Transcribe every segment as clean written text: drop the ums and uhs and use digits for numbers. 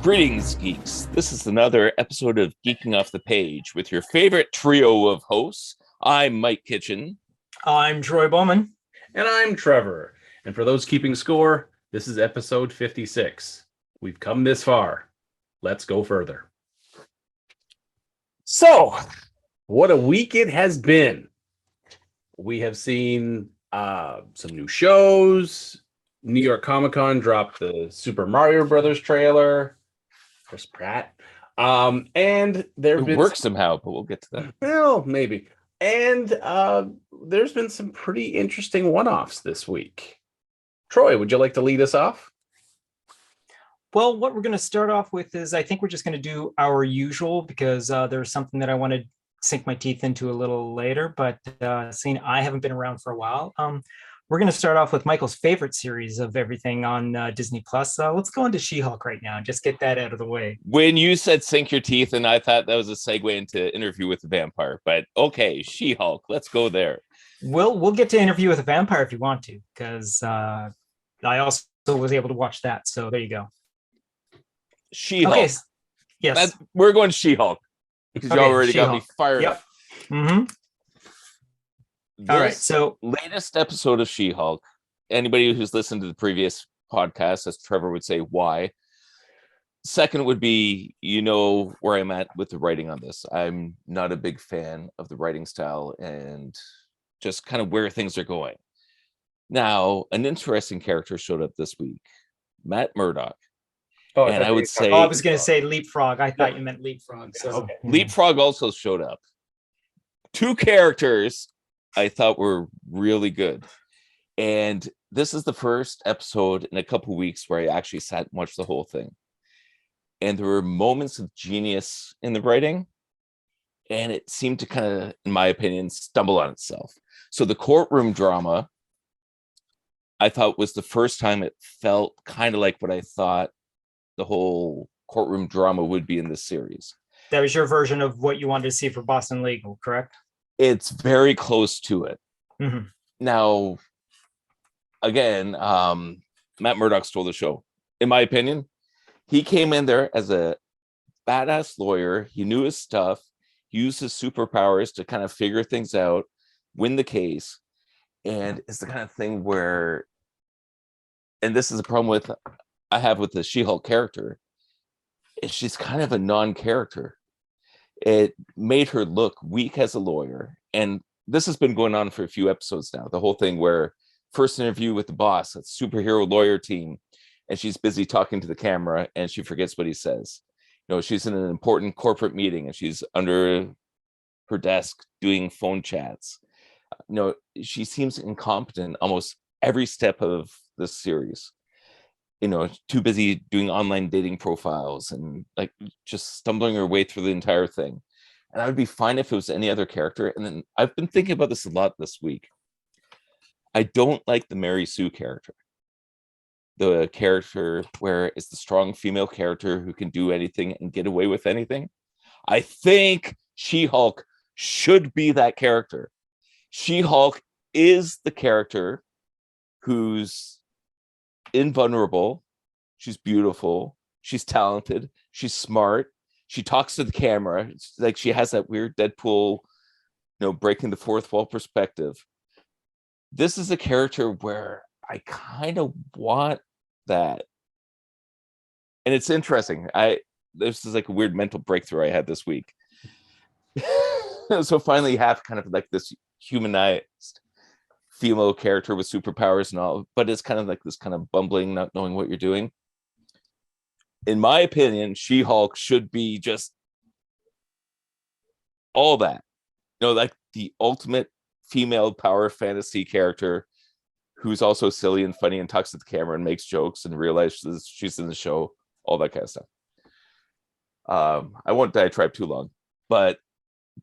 Greetings, geeks. This is another episode of Geeking Off the Page with your favorite trio of hosts. I'm Mike Kitchen. I'm Troy Bowman. And I'm Trevor. And for those keeping score, this is episode 56. We've come this far. Let's go further. So, what a week it has been. We have seen some new shows. New York Comic Con dropped the Super Mario Brothers trailer. Chris Pratt. And there works somehow, but we'll get to that. Well, maybe. And there's been some pretty interesting one-offs this week. Troy, would you like to lead us off? Well, what we're going to start off with is I think we're just going to do our usual because there's something that I want to sink my teeth into a little later. But seeing I haven't been around for a while, we're going to start off with Michael's favorite series of everything on Disney Plus. Let's go into She-Hulk right now and just get that out of the way. When you said sink your teeth, and I thought that was a segue into Interview with the Vampire, but okay, She-Hulk, let's go there. We'll get to Interview with a Vampire if you want to, because I also was able to watch that. So there you go. She-Hulk. Okay. Yes. We're going She-Hulk because you already got me fired up. Mm-hmm. All right, so latest episode of She-Hulk. Anybody who's listened to the previous podcast, as Trevor would say, why? Second would be, you know where I'm at with the writing on this. I'm not a big fan of the writing style and just kind of where things are going. Now, an interesting character showed up this week, Matt Murdock. And I would say, I was going to say Leapfrog. I thought you meant Leapfrog. So. Okay. Leapfrog also showed up. Two characters I thought were really good. And this is the first episode in a couple of weeks where I actually sat and watched the whole thing. And there were moments of genius in the writing. And it seemed to kind of, in my opinion, stumble on itself. So the courtroom drama, I thought was the first time it felt kind of like what I thought the whole courtroom drama would be in this series. That was your version of what you wanted to see for Boston Legal, correct? It's very close to it. Mm-hmm. Now, again, Matt Murdock stole the show. In my opinion, he came in there as a badass lawyer. He knew his stuff, used his superpowers to kind of figure things out, win the case. And it's the kind of thing where, and this is a problem I have with the She-Hulk character, is she's kind of a non-character. It made her look weak as a lawyer. And this has been going on for a few episodes now. The whole thing where first interview with the boss, a superhero lawyer team, and she's busy talking to the camera and she forgets what he says. You know, she's in an important corporate meeting and she's under her desk doing phone chats. You know, she seems incompetent almost every step of this series. You know, too busy doing online dating profiles and like just stumbling her way through the entire thing. And I would be fine if it was any other character. And then I've been thinking about this a lot this week. I don't like the Mary Sue character. The character where it's the strong female character who can do anything and get away with anything. I think She-Hulk should be that character. She-Hulk is the character who's invulnerable, she's beautiful, she's talented, she's smart, she talks to the camera. It's like she has that weird Deadpool, you know, breaking the fourth wall perspective. This is a character where I kind of want that. And it's interesting. This is like a weird mental breakthrough I had this week. So finally you have kind of like this humanized female character with superpowers and all, but it's kind of like this kind of bumbling, not knowing what you're doing. In my opinion, She-Hulk should be just all that, you know, like the ultimate female power fantasy character who's also silly and funny and talks to the camera and makes jokes and realizes she's in the show, all that kind of stuff. I won't diatribe too long, but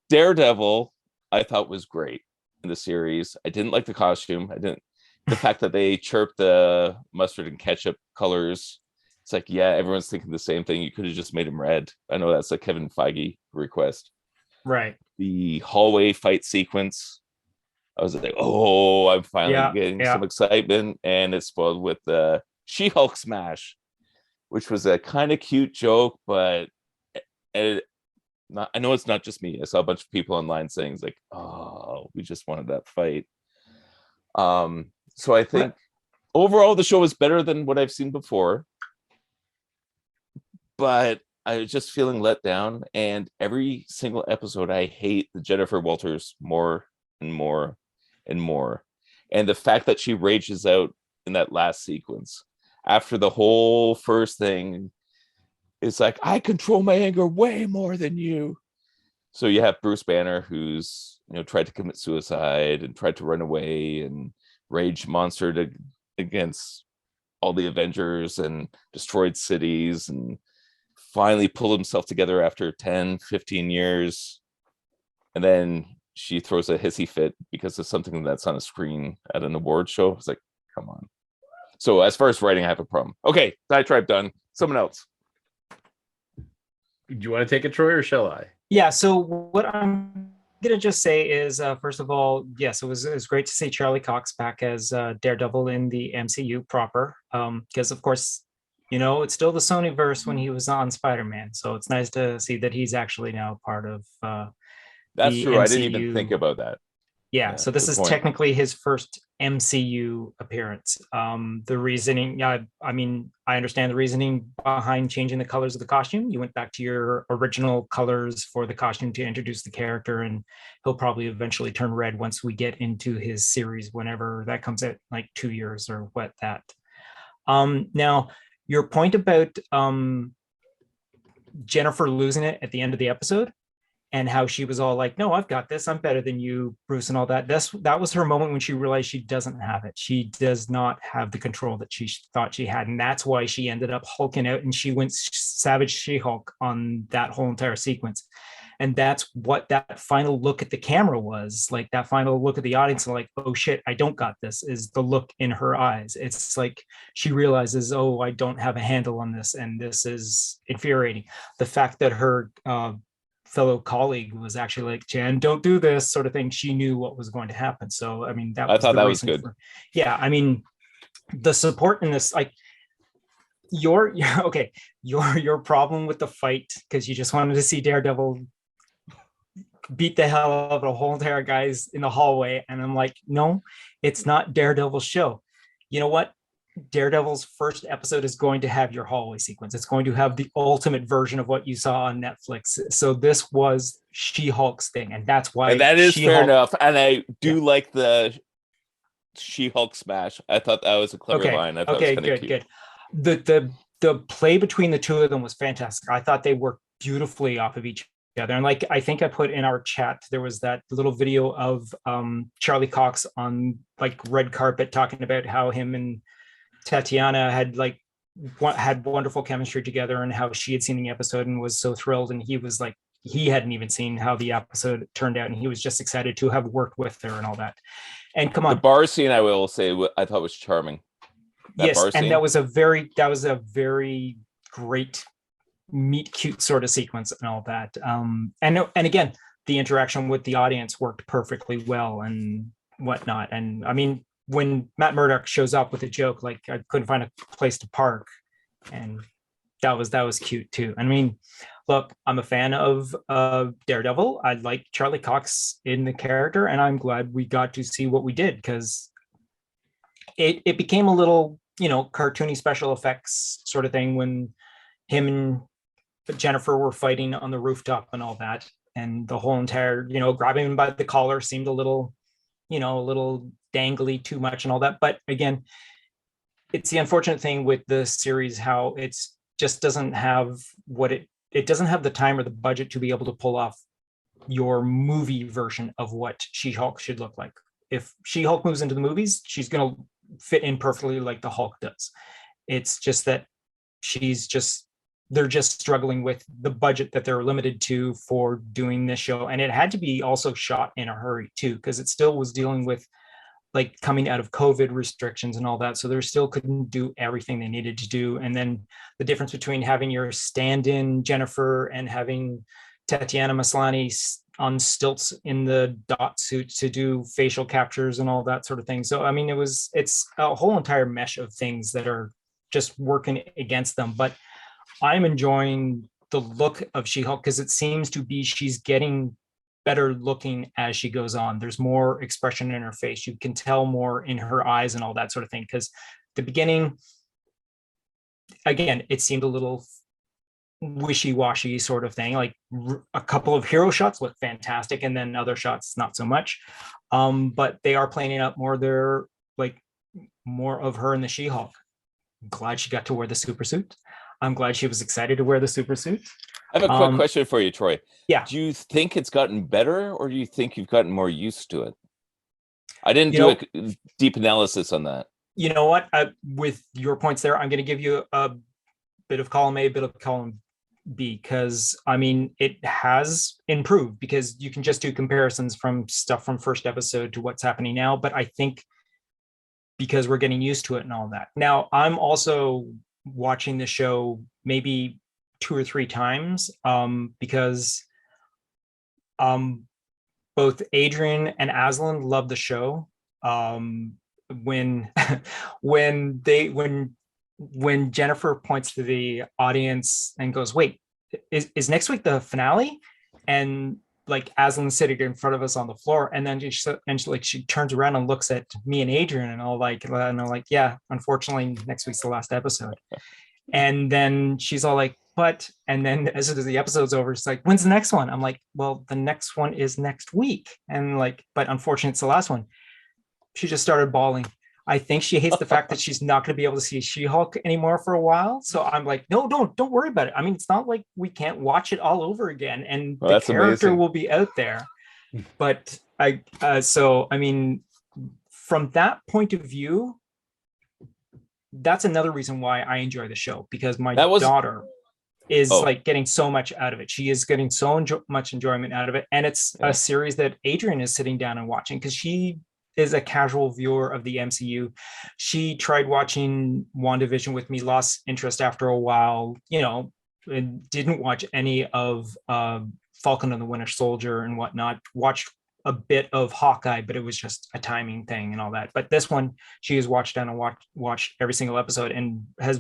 Daredevil I thought was great in the series. I didn't like the costume. The fact that they chirped the mustard and ketchup colors. It's like, yeah, everyone's thinking the same thing. You could have just made him red. I know that's a Kevin Feige request. Right. The hallway fight sequence, I was like, oh, I'm finally getting some excitement. And it's spoiled with the She-Hulk smash, which was a kind of cute joke, but I know it's not just me. I saw a bunch of people online saying like, "Oh, we just wanted that fight." So I think overall the show is better than what I've seen before, but I was just feeling let down. And every single episode, I hate the Jennifer Walters more and more and more. And the fact that she rages out in that last sequence after the whole first thing, it's like, I control my anger way more than you. So you have Bruce Banner, who's tried to commit suicide and tried to run away and rage monstered against all the Avengers and destroyed cities, and finally pulled himself together after 10, 15 years. And then she throws a hissy fit because of something that's on a screen at an award show. It's like, come on. So as far as writing, I have a problem. Okay, diatribe done. Someone else. Do you want to take it, Troy, or shall I? Yeah, so what I'm going to just say is, first of all, yes, it was great to see Charlie Cox back as Daredevil in the MCU proper. Because, of course, it's still the Sonyverse when he was on Spider-Man. So it's nice to see that he's actually now part of That's the true. MCU. I didn't even think about that. Yeah, so this is technically his first MCU appearance. The reasoning, I understand the reasoning behind changing the colors of the costume. You went back to your original colors for the costume to introduce the character, and he'll probably eventually turn red once we get into his series, whenever that comes out, like 2 years or what that. Now, your point about Jennifer losing it at the end of the episode, and how she was all like, no, I've got this. I'm better than you, Bruce, and all that. That was her moment when she realized she doesn't have it. She does not have the control that she thought she had. And that's why she ended up hulking out, and she went Savage She-Hulk on that whole entire sequence. And that's what that final look at the camera was. Like, that final look at the audience, like, oh shit, I don't got this, is the look in her eyes. It's like she realizes, oh, I don't have a handle on this, and this is infuriating. The fact that her fellow colleague was actually like, Jen, don't do this, sort of thing. She knew what was going to happen. So, I mean, I thought that was good. The support in this, like, your problem with the fight, because you just wanted to see Daredevil beat the hell out of a whole entire guys in the hallway. And I'm like, no, it's not Daredevil's show. You know what? Daredevil's first episode is going to have your hallway sequence. It's going to have the ultimate version of what you saw on Netflix. So this was She-Hulk's thing, and that's why. And that is fair enough. And I do like the She-Hulk smash. I thought that was a clever line. I thought it was good. The play between the two of them was fantastic. I thought they worked beautifully off of each other. And like, I think I put in our chat, there was that little video of Charlie Cox on like red carpet talking about how him and Tatiana had wonderful chemistry together, and how she had seen the episode and was so thrilled, and he was like, he hadn't even seen how the episode turned out, and he was just excited to have worked with her and all that. And come on, the bar scene, I will say, I thought was charming. Yes, and that was a very great meet cute sort of sequence and all that. And again, the interaction with the audience worked perfectly well and whatnot. And I mean, when Matt Murdock shows up with a joke, like, I couldn't find a place to park, and that was cute too. I mean, look, I'm a fan of Daredevil. I like Charlie Cox in the character, and I'm glad we got to see what we did, because it became a little, cartoony special effects sort of thing when him and Jennifer were fighting on the rooftop and all that, and the whole entire, grabbing him by the collar seemed a little dangly too much and all that. But again, it's the unfortunate thing with the series, how it's just doesn't have it doesn't have the time or the budget to be able to pull off your movie version of what She-Hulk should look like. If She-Hulk moves into the movies, she's going to fit in perfectly like the Hulk does. It's just that they're just struggling with the budget that they're limited to for doing this show. And it had to be also shot in a hurry too, because it still was dealing with like coming out of COVID restrictions and all that. So they still couldn't do everything they needed to do. And then the difference between having your stand-in Jennifer and having Tatiana Maslany on stilts in the dot suit to do facial captures and all that sort of thing. So, I mean, it's a whole entire mesh of things that are just working against them. But I'm enjoying the look of She-Hulk because it seems to be she's getting better looking as she goes on. There's more expression in her face. You can tell more in her eyes and all that sort of thing. Because the beginning, again, it seemed a little wishy-washy sort of thing. Like a couple of hero shots look fantastic, and then other shots not so much. But they are playing up more. They're like more of her in the She-Hulk. I'm glad she got to wear the super suit. I'm glad she was excited to wear the super suit. I have a quick question for you, Troy. Yeah. Do you think it's gotten better, or do you think you've gotten more used to it? I didn't do a deep analysis on that. You know what? With your points there, I'm going to give you a bit of column A, a bit of column B, because I mean, it has improved because you can just do comparisons from stuff from first episode to what's happening now. But I think because we're getting used to it and all that. Now, I'm also watching the show maybe 2 or 3 times because both Adrian and Aslan love the show. When Jennifer points to the audience and goes, "Wait, is next week the finale?" And like Aslan's sitting in front of us on the floor, and then she turns around and looks at me and Adrian, and I'm like, "Yeah, unfortunately, next week's the last episode." And then she's all like, "But," and then as soon as the episode's over, it's like, "When's the next one?" I'm like, "Well, the next one is next week," and like, "But unfortunately, it's the last one." She just started bawling. I think she hates the fact that she's not going to be able to see She-Hulk anymore for a while. So I'm like, no, don't worry about it. I mean, it's not like we can't watch it all over again, and the character amazing. Will be out there. But I mean, from that point of view, that's another reason why I enjoy the show, because my daughter is like getting so much out of it. She is getting so much enjoyment out of it, and it's a series that Adrian is sitting down and watching because she is a casual viewer of the MCU. She tried watching WandaVision with me, lost interest after a while, and didn't watch any of Falcon and the Winter Soldier and whatnot. Watched a bit of Hawkeye, but it was just a timing thing and all that. But this one, she has watched down and watched every single episode and has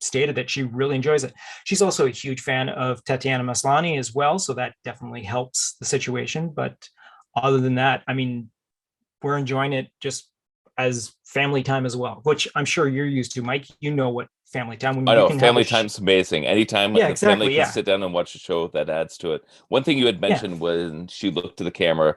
stated that she really enjoys it. She's also a huge fan of Tatiana Maslany as well, so that definitely helps the situation. But other than that, I mean, we're enjoying it just as family time as well, which I'm sure you're used to, Mike. You know what family time. I know family time's amazing. Anytime the family can yeah. sit down and watch a show, that adds to it. One thing you had mentioned when she looked to the camera,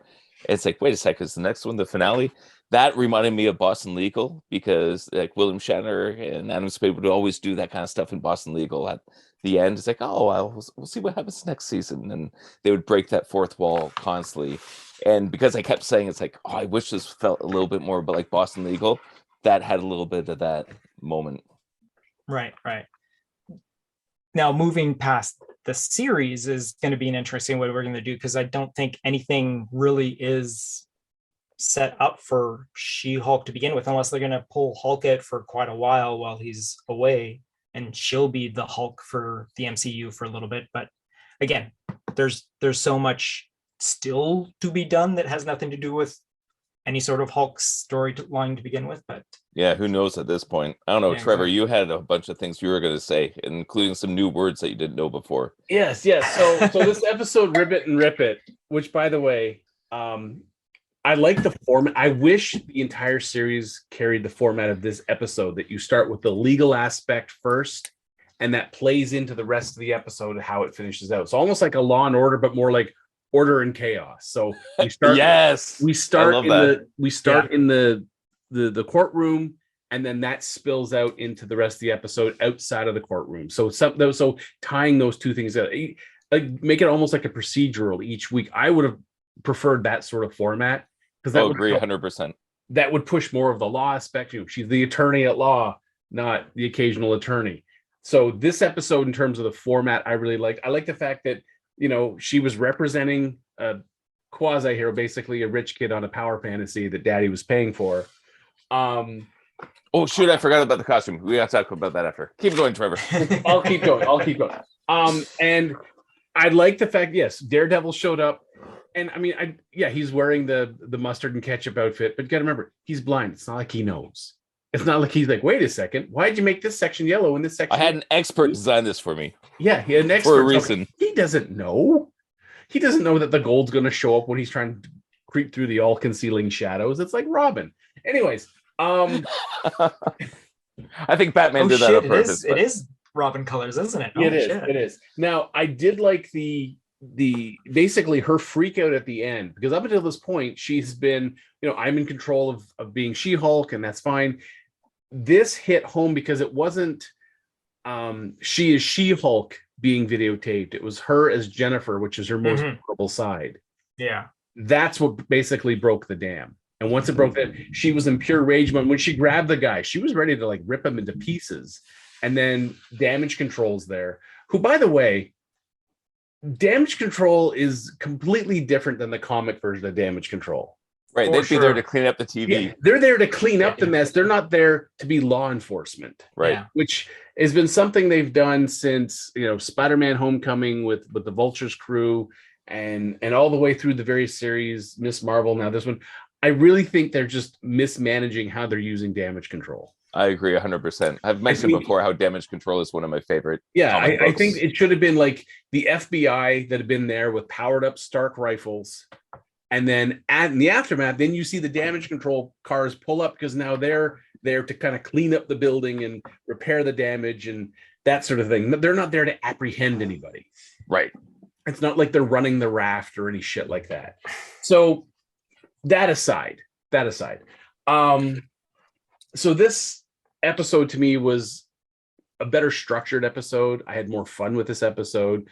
it's like, wait a second, is the next one the finale? That reminded me of Boston Legal, because like William Shatner and Adam Spade would always do that kind of stuff in Boston Legal. At the end, it's like, oh, we'll see what happens next season, and they would break that fourth wall constantly. And because I kept saying, it's like, oh, I wish this felt a little bit more like Boston Legal, that had a little bit of that moment. Right. Now, moving past the series is going to be an interesting way we're going to do, because I don't think anything really is set up for She-Hulk to begin with, unless they're going to pull Hulk out for quite a while he's away, and she'll be the Hulk for the MCU for a little bit. But again, there's so much still to be done that has nothing to do with any sort of Hulk storyline to begin with. But yeah, who knows at this point? I don't know. Trevor, you had a bunch of things you were going to say, including some new words that you didn't know before. Yes. So this episode, Ribbit and Rip It, which, by the way, I like the format. I wish the entire series carried the format of this episode, that you start with the legal aspect first, and that plays into the rest of the episode, how it finishes out. So almost like a Law and Order, but more like Order and Chaos. So we start. we start in the courtroom, and then that spills out into the rest of the episode outside of the courtroom. So tying those two things out, make it almost like a procedural each week. I would have preferred that sort of format, because that would agree 100%. That would push more of the law aspect. She's the attorney at law, not the occasional attorney. So this episode, in terms of the format, I really like. I like the fact that she was representing a quasi-hero, basically a rich kid on a power fantasy that daddy was paying for. Oh shoot, I forgot about the costume. We got to talk about that after. Keep going, Trevor. I'll keep going. And I like the fact, yes, Daredevil showed up, and I mean, he's wearing the mustard and ketchup outfit, but you gotta remember, he's blind. It's not like he knows. It's not like he's like, wait a second, why'd you make this section yellow and this section? I had an expert design this for me. Yeah, he had an expert for a reason. He doesn't know. He doesn't know that the gold's going to show up when he's trying to creep through the all-concealing shadows. It's like Robin. Anyways, I think Batman did that on purpose. It is Robin colors, isn't it? It is. It is. Now, I did like the basically her freak out at the end, because up until this point, she's been, I'm in control of being She-Hulk, and that's fine. This hit home because it wasn't she is She-Hulk being videotaped. It was her as Jennifer, which is her most vulnerable side. Yeah. That's what basically broke the dam. And once it broke that, she was in pure rage mode. When she grabbed the guy, she was ready to like rip him into pieces. And then Damage Control's there, who, by the way, Damage Control is completely different than the comic version of Damage Control. Right, they'd be there to clean up the TV. Yeah, they're there to clean up the mess. They're not there to be law enforcement. Right. Yeah. Which has been something they've done since, Spider-Man Homecoming with the Vulture's crew and all the way through the various series, Miss Marvel, now this one. I really think they're just mismanaging how they're using Damage Control. I agree 100%. I've mentioned before how Damage Control is one of my favorite. Yeah, I think it should have been like the FBI that had been there with powered up Stark rifles. And then in the aftermath, then you see the Damage Control cars pull up because now they're there to kind of clean up the building and repair the damage and that sort of thing. They're not there to apprehend anybody. Right. It's not like they're running the raft or any shit like that. So that aside. So this episode to me was a better structured episode. I had more fun with this episode.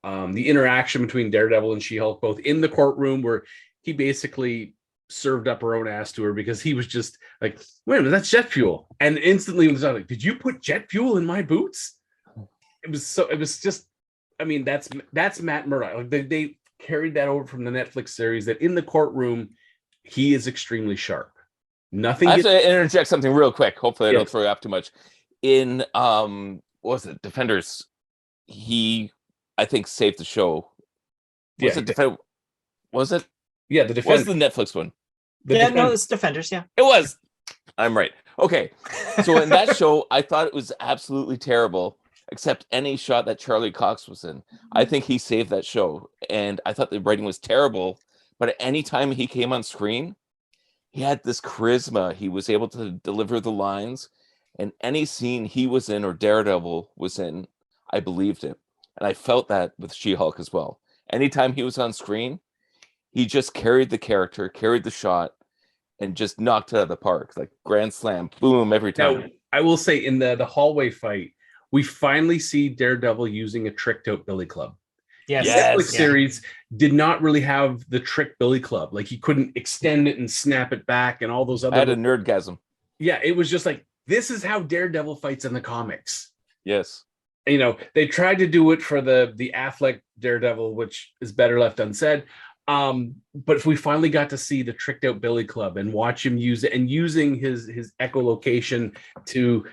The interaction between Daredevil and She-Hulk, both in the courtroom where he basically served up her own ass to her because he was just like, wait a minute, that's jet fuel. And instantly was like, did you put jet fuel in my boots? It was just, I mean, that's Matt Murdock. Like they carried that over from the Netflix series that in the courtroom, he is extremely sharp. Nothing. I have to interject something real quick. Hopefully I Yeah. don't throw you off too much. In what was it, Defenders, he I think saved the show. Was it? Yeah, the What's defense. the Netflix one? No, it's Defenders. Yeah. It was. I'm right. Okay. So in that show, I thought it was absolutely terrible, except any shot that Charlie Cox was in. I think he saved that show. And I thought the writing was terrible. But at any time he came on screen, he had this charisma. He was able to deliver the lines. And any scene he was in or Daredevil was in, I believed it. And I felt that with She-Hulk as well. Anytime he was on screen, he just carried the character, carried the shot, and just knocked it out of the park. Like grand slam, boom, every time. Now, I will say in the hallway fight, we finally see Daredevil using a tricked out billy club. Yes. The Netflix series did not really have the trick billy club. Like he couldn't extend it and snap it back and all those other. I had a nerdgasm. Yeah, it was just like, this is how Daredevil fights in the comics. Yes. They tried to do it for the Affleck Daredevil, which is better left unsaid. But if we finally got to see the tricked out billy club and watch him use it and using his echolocation to,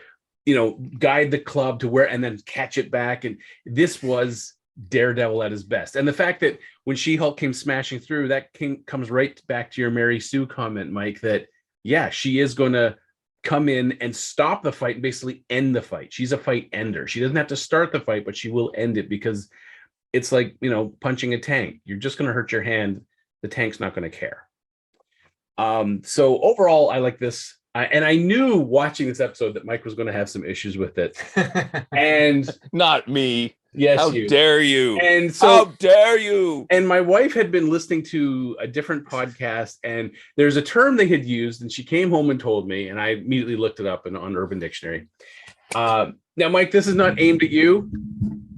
guide the club to where and then catch it back. And this was Daredevil at his best. And the fact that when She-Hulk came smashing through, that comes right back to your Mary Sue comment, Mike, that, yeah, she is going to come in and stop the fight and basically end the fight. She's a fight ender. She doesn't have to start the fight, but she will end it because it's like, punching a tank. You're just going to hurt your hand. The tank's not going to care. So overall, I like this. And I knew watching this episode that Mike was going to have some issues with it. And not me. Yes, how dare you? And so, how dare you? And my wife had been listening to a different podcast, and there's a term they had used, and she came home and told me, and I immediately looked it up on Urban Dictionary. Now, Mike, this is not aimed at you.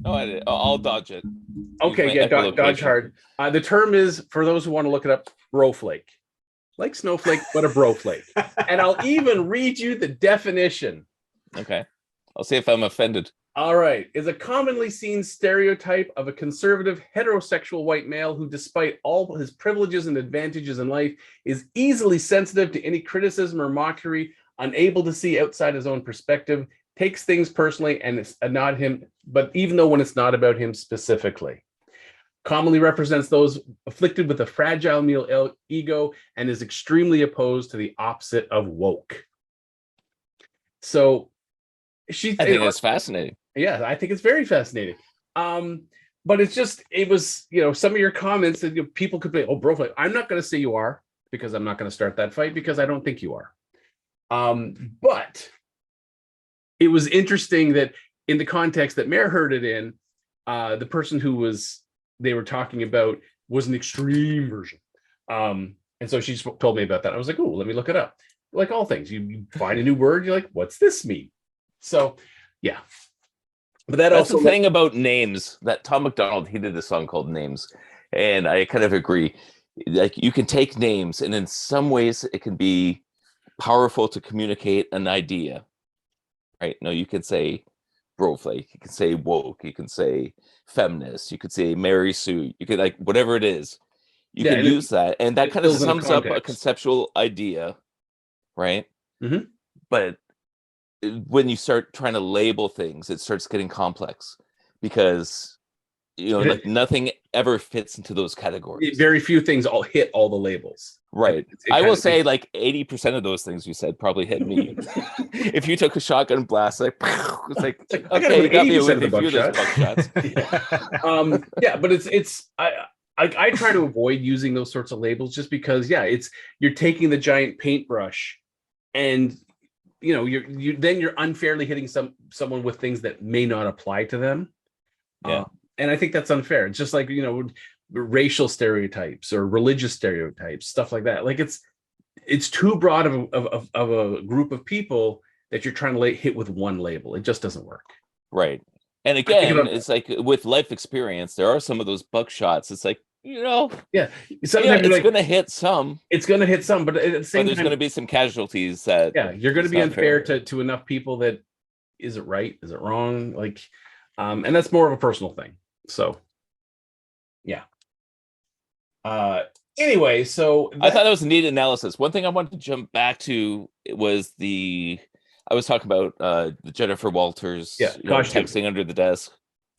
Oh, I'll dodge it. Okay, yeah, dodge hard. The term is, for those who want to look it up, broflake. Like snowflake, but a broflake. And I'll even read you the definition. Okay. I'll see if I'm offended. All right. Is a commonly seen stereotype of a conservative heterosexual white male who, despite all his privileges and advantages in life, is easily sensitive to any criticism or mockery, unable to see outside his own perspective, takes things personally, and it's not him, but even though when it's not about him specifically. Commonly represents those afflicted with a fragile male ego and is extremely opposed to the opposite of woke. So I think it's fascinating. Yeah, I think it's very fascinating. But it was, some of your comments that people could be, oh, bro, I'm not going to say you are, because I'm not going to start that fight, because I don't think you are. But it was interesting that in the context that Mare heard it in, the person they were talking about was an extreme version. And so she told me about that. I was like, oh, let me look it up. Like all things, you find a new word, you're like, what's this mean? So, yeah. But that's also the thing about names. That Tom McDonald, he did a song called Names, and I kind of agree. Like, you can take names, and in some ways, it can be powerful to communicate an idea. Right? No, you can say broflake, you can say woke, you can say feminist, you could say Mary Sue, you could, like, whatever it is, you can use that, and that kind of sums up a conceptual idea, right? Mm-hmm. But when you start trying to label things, it starts getting complex, because like, nothing ever fits into those categories. Very few things all hit all the labels. Right. I will say, like, 80% of those things you said probably hit me. If you took a shotgun blast, like, it's like okay, you got me with a few of those buckshots. Yeah, but it's I try to avoid using those sorts of labels, just because, you're taking the giant paintbrush, and you're unfairly hitting someone with things that may not apply to them. Yeah. And I think that's unfair. It's just like, racial stereotypes or religious stereotypes, stuff like that. Like, it's too broad of a group of people that you're trying to hit with one label. It just doesn't work. Right. And again, it's like with life experience, there are some of those buckshots. It's like, it's going to hit some. It's going to hit some, but at the same time, there's going to be some casualties that. Yeah, you're going to be unfair to enough people that, is it right? Is it wrong? Like, and that's more of a personal thing. So, yeah. Anyway, so I thought that was a neat analysis. One thing I wanted to jump back to was I was talking about the Jennifer Walters texting under the desk.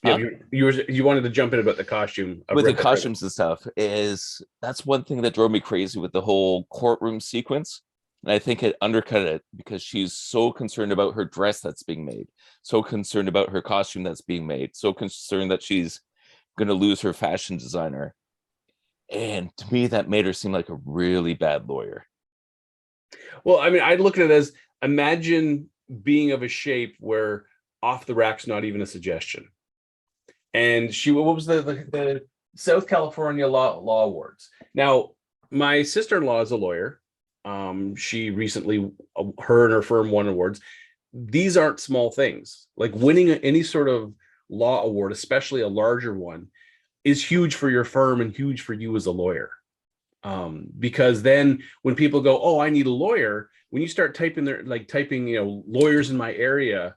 Yeah, you wanted to jump in about the costume. With the costumes and stuff, that's one thing that drove me crazy with the whole courtroom sequence. And I think it undercut it, because she's so concerned about her dress that's being made, so concerned about her costume that's being made, so concerned that she's going to lose her fashion designer. And to me, that made her seem like a really bad lawyer. Well, I mean, I look at it as, imagine being of a shape where off the rack's not even a suggestion. And what was the South California Law Awards? Now, my sister-in-law is a lawyer. She recently, her and her firm won awards. These aren't small things. Like, winning any sort of law award, especially a larger one, is huge for your firm and huge for you as a lawyer. Because then when people go, oh, I need a lawyer, when you start typing lawyers in my area,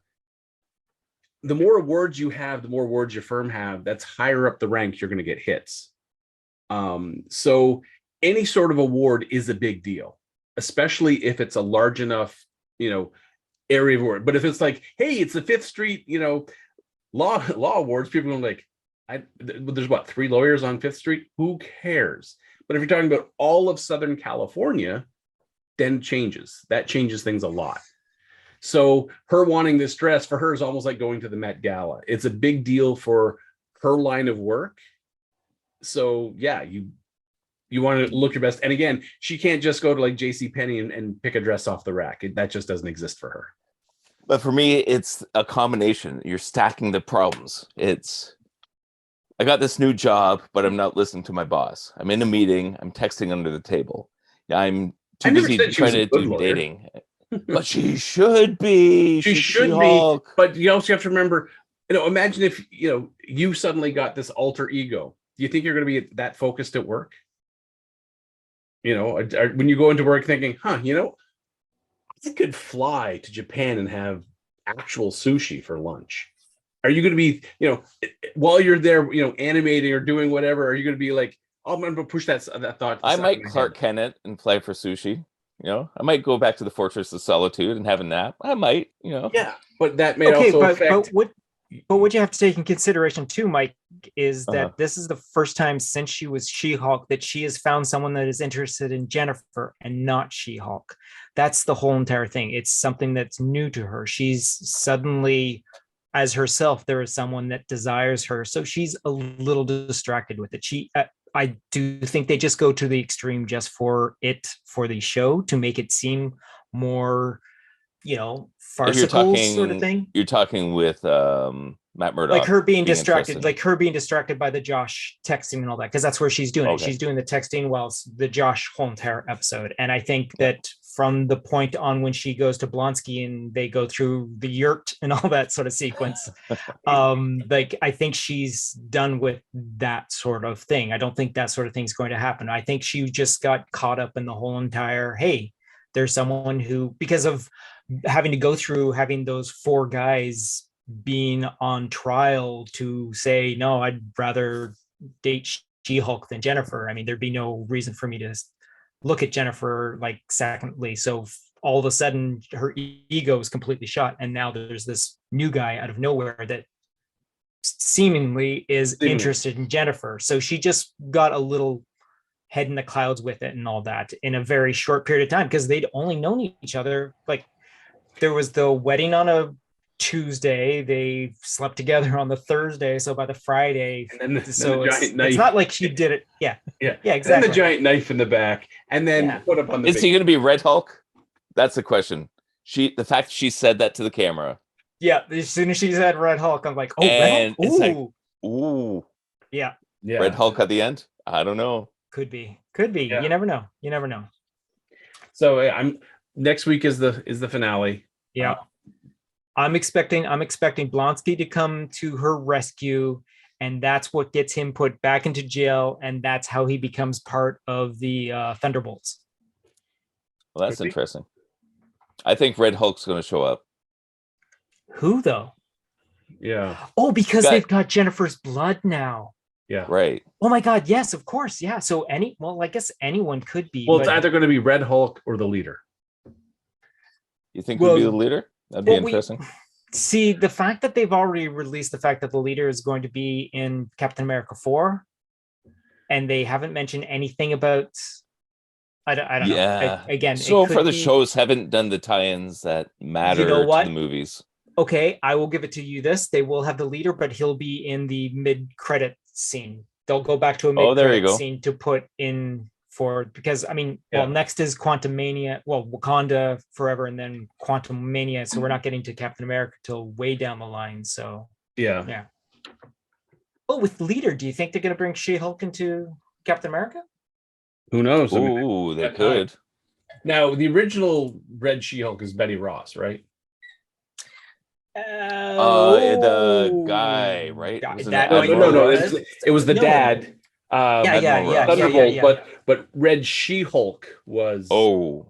the more awards you have, the more awards your firm have, that's higher up the ranks, you're going to get hits. So any sort of award is a big deal, especially if it's a large enough, area of award. But if it's like, hey, it's the Fifth Street, law awards, people are like, there's 3 lawyers on Fifth Street? Who cares? But if you're talking about all of Southern California, then that changes things a lot. So her wanting this dress, for her, is almost like going to the Met Gala. It's a big deal for her line of work. So yeah, you want to look your best. And again, she can't just go to like JCPenney and pick a dress off the rack. That just doesn't exist for her. But for me, it's a combination. You're stacking the problems. I got this new job, but I'm not listening to my boss. I'm in a meeting. I'm texting under the table. I'm too busy trying to do dating. But she should be. She should be. But you also have to remember, imagine if, you suddenly got this alter ego. Do you think you're going to be that focused at work? When you go into work thinking, I could fly to Japan and have actual sushi for lunch. Are you going to be, while you're there, animating or doing whatever, are you going to be like, oh, I'm going to push that thought? I might Clark Kent it and fly for sushi. I might go back to the Fortress of Solitude and have a nap. I might, Yeah, but that may also affect. But But what you have to take in consideration too, Mike, is that Uh-huh. this is the first time since she was She-Hulk that she has found someone that is interested in Jennifer and not She-Hulk. That's the whole entire thing. It's something that's new to her. She's suddenly, as herself, there is someone that desires her. So she's a little distracted with it. I do think they just go to the extreme just for the show to make it seem more, If you're farcical sort of thing. you're talking with Matt Murdock, Like her being interesting. distracted by the Josh texting and all that, because that's where she's doing it. Okay. She's doing the texting whilst the Josh whole entire episode. And I think that from the point on when she goes to Blonsky and they go through the yurt and all that sort of sequence, I think she's done with that sort of thing. I don't think that sort of thing is going to happen. I think she just got caught up in the whole entire, hey, there's someone who, because of having to go through having those 4 guys being on trial to say, no, I'd rather date She-Hulk than Jennifer. I mean, there'd be no reason for me to look at Jennifer like secondly. So all of a sudden her ego is completely shot. And now there's this new guy out of nowhere that seemingly is interested in Jennifer. So she just got a little head in the clouds with it and all that in a very short period of time, because they'd only known each other. Like, there was the wedding on a Tuesday, they slept together on the Thursday, so by the Friday, it's not like she did it. Yeah, exactly. And the giant knife in the back, and then put up on the. Is he going to be Red Hulk? That's the question. The fact she said that to the camera. Yeah, as soon as she said Red Hulk, I'm like, oh, and Red Hulk? it's like, ooh, yeah, Red Hulk at the end. I don't know. Could be. Yeah. You never know. So I'm next week is the finale. Yeah. I'm expecting Blonsky to come to her rescue, and that's what gets him put back into jail, and that's how he becomes part of the Thunderbolts. Well, that's interesting. I think Red Hulk's going to show up. Who though? Yeah. Oh, because they've got Jennifer's blood now. Yeah. Right. Oh my God. Yes, of course. Yeah. So I guess anyone could be. Well, it's either going to be Red Hulk or the leader. You think would be the leader? That'd be interesting. See, the fact that they've already released the fact that the leader is going to be in Captain America 4, and they haven't mentioned anything about. I don't know. Again, so for the shows haven't done the tie-ins that matter to the movies. Okay, I will give it to you this. They will have the leader, but he'll be in the mid-credit scene. They'll go back to a mid-credit scene to put in for, because I mean, well, next is Quantumania, Wakanda Forever, and then Quantum Mania. So we're not getting to Captain America till way down the line. So yeah. Oh, with leader, do you think they're going to bring She-Hulk into Captain America? Who knows? Ooh, they could. Now, the original Red She-Hulk is Betty Ross, right? The guy, right? No. It was the dad. Thunderbolt, but Red She-Hulk was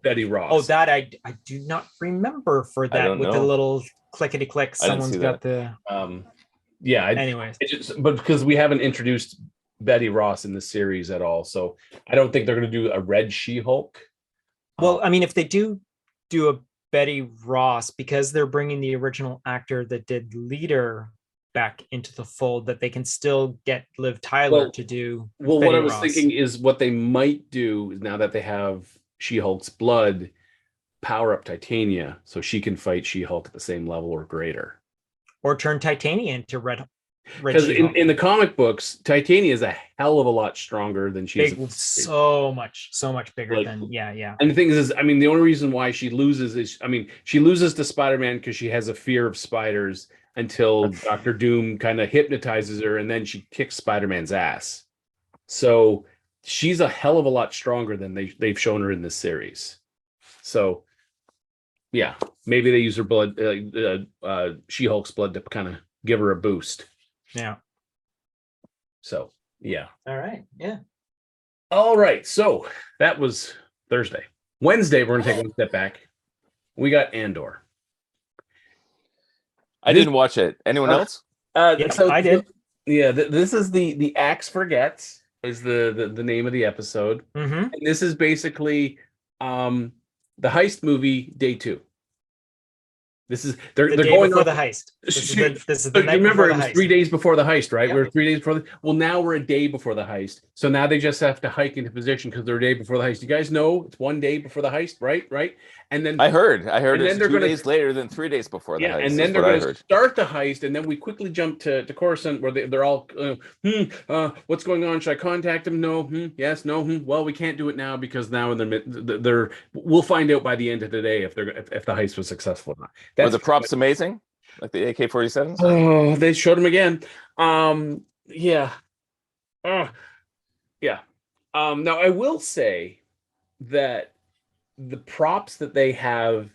Betty Ross. Oh, that I do not remember for that with the little clickety click. Someone's got the. Anyways, but because we haven't introduced Betty Ross in the series at all, so I don't think they're going to do a Red She-Hulk. Well, I mean, if they do a Betty Ross, because they're bringing the original actor that did Leader back into the fold, that they can still get Liv Tyler to do. Well, Betty what I was thinking is what they might do now that they have She-Hulk's blood, power up Titania so she can fight She-Hulk at the same level or greater. Or turn Titania into Red because in the comic books, Titania is a hell of a lot stronger than she is. So much bigger than And the thing is, I mean, the only reason why she loses is, I mean, she loses to Spider-Man because she has a fear of spiders until Dr. Doom kind of hypnotizes her, and then she kicks Spider-Man's ass. So she's a hell of a lot stronger than they've shown her in this series. So yeah, maybe they use her blood, She-Hulk's blood, to kind of give her a boost. Yeah. So, yeah. All right. Yeah. All right. So that was Thursday. Wednesday, we're going to take one step back. We got Andor. I didn't watch it. Anyone else? So I did. Yeah. This is the Axe Forgets is the name of the episode. Mm-hmm. And this is basically the heist movie day 2. This is The they're day going before off the heist. This is Shoot. the So you night remember before it the was heist. 3 days before the heist, right? Yep. We're 3 days before well, now we're a day before the heist. So now they just have to hike into position because they're a day before the heist. You guys know it's 1 day before the heist, right? And then I heard and then it's they're 2 gonna days later than 3 days before the heist. and then Is they're what I going to heard. start the heist, and then we quickly jump to Coruscant, where they're all, what's going on? Should I contact him? No. Yes. No. Well, we can't do it now because now they're. We'll find out by the end of the day if the heist was successful or not. Were the props amazing? Like the AK-47s? Oh, they showed them again. Yeah. Yeah. Now I will say that the props that they have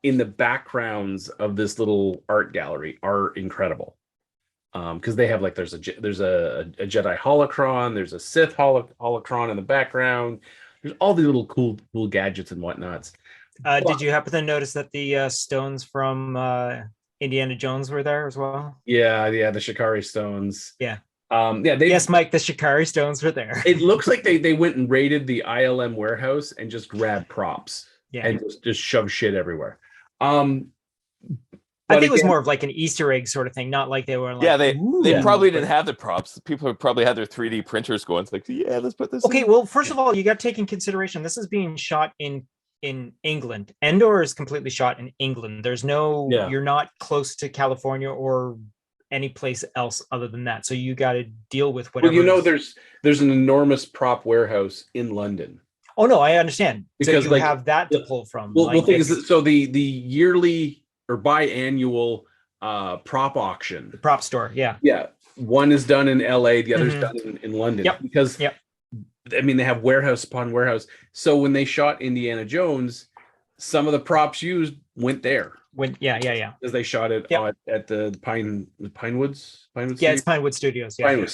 in the backgrounds of this little art gallery are incredible. Because they have, like, there's a Jedi holocron, there's a Sith holocron in the background. There's all these little cool gadgets and whatnots. Did you happen to notice that the stones from Indiana Jones were there as well? Yeah, the Shikari stones. Yeah. Yes, Mike, the Shikari stones were there. It looks like they went and raided the ILM warehouse and just grabbed props. Yeah. And just shove shit everywhere. I think it was more of like an Easter egg sort of thing, not like they were like, they probably didn't have the props. People probably had their 3D printers going. It's like, yeah, let's put this. Okay, well, first of all, you got to take in consideration this is being shot in England. Endor is completely shot in England. There's no, you're not close to California or any place else other than that. So you got to deal with whatever. Well, there's an enormous prop warehouse in London. Oh no, I understand. Because so you have that to pull from. Well, the thing is, so the yearly or biannual prop auction, the prop store, yeah, one is done in LA, the other's done in London. Because I mean, they have warehouse upon warehouse. So when they shot Indiana Jones, some of the props used went there. Because they shot it at the Pinewoods. Yeah, it's Pinewood Studios. Yeah. Pinewood.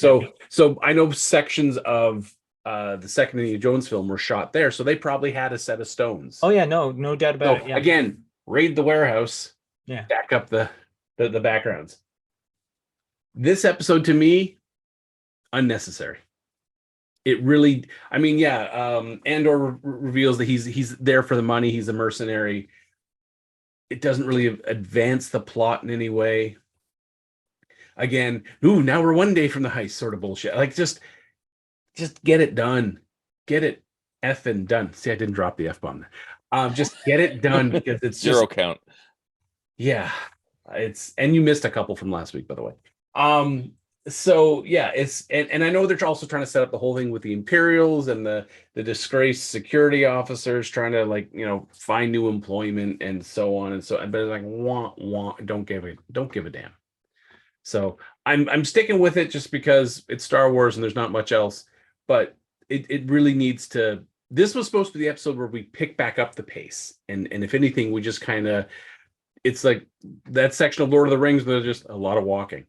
So I know sections of the second Indiana Jones film were shot there, so they probably had a set of stones. Oh yeah, no doubt about it. Yeah. Again, raid the warehouse. Yeah. Back up the backgrounds. This episode, to me, unnecessary. It really, I mean, Andor reveals that he's there for the money. He's a mercenary. It doesn't really advance the plot in any way. Again, now we're 1 day from the heist, sort of bullshit. Like, just get it done. Get it effing done. See, I didn't drop the F bomb there. Just get it done because it's zero count. Yeah, and you missed a couple from last week, by the way. So yeah, it's and I know they're also trying to set up the whole thing with the Imperials and the disgraced security officers trying to find new employment and so on and so. But it's like don't give a damn. So I'm sticking with it just because it's Star Wars and there's not much else. But it really needs to. This was supposed to be the episode where we pick back up the pace, and if anything, we just kind of. It's like that section of Lord of the Rings where there's just a lot of walking.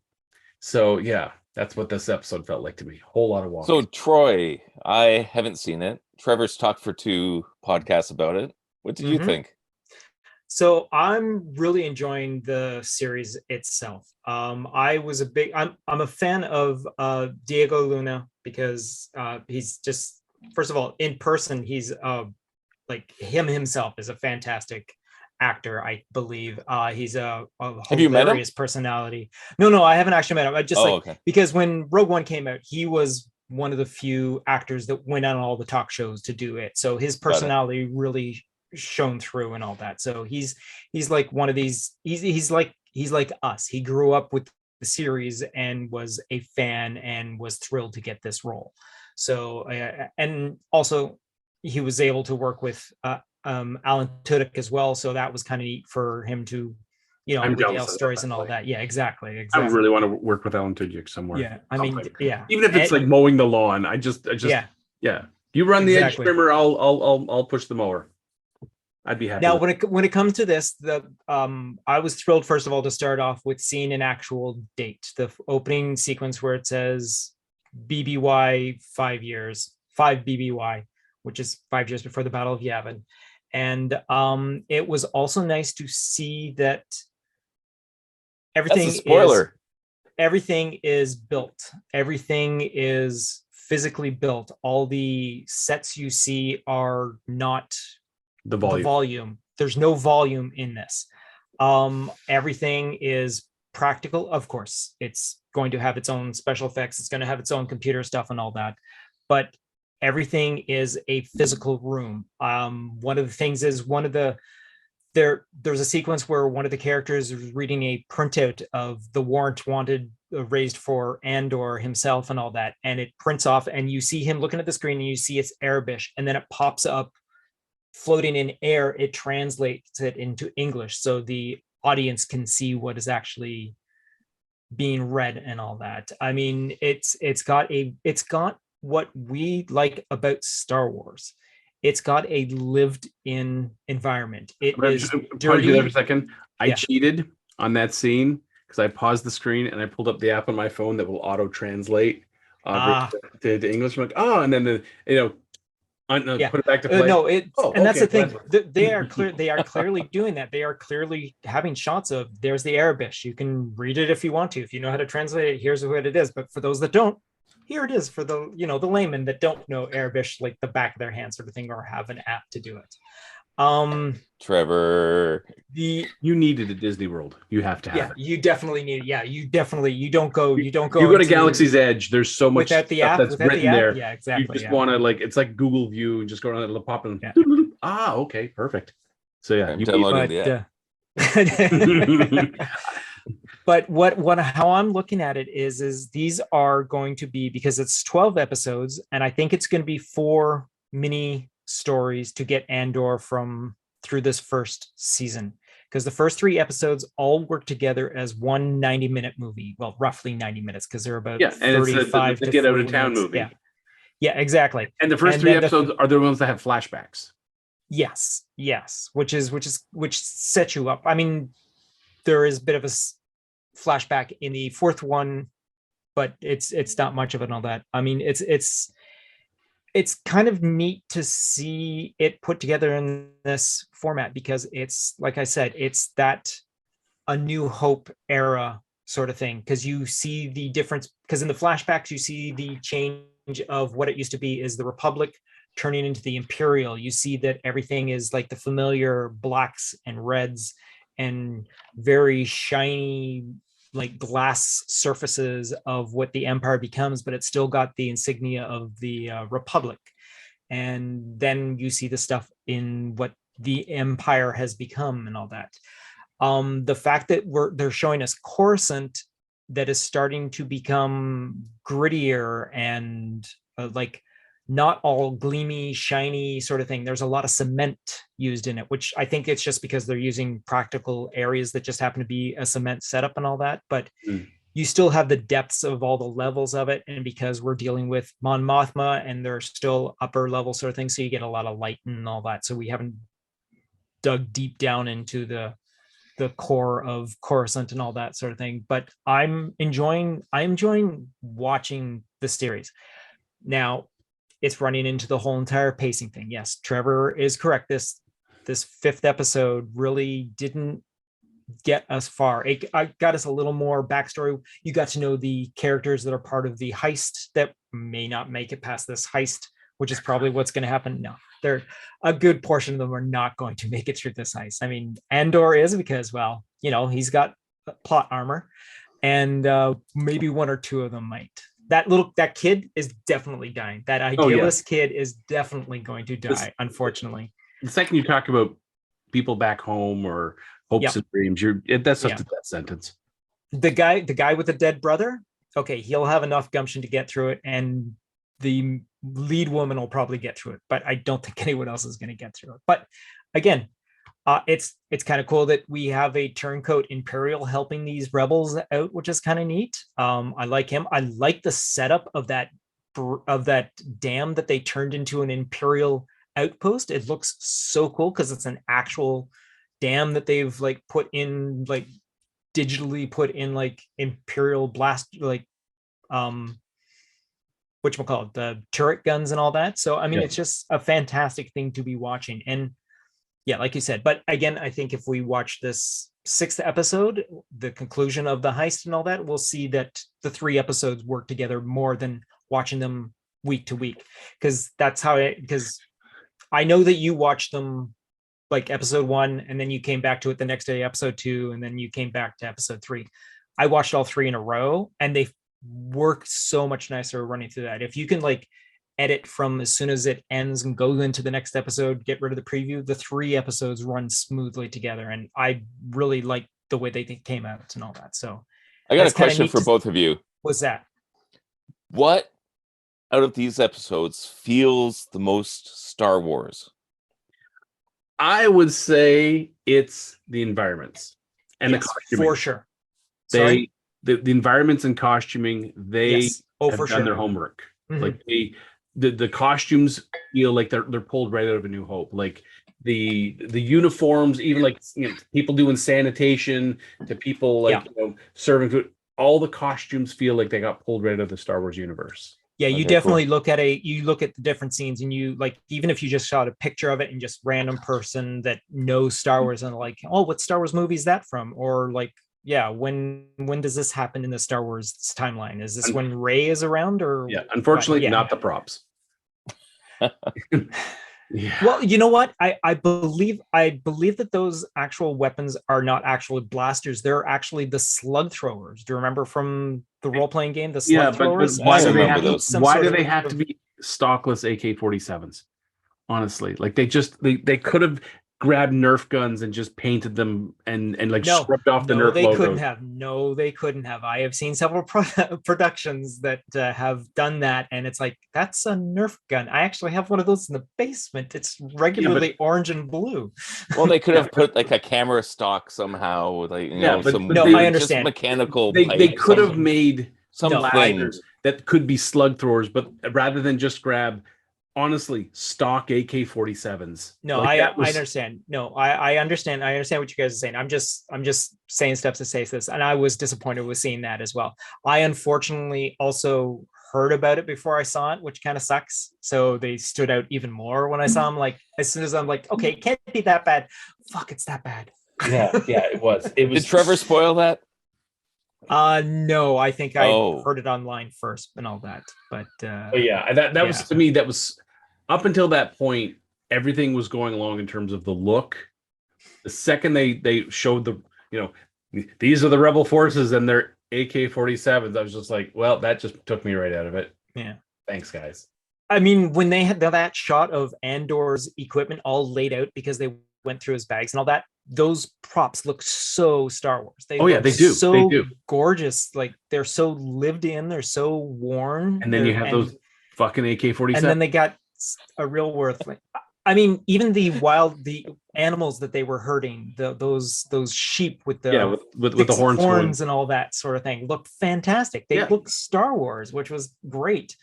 So yeah, that's what this episode felt like to me. Whole lot of walking. So Troy, I haven't seen it. Trevor's talked for 2 podcasts about it. What did you think? So I'm really enjoying the series itself. I'm a fan of Diego Luna because he's just, first of all, in person, he's like himself is a fantastic actor, I believe. He's a Have you met him? Personality. No, I haven't actually met him. I just because when Rogue One came out, he was one of the few actors that went on all the talk shows to do it. So his personality really shone through and all that. So he's like one of these. He's like us. He grew up with the series and was a fan and was thrilled to get this role. So and also he was able to work with Alan Tudyk as well, so that was kind of neat for him to, with the stories and all that. Yeah, exactly. I really want to work with Alan Tudyk somewhere. Yeah, I mean, even if it's like mowing the lawn, I just You run the edge trimmer, I'll push the mower. I'd be happy. Now, when it comes to this, I was thrilled first of all to start off with seeing an actual date, the opening sequence where it says BBY 5 years, 5 BBY, which is 5 years before the Battle of Yavin. And it was also nice to see that everything is built. Everything is physically built. All the sets you see are not the volume. There's no volume in this. Everything is practical. Of course, it's going to have its own special effects. It's going to have its own computer stuff and all that. But everything is a physical room. One of the things is there's a sequence where one of the characters is reading a printout of the warrant wanted raised for Andor himself and all that, and it prints off, and you see him looking at the screen, and you see it's Arabic, and then it pops up floating in air. It translates it into English so the audience can see what is actually being read and all that. I mean, it's got what we like about Star Wars. It's got a lived-in environment. It is dirty. dirty. For a second. I cheated on that scene because I paused the screen and I pulled up the app on my phone that will auto translate to English. I'm like, oh, and then put it back to play. And that's the thing. They are clear. They are clearly doing that. They are clearly having shots of. There's the Arabic. You can read it if you want to. If you know how to translate it, here's what it is. But for those that don't, here it is for the the laymen that don't know Arabic like the back of their hand sort of thing, or have an app to do it. Trevor, you needed a Disney World. You have to have it. You definitely need it. Yeah, you don't go. You go to Galaxy's Edge. There's so much stuff that's written there. Yeah, exactly. You just want to it's like Google View and just go around and pop in. Yeah. Okay, perfect. So yeah, I'm downloading the app. But how I'm looking at it is these are going to be, because it's 12 episodes, and I think it's going to be 4 mini stories to get Andor through this first season, because the first 3 episodes all work together as one 90-minute movie. Well, roughly 90 minutes, because they're about 35 to get out of town movie. Yeah, exactly. And the first 3 episodes are the ones that have flashbacks. Yes, which sets you up. I mean, there is a bit of a flashback in the 4th one, but it's not much of it and all that. I mean, it's kind of neat to see it put together in this format, because it's, like I said, it's that A New Hope era sort of thing, because you see the difference, because in the flashbacks you see the change of what it used to be is the Republic turning into the Imperial. You see that everything is like the familiar blacks and reds and very shiny like glass surfaces of what the Empire becomes, but it's still got the insignia of the Republic. And then you see the stuff in what the Empire has become and all that. The fact that they're showing us Coruscant, that is starting to become grittier and like not all gleamy, shiny sort of thing. There's a lot of cement used in it, which I think it's just because they're using practical areas that just happen to be a cement setup and all that. But you still have the depths of all the levels of it. And because we're dealing with Mon Mothma and they're still upper level sort of things, so you get a lot of light and all that. So we haven't dug deep down into the core of Coruscant and all that sort of thing. But I'm enjoying watching the series. Now, it's running into the whole entire pacing thing. Yes, Trevor is correct. This 5th episode really didn't get us far. It got us a little more backstory. You got to know the characters that are part of the heist that may not make it past this heist, which is probably what's going to happen. No, a good portion of them are not going to make it through this heist. I mean, Andor is, because, well, he's got plot armor, and maybe 1 or 2 of them might. That kid is definitely dying. That idealist kid is definitely going to die, unfortunately. The second you talk about people back home or hopes and dreams, that's just a death sentence. The guy with the dead brother, okay, he'll have enough gumption to get through it, and the lead woman will probably get through it, but I don't think anyone else is going to get through it. But again, it's kind of cool that we have a turncoat Imperial helping these rebels out, which is kind of neat. I like him. I like the setup of that dam that they turned into an Imperial outpost. It looks so cool because it's an actual dam that they've like put in, like digitally put in, like Imperial blast, like whatchamacallit, the turret guns and all that. So I mean, it's just a fantastic thing to be watching. And yeah, like you said, but again, I think if we watch this 6th episode, the conclusion of the heist and all that, we'll see that the 3 episodes work together more than watching them week to week. Because that's how because I know that you watch them like episode 1, and then you came back to it the next day, episode 2, and then you came back to episode 3. I watched all 3 in a row, and they work so much nicer running through that. If you can like edit from as soon as it ends and go into the next episode, get rid of the preview, the 3 episodes run smoothly together, and I really like the way they came out and all that. So I got a question for both of you. What's that? What out of these episodes feels the most Star Wars? I would say it's the environments and the costuming. For sure. The environments and costuming, they have for done sure their homework. Like the costumes feel like they're pulled right out of A New Hope. Like the uniforms, even like people doing sanitation to people like serving food. All the costumes feel like they got pulled right out of the Star Wars universe. Yeah, you definitely look at the different scenes, and you like, even if you just shot a picture of it and just random person that knows Star Wars and like, oh, what Star Wars movie is that from? Or like, yeah, when does this happen in the Star Wars timeline? Is this when Rey is around? Or unfortunately, not the props. Yeah. Well, you know what? I believe that those actual weapons are not actually blasters. They're actually the slug throwers. Do you remember from the role-playing game, the slug throwers? But why do they have to be stockless AK-47s? Honestly, like they could have grabbed Nerf guns and just painted them and stripped off the Nerf logo. They couldn't have. I have seen several productions that have done that, and it's like, that's a Nerf gun. I actually have one of those in the basement. It's regularly orange and blue. Well, they could have put like a camera stock somehow, like I understand. Mechanical. They could have made some ladders that could be slug throwers, but rather than just grab, honestly, stock AK-47s. No, I understand. No, I understand. I understand what you guys are saying. I'm just saying stuff to say this, and I was disappointed with seeing that as well. I unfortunately also heard about it before I saw it, which kind of sucks. So they stood out even more when I saw them. Like, as soon as I'm like, okay, it can't be that bad. Fuck, it's that bad. Yeah, it was. Did Trevor spoil that? No, I think I heard it online first and all that. But that was, to me, that was up until that point, everything was going along in terms of the look. The second they showed these are the rebel forces and their AK-47s, I was just like, well, that just took me right out of it. Yeah. Thanks, guys. I mean, when they had that shot of Andor's equipment all laid out because they went through his bags and all that, those props look so Star Wars. They do. So gorgeous. Like, they're so lived in. They're so worn. And then you have those fucking AK-47. And then they got a real worth. Like, I mean, even the animals that they were herding, those sheep with the with the horns and all that sort of thing, looked fantastic. They looked Star Wars, which was great.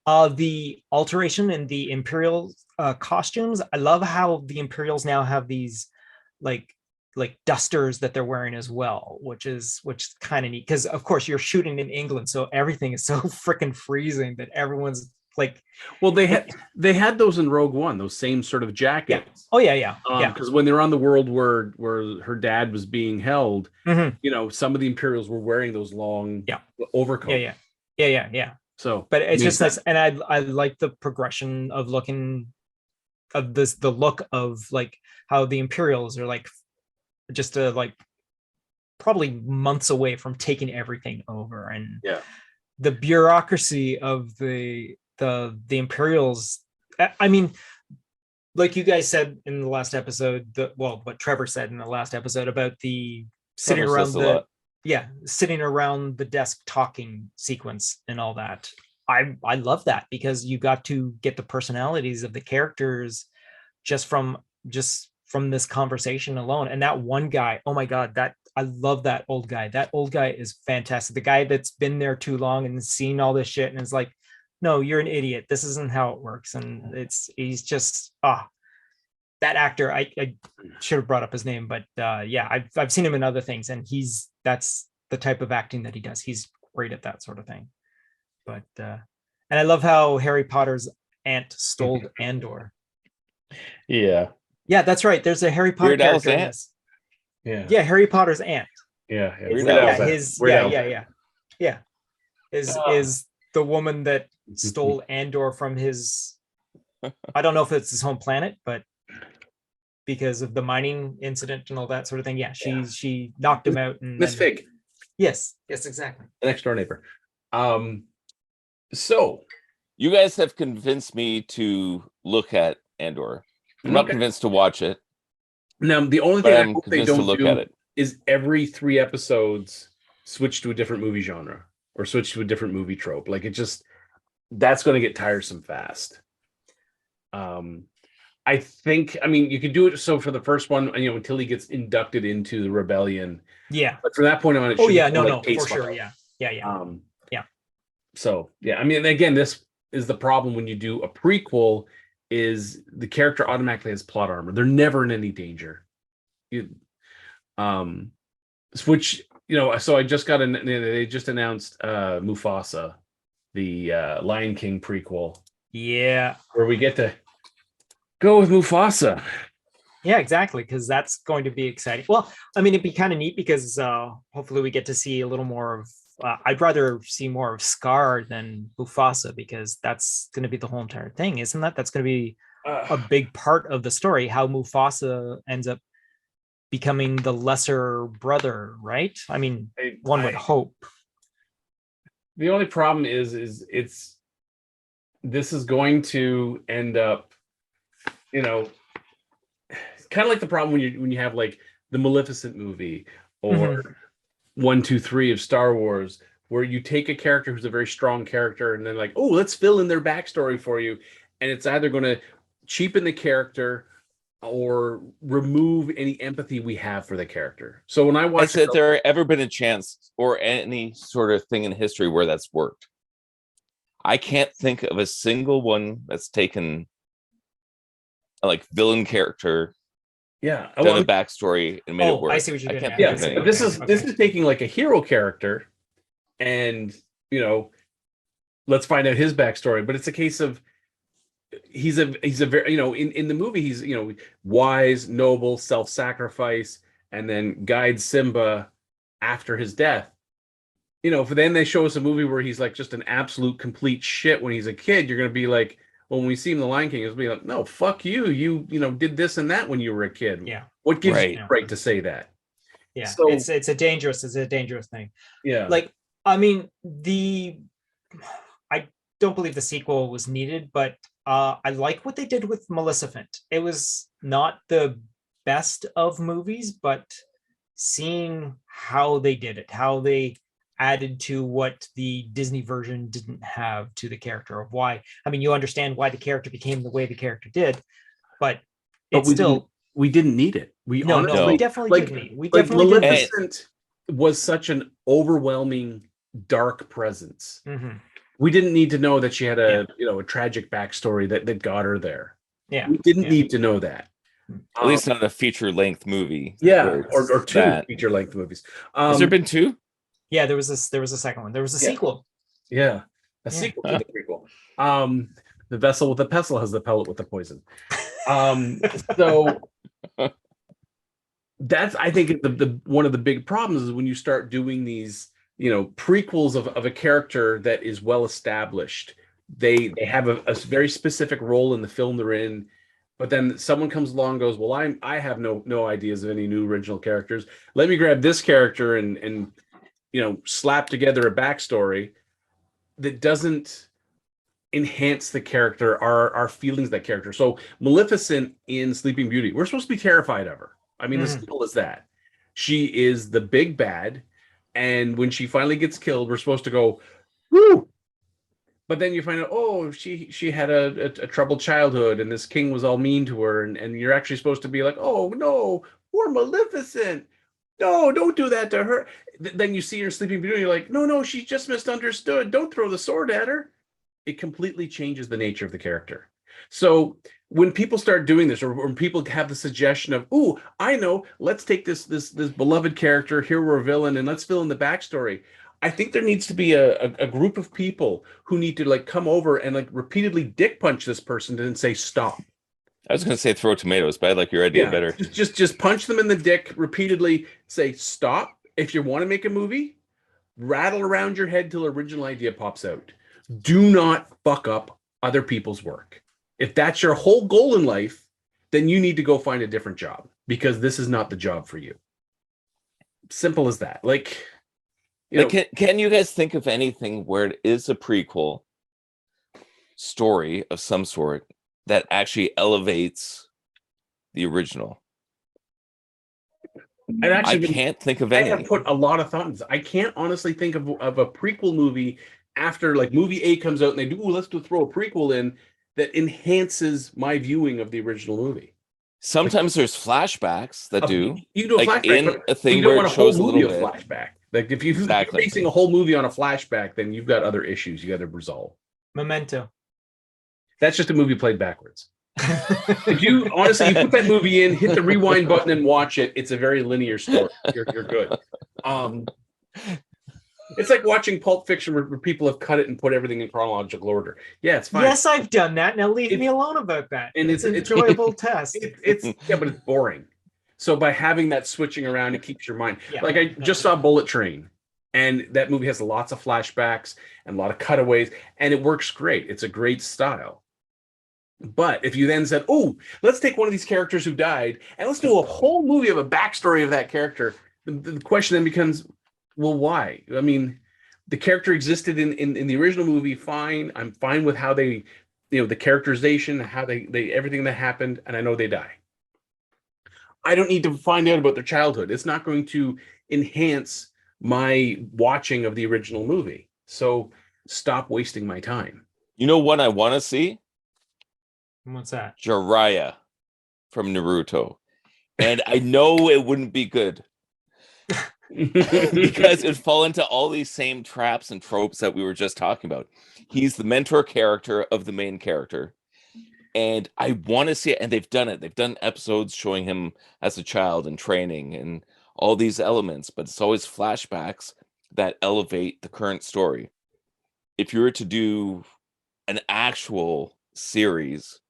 The alteration in the Imperial costumes, I love how the Imperials now have these like dusters that they're wearing as well, which is kind of neat, because of course you're shooting in England, so everything is so freaking freezing that everyone's like, well, they had those in Rogue One, those same sort of jackets. Because when they were on the world where her dad was being held, some of the Imperials were wearing those long overcoats. Yeah. So, but it's just nice, and I like the progression of looking of this, the look of like how the Imperials are like just probably months away from taking everything over, and the bureaucracy of the Imperials. I mean, like you guys said in the last episode, what Trevor said in the last episode about the sitting around the desk talking sequence and all that. I love that, because you got to get the personalities of the characters just from this conversation alone. And that one guy, oh my God, I love that old guy. That old guy is fantastic. The guy that's been there too long and seen all this shit and is like, no, you're an idiot. This isn't how it works. And he's just, that actor, I should have brought up his name, but I've seen him in other things, and that's the type of acting that he does. He's great at that sort of thing. But, and I love how Harry Potter's aunt stole Andor. Yeah, that's right. There's a Harry Potter character in this. Yeah, Harry Potter's aunt. Is the woman that stole Andor from his, I don't know if it's his home planet, but because of the mining incident and all that sort of thing. Yeah, she knocked him out. And Miss then, Fig, yes, exactly. next door neighbor. So You guys have convinced me to look at Andor. I'm not convinced to watch it, now the only but thing I I'm hope they convinced to don't look do at it. is every 3 episodes switch to a different movie genre or switch to a different movie trope. Like, it just, that's going to get tiresome fast. I think, I mean, you could do it so for the first one, you know, until he gets inducted into the rebellion. Yeah. But from that point on, it Oh should yeah, be more no, like case for sure. file. Yeah. Yeah. So yeah, I mean, again, this is the problem when you do a prequel, is the character automatically has plot armor. They're never in any danger. Which, you know, so I just got they just announced Mufasa, the Lion King prequel. Yeah. Where we get to go with Mufasa. Yeah, exactly, because that's going to be exciting. Well, I mean, it'd be kind of neat because hopefully we get to see a little more of. I'd rather see more of Scar than Mufasa, because that's going to be the whole entire thing, isn't that? That's going to be a big part of the story. How Mufasa ends up becoming the lesser brother, right? I mean, one would hope. The only problem is this is going to end up, you know, kind of like the problem when you have like the Maleficent movie or 1, 2, 3 of Star Wars, where you take a character who's a very strong character and then like, oh, let's fill in their backstory for you, and it's either going to cheapen the character or remove any empathy we have for the character. So when I watch, Has there ever been a chance or any sort of thing in history where that's worked? I can't think of a single one that's taken a like villain character, done a backstory and made it work. I see what you're doing. Can't yeah, think of any. this is taking like a hero character and, you know, let's find out his backstory. But it's a case of he's a very, you know, in the movie, he's, you know, wise, noble, self-sacrifice, and then guides Simba after his death. You know, if then they show us a movie where he's like just an absolute complete shit when he's a kid, you're gonna be like, well, when we see him in The Lion King, it's be like, no, fuck you. You know, did this and that when you were a kid. Yeah. What gives you the right to say that? Yeah. So, it's a dangerous thing. Yeah. Like, I mean, I don't believe the sequel was needed, but I like what they did with Maleficent. It was not the best of movies, but seeing how they did it, how they added to what the Disney version didn't have to the character, of why. I mean, you understand why the character became the way the character did, but it's we didn't need it. We definitely didn't need. We definitely Maleficent was such an overwhelming dark presence. We didn't need to know that she had a tragic backstory that got her there. Yeah, we didn't need to know that. At least not a feature-length movie. Yeah, or 2 feature-length movies. Has there been 2? Yeah, there was a second one. There was a sequel. Yeah, sequel to the prequel. The vessel with the pestle has the pellet with the poison. So that's, I think, the one of the big problems is when you start doing these, you know, prequels of a character that is well established. They have a very specific role in the film they're in, but then someone comes along and goes, well, I have no ideas of any new original characters. Let me grab this character and you know, slap together a backstory that doesn't enhance the character, our feelings of that character. So Maleficent in Sleeping Beauty, we're supposed to be terrified of her. I mean, as simple as that. She is the big bad, and when she finally gets killed, we're supposed to go, woo! But then you find out, oh, she had a troubled childhood, and this king was all mean to her, and you're actually supposed to be like, oh no, poor Maleficent. No, don't do that to her. Then you see her Sleeping Beauty, you're like, no, she just misunderstood. Don't throw the sword at her. It completely changes the nature of the character. So when people start doing this, or when people have the suggestion of, ooh, I know, let's take this beloved character, here we're a villain, and let's fill in the backstory. I think there needs to be a group of people who need to like come over and like repeatedly dick punch this person and say stop. I was going to say throw tomatoes, but I like your idea better. Just punch them in the dick repeatedly. Say stop. If you want to make a movie, rattle around your head till the original idea pops out. Do not fuck up other people's work. If that's your whole goal in life, then you need to go find a different job because this is not the job for you. Simple as that. Like, can you guys think of anything where it is a prequel story of some sort that actually elevates the original? I can't think of any. I have put a lot of thought into this. I can't honestly think of a prequel movie after like movie A comes out and they do, let's throw a prequel in that enhances my viewing of the original movie. Sometimes there's flashbacks that do. You do a like flashback, in but a thing you don't where want it a whole shows a movie little of bit. flashback. Like if you're basing a whole movie on a flashback, then you've got other issues you got to resolve. Memento. That's just a movie played backwards. If you honestly, you put that movie in, hit the rewind button and watch it, it's a very linear story. You're good. It's like watching Pulp Fiction where people have cut it and put everything in chronological order. Yeah, it's fine. Yes, I've done that. Now leave me alone about that. And it's an enjoyable test. It's but it's boring. So by having that switching around, it keeps your mind. Like I just saw Bullet Train, and that movie has lots of flashbacks and a lot of cutaways, and it works great. It's a great style. But if you then said, "Oh, let's take one of these characters who died and let's do a whole movie of a backstory of that character," the question then becomes, well, why? I mean, the character existed in the original movie, fine. I'm fine with how they, the characterization, how they everything that happened, and I know they die. I don't need to find out about their childhood. It's not going to enhance my watching of the original movie. So stop wasting my time. You know what I want to see? What's that? Jiraiya from Naruto. And I know it wouldn't be good. Because it'd fall into all these same traps and tropes that we were just talking about. He's the mentor character of the main character. And I want to see it. And they've done it. They've done episodes showing him as a child and training and all these elements. But it's always flashbacks that elevate the current story. If you were to do an actual series,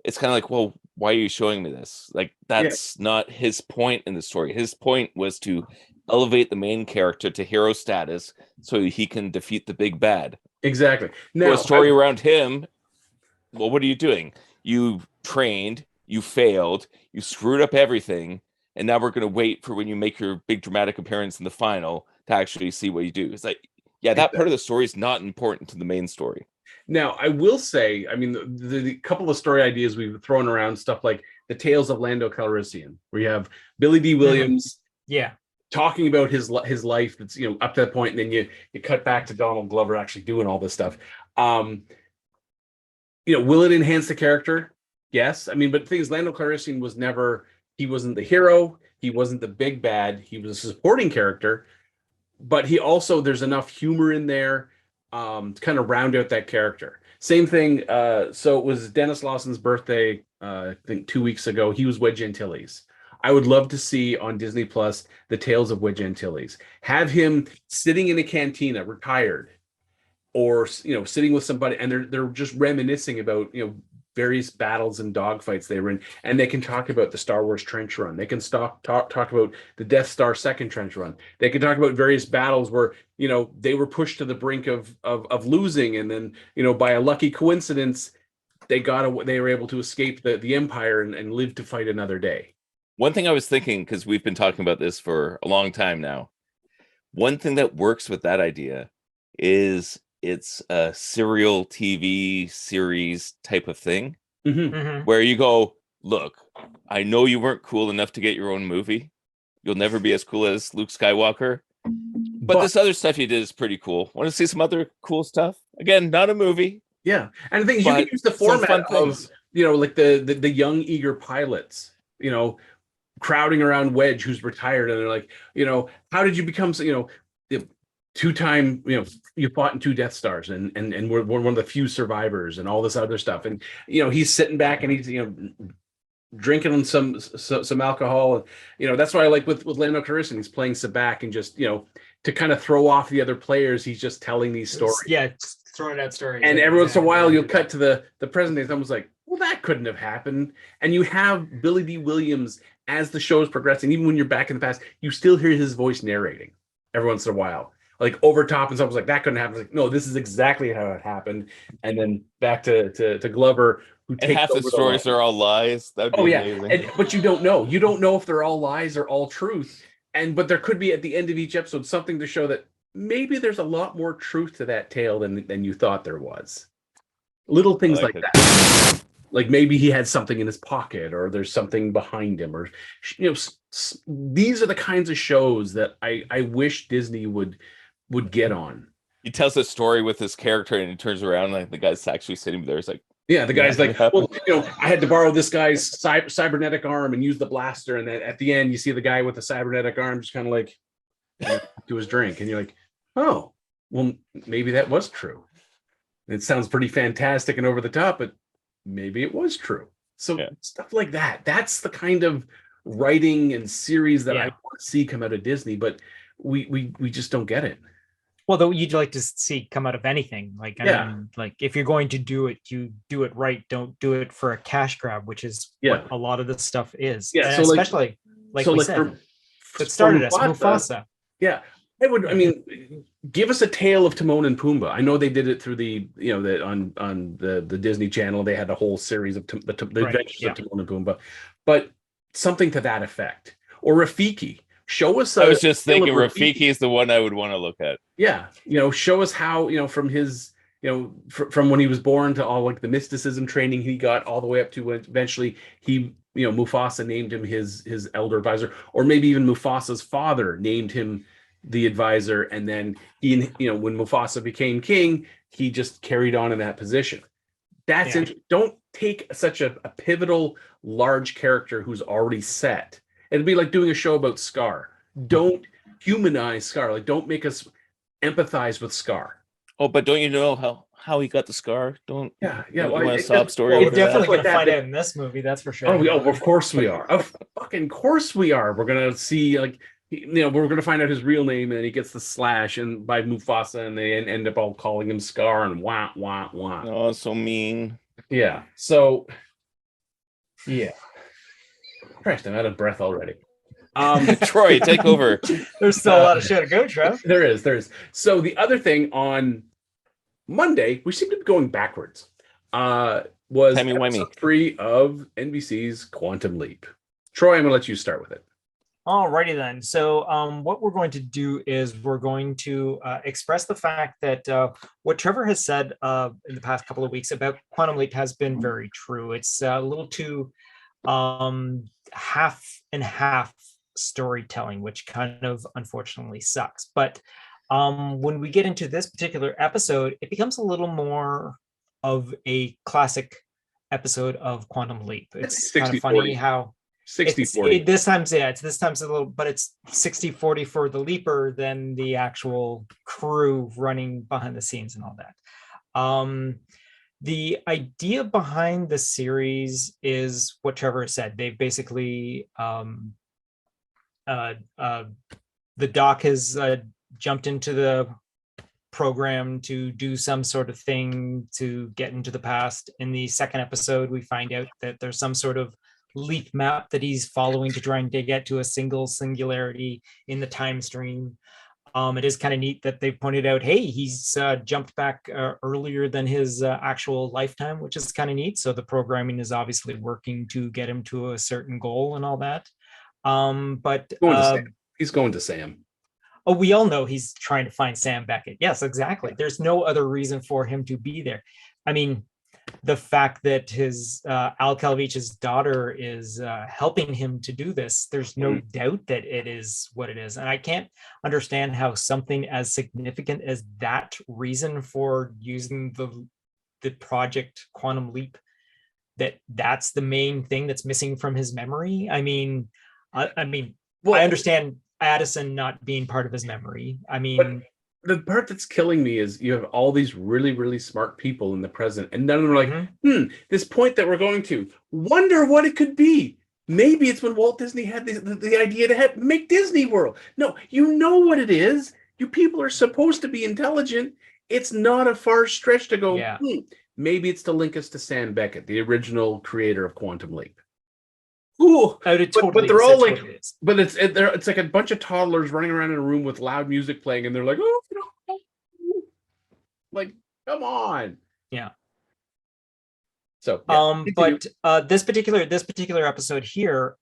it's kind of like, well, why are you showing me this? Like, that's not his point in the story. His point was to elevate the main character to hero status so he can defeat the big bad. Exactly. Now, a story around him, well, what are you doing? You trained, you failed, you screwed up everything, and now we're going to wait for when you make your big dramatic appearance in the final to actually see what you do. It's like, yeah, that part of the story is not important to the main story. Now, I will say, I mean, the couple of story ideas we've thrown around, stuff like the Tales of Lando Calrissian, where you have Billy D. Williams, talking about his life that's up to that point, and then you cut back to Donald Glover actually doing all this stuff. Will it enhance the character? Yes. I mean, but the thing is, Lando Calrissian he wasn't the hero, he wasn't the big bad, he was a supporting character, but there's enough humor in there to kind of round out that character. Same thing. So it was Dennis Lawson's birthday, I think 2 weeks ago. He was Wedge Antilles. I would love to see on Disney Plus the Tales of Wedge Antilles. Have him sitting in a cantina, retired, or sitting with somebody, and they're just reminiscing about various battles and dogfights they were in, and they can talk about the Star Wars trench run. They can talk about the Death Star second trench run. They can talk about various battles where they were pushed to the brink of losing, and then by a lucky coincidence they were able to escape the Empire and live to fight another day. One thing I was thinking, because we've been talking about this for a long time now, one thing that works with that idea is it's a serial TV series type of thing, where you go, look, I know you weren't cool enough to get your own movie. You'll never be as cool as Luke Skywalker. But this other stuff you did is pretty cool. Want to see some other cool stuff? Again, not a movie. Yeah. And the thing is, you can use the format of, like the young, eager pilots, crowding around Wedge, who's retired. And they're like, how did you become, two-time, you fought in 2 Death Stars and we're one of the few survivors and all this other stuff. And, he's sitting back and he's, drinking on some alcohol. And, that's why I like with Lando Calrissian, he's playing Sabak and just, to kind of throw off the other players, he's just telling these stories. Yeah, throwing out stories. And every once in a while you'll cut to the present day. Someone's like, well, that couldn't have happened. And you have Billy D. Williams as the show is progressing. Even when you're back in the past, you still hear his voice narrating every once in a while. like over top, and someone's like, that couldn't happen. It's like, no, this is exactly how it happened. And then back to Glover, who And takes half the over stories line. are all lies. That'd be Oh yeah, amazing. but you don't know. You don't know if they're all lies or all truth. But there could be at the end of each episode something to show that maybe there's a lot more truth to that tale than you thought there was. Little things like it. that. Like maybe he had something in his pocket, or there's something behind him, or these are the kinds of shows that I wish Disney would get on. He tells a story with his character, and he turns around, and the guy's actually sitting there. He's like, yeah, the guy's like, well, I had to borrow this guy's cybernetic arm and use the blaster, and then at the end you see the guy with the cybernetic arm just kind of like to his drink, and you're like, oh, well, maybe that was true. It sounds pretty fantastic and over the top, but maybe it was true. So stuff like that. That's the kind of writing and series that I want to see come out of Disney, but we just don't get it. Well, though you'd like to see come out of anything. Like, I mean, like if you're going to do it, you do it right. Don't do it for a cash grab, which is what a lot of this stuff is. Yeah, and so especially like we said, it started as Mufasa. Yeah. I mean, give us a tale of Timon and Pumbaa. I know they did it through the on the Disney Channel. They had a whole series of the Adventures of Timon and Pumbaa, but something to that effect. Or Rafiki. Show us. I was just thinking Rafiki is the one I would want to look at. Yeah, show us how from his from when he was born to all like the mysticism training he got all the way up to when eventually he Mufasa named him his elder advisor, or maybe even Mufasa's father named him the advisor, and then he when Mufasa became king, he just carried on in that position. That's don't take such a pivotal large character who's already set. It'd be like doing a show about Scar. Don't humanize Scar. Like, don't make us empathize with Scar. Oh, but don't you know how he got the scar? Don't well, want a sob story? We're definitely going to find out in this movie. That's for sure. Oh, of course we are. Of fucking course we are. We're gonna see we're gonna find out his real name, and he gets the slash and by Mufasa, and they end up all calling him Scar and wah wah wah. Oh, so mean. Yeah. So. Yeah. Christ, I'm out of breath already. Troy, take over. There's still a lot of shit to go, Trev. There is. So the other thing on Monday, we seem to be going backwards. Was episode 3 of NBC's Quantum Leap. Troy, I'm gonna let you start with it. Alrighty then. So what we're going to do is we're going to express the fact that what Trevor has said in the past couple of weeks about Quantum Leap has been very true. It's a little too half and half storytelling, which kind of unfortunately sucks. But when we get into this particular episode, it becomes a little more of a classic episode of Quantum Leap. It's kind of funny how 60-40. This time's a little, but it's 60-40 for the leaper than the actual crew running behind the scenes and all that. The idea behind the series is what Trevor said. They've basically the doc has jumped into the program to do some sort of thing to get into the past. In the second episode, we find out that there's some sort of leap map that he's following to try and get to a singularity in the time stream. It is kind of neat that they pointed out, hey, he's jumped back earlier than his actual lifetime, which is kind of neat. So the programming is obviously working to get him to a certain goal and all that. But he's going to Sam. Oh, we all know he's trying to find Sam Beckett. Yes, exactly. There's no other reason for him to be there. I mean, the fact that his Al Calvich's daughter is helping him to do this, there's no doubt that it is what it is. And I can't understand how something as significant as that reason for using the project Quantum Leap, that's the main thing that's missing from his memory. I mean, I understand Addison not being part of his memory. I mean, the part that's killing me is you have all these really, really smart people in the present, and none of them are like, this point that we're going to, wonder what it could be. Maybe it's when Walt Disney had the idea to make Disney World. No, you know what it is. You people are supposed to be intelligent. It's not a far stretch to go, maybe it's to link us to Sam Beckett, the original creator of Quantum Leap. Ooh, but they're all like, but it's like a bunch of toddlers running around in a room with loud music playing, and they're like, oh, Like, come on. Yeah. So yeah, but this particular episode here,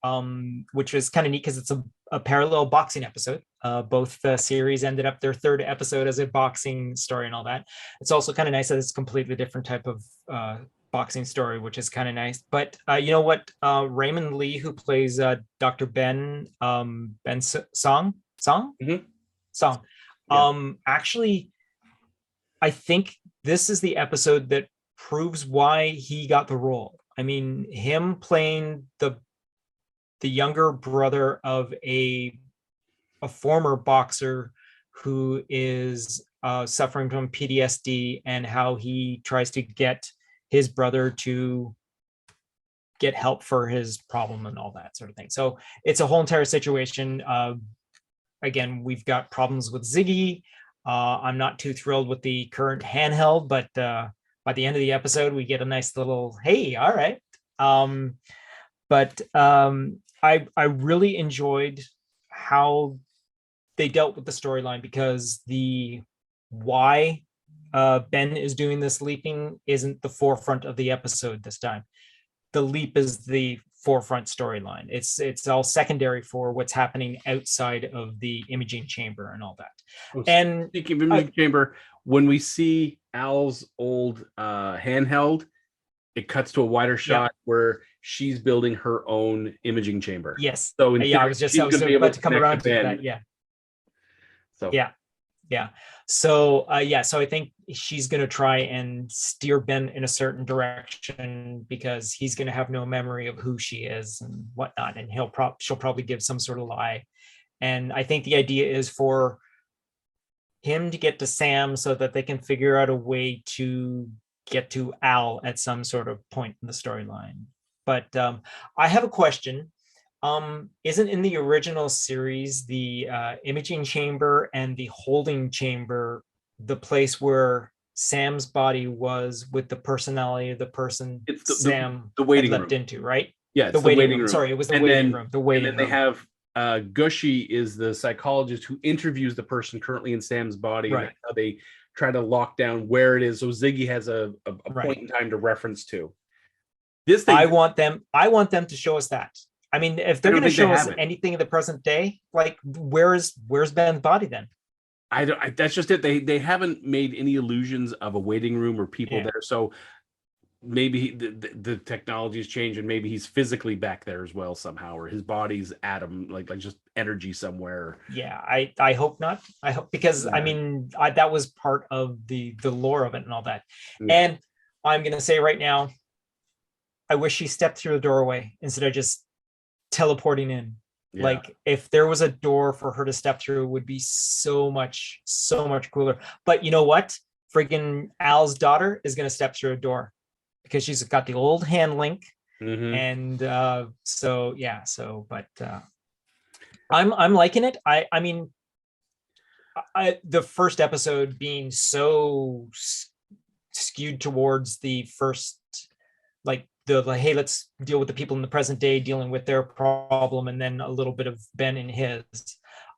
which was kind of neat because it's a parallel boxing episode. Both series ended up their third episode as a boxing story and all that. It's also kind of nice that it's a completely different type of boxing story, which is kind of nice. But you know what, Raymond Lee, who plays Dr. Ben Song, actually, I think this is the episode that proves why he got the role. I mean, him playing the younger brother of a former boxer who is suffering from PTSD, and how he tries to get his brother to get help for his problem and all that sort of thing. So it's a whole entire situation. Again, we've got problems with Ziggy. I'm not too thrilled with the current handheld, but by the end of the episode, we get a nice little, hey, all right. But I really enjoyed how they dealt with the storyline, because the why Ben is doing this leaping isn't the forefront of the episode this time. The leap is the forefront storyline. It's all secondary for what's happening outside of the imaging chamber and all that. And speaking of imaging chamber, when we see Al's old handheld, it cuts to a wider shot where she's building her own imaging chamber. Yes. So I was about to come around to that. Yeah. So yeah. So so I think she's going to try and steer Ben in a certain direction, because he's going to have no memory of who she is and whatnot, and she'll probably give some sort of lie. And I think the idea is for him to get to Sam so that they can figure out a way to get to Al at some sort of point in the storyline. But I have a question. Isn't in the original series the imaging chamber and the holding chamber the place where Sam's body was with the personality of the person Sam the waiting had leapt room into, right? Yeah, the waiting room. Sorry, it was the waiting room. The waiting room. And then they have Gushy is the psychologist who interviews the person currently in Sam's body. Right. And that's how they try to lock down where it is. So Ziggy has a point in time to reference to. This thing, I want them to show us that. I mean, if they're going to show us anything in the present day, like where's Ben's body then? That's just it. They haven't made any illusions of a waiting room or people there. So maybe the technology's changed, and maybe he's physically back there as well somehow, or his body's atom, like just energy somewhere. Yeah, I hope not. I hope, because I mean, that was part of the lore of it and all that. Yeah. And I'm going to say right now, I wish she stepped through the doorway instead of just teleporting in. Yeah. Like if there was a door for her to step through, it would be so much cooler. But you know what? Friggin' Al's daughter is going to step through a door because she's got the old hand link. Mm-hmm. And but I'm liking it. I mean, the first episode being so skewed towards the first, like, hey, let's deal with the people in the present day dealing with their problem, and then a little bit of Ben and his.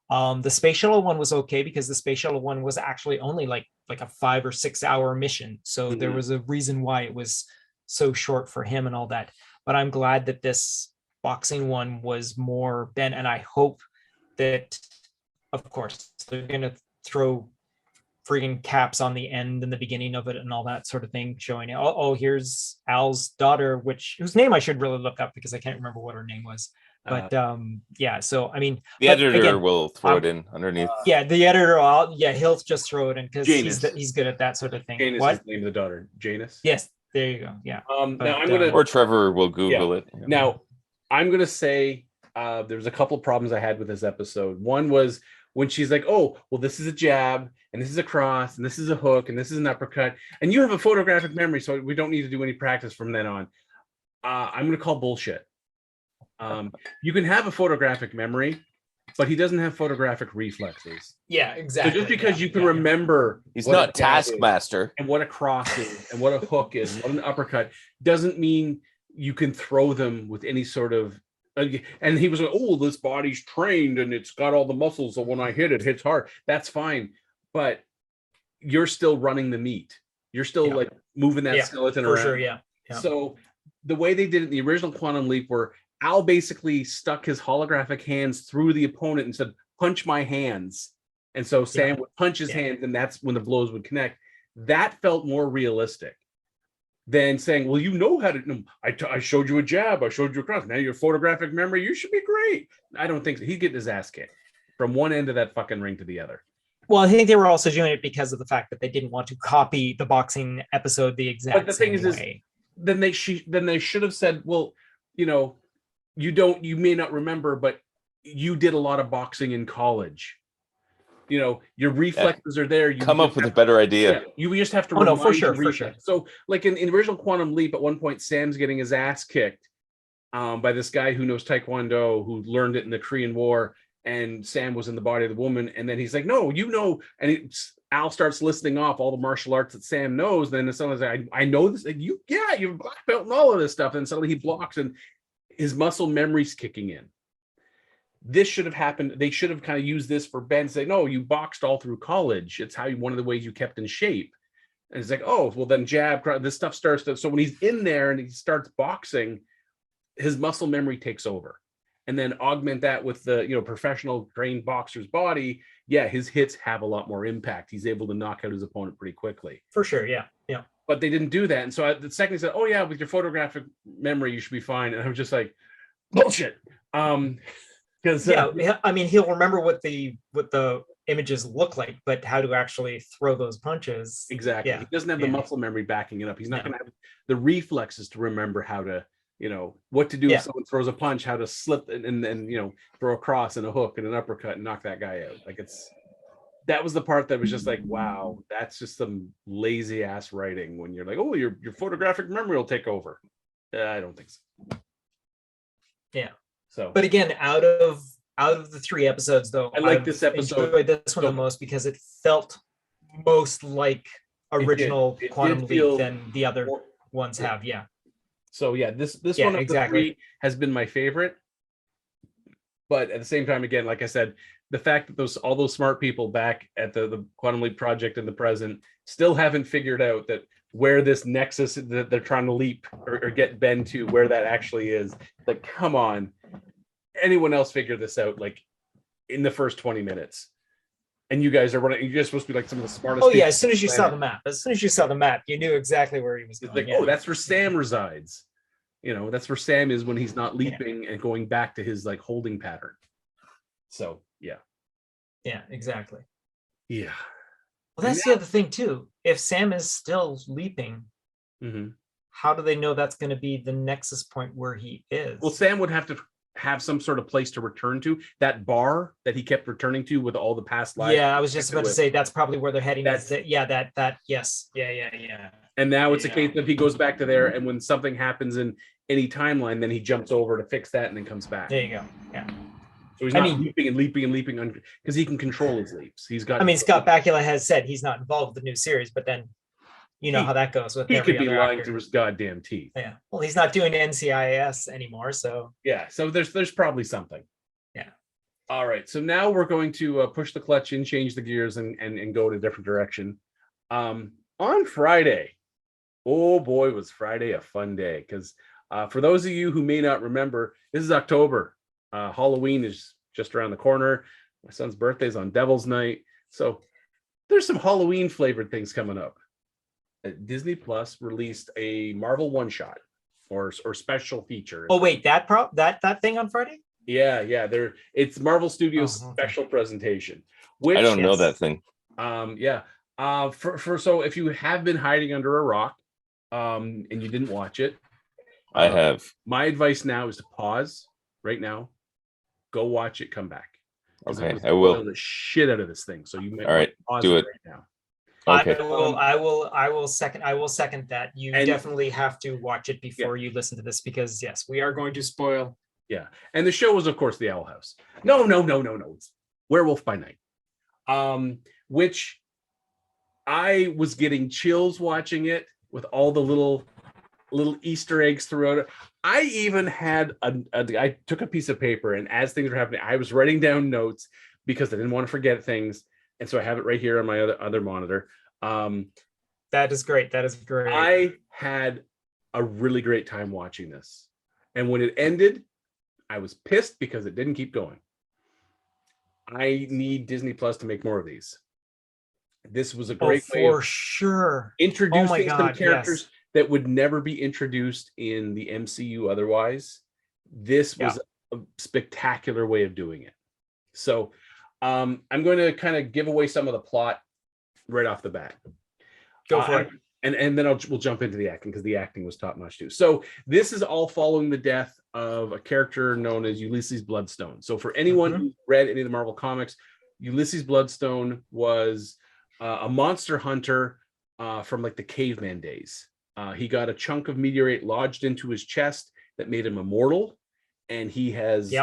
The space shuttle one was okay, because the space shuttle one was actually only like a 5 or 6 hour mission, so there was a reason why it was so short for him and all that. But I'm glad that this boxing one was more Ben, and I hope that, of course, they're gonna throw freaking caps on the end and the beginning of it and all that sort of thing, showing here's Al's daughter, whose name I should really look up because I can't remember what her name was. But so I mean, the editor will throw it in underneath. The editor, he'll just throw it in because he's good at that sort of thing. Janus is the name of the daughter. Janus. Yes, there you go. Yeah. Now I'm gonna, or Trevor will Google it. Now I'm gonna say there's a couple of problems I had with this episode. One was when she's like, oh, well, this is a jab, and this is a cross, and this is a hook, and this is an uppercut, and you have a photographic memory, so we don't need to do any practice from then on. I'm going to call bullshit. You can have a photographic memory, but he doesn't have photographic reflexes. Yeah, exactly. So just because you can remember, he's not Taskmaster, and what a cross is, and what a hook is, and what an uppercut, doesn't mean you can throw them with any sort of. And he was like, oh, this body's trained and it's got all the muscles, so when I hit it, hits hard. That's fine. But you're still running the meat. You're still like moving that skeleton for around. sure. Yeah. So the way they did it in the original Quantum Leap, where Al basically stuck his holographic hands through the opponent and said, punch my hands. And so Sam would punch his hands, and that's when the blows would connect. That felt more realistic than saying, well, you know how to, I showed you a jab, I showed you a cross. Now your photographic memory, you should be great. I don't think so. He'd get his ass kicked from one end of that fucking ring to the other. Well, I think they were also doing it because of the fact that they didn't want to copy the boxing episode the exact But the same thing is, way. Then they should have said, well, you know, you may not remember, but you did a lot of boxing in college. You know, your reflexes are there. You come up with a better idea. You just have to for sure. So like in original Quantum Leap, at one point, Sam's getting his ass kicked by this guy who knows Taekwondo, who learned it in the Korean War, and Sam was in the body of the woman. And then he's like, no, you know, and Al starts listing off all the martial arts that Sam knows. Then someone's like, I know this. Like, you have a black belt and all of this stuff. And suddenly he blocks, and his muscle memory's kicking in. This should have happened. They should have kind of used this for Ben, say, no, you boxed all through college. It's one of the ways you kept in shape. And it's like, oh, well, then jab, this stuff starts to, so when he's in there and he starts boxing, his muscle memory takes over. And then augment that with the, you know, professional trained boxer's body. Yeah, his hits have a lot more impact. He's able to knock out his opponent pretty quickly. For sure, yeah. But they didn't do that. And so the second he said, oh yeah, with your photographic memory, you should be fine. And I was just like, bullshit. Because I mean, he'll remember what the images look like, but how to actually throw those punches. Exactly. He doesn't have the muscle memory backing it up. He's not going to have the reflexes to remember how to, you know, what to do if someone throws a punch, how to slip and you know, throw a cross and a hook and an uppercut and knock that guy out. Like that was the part that was just like, wow, that's just some lazy ass writing when you're like, oh, your photographic memory will take over. I don't think so. Yeah. So, but again, out of the 3 episodes, though, I like this episode. Enjoyed this one the most because it felt most like original Quantum Leap than the other ones have. Yeah. So yeah, this one of the 3 has been my favorite. But at the same time, again, like I said, the fact that all those smart people back at the Quantum Leap project in the present still haven't figured out that where this nexus that they're trying to leap or get Ben to, where that actually is. Like, come on. Anyone else figure this out like in the first 20 minutes? And you guys are running, you're supposed to be like some of the smartest. Oh yeah, as soon as you saw the map, you knew exactly where he was going. Like, oh, that's where Sam resides. You know, that's where Sam is when he's not leaping and going back to his like holding pattern. So yeah, exactly. Yeah. Well, that's the other thing too. If Sam is still leaping, how do they know that's going to be the nexus point where he is? Well, Sam would have to have some sort of place to return to. That bar that he kept returning to with all the past lives. Yeah, I was just about to say that's probably where they're heading. Yes. And now it's a case of he goes back to there, and when something happens in any timeline, then he jumps over to fix that and then comes back. There you go. Yeah. So he's not leaping because he can control his leaps. He's got. I mean, Scott Bakula has said he's not involved with the new series, but then you know how that goes with. He could be lying through his goddamn teeth. Yeah. Well, he's not doing NCIS anymore, so. Yeah. So there's probably something. Yeah. All right. So now we're going to push the clutch in, change the gears, and go in a different direction. On Friday, oh boy, was Friday a fun day, because for those of you who may not remember, this is October. Halloween is just around the corner. My son's birthday is on Devil's Night. So there's some Halloween flavored things coming up. Disney Plus released a Marvel one-shot or special feature. Oh wait, that thing on Friday? Yeah. It's Marvel Studios special presentation. Which, I don't know that thing. So if you have been hiding under a rock, and you didn't watch it, I have. My advice now is to pause right now, go watch it, come back. Okay, I will. The shit out of this thing. So you might all right, do it right now. Okay. I will second that. You definitely have to watch it before you listen to this, because yes, we are going to spoil. Yeah. And the show was, of course, the Owl House. No. It's Werewolf by Night. Which I was getting chills watching it with all the little Easter eggs throughout it. I even had I took a piece of paper, and as things were happening, I was writing down notes because I didn't want to forget things. And so I have it right here on my other monitor. That is great. That is great. I had a really great time watching this. And when it ended, I was pissed because it didn't keep going. I need Disney Plus to make more of these. This was a great way of sure. introducing some characters yes. that would never be introduced in the MCU otherwise. This was a spectacular way of doing it. So I'm going to kind of give away some of the plot right off the bat. Go for it. And then we'll jump into the acting, because the acting was top notch too. So this is all following the death of a character known as Ulysses Bloodstone. So for anyone who's read any of the Marvel comics, Ulysses Bloodstone was a monster hunter from like the caveman days. He got a chunk of meteorite lodged into his chest that made him immortal. And he has,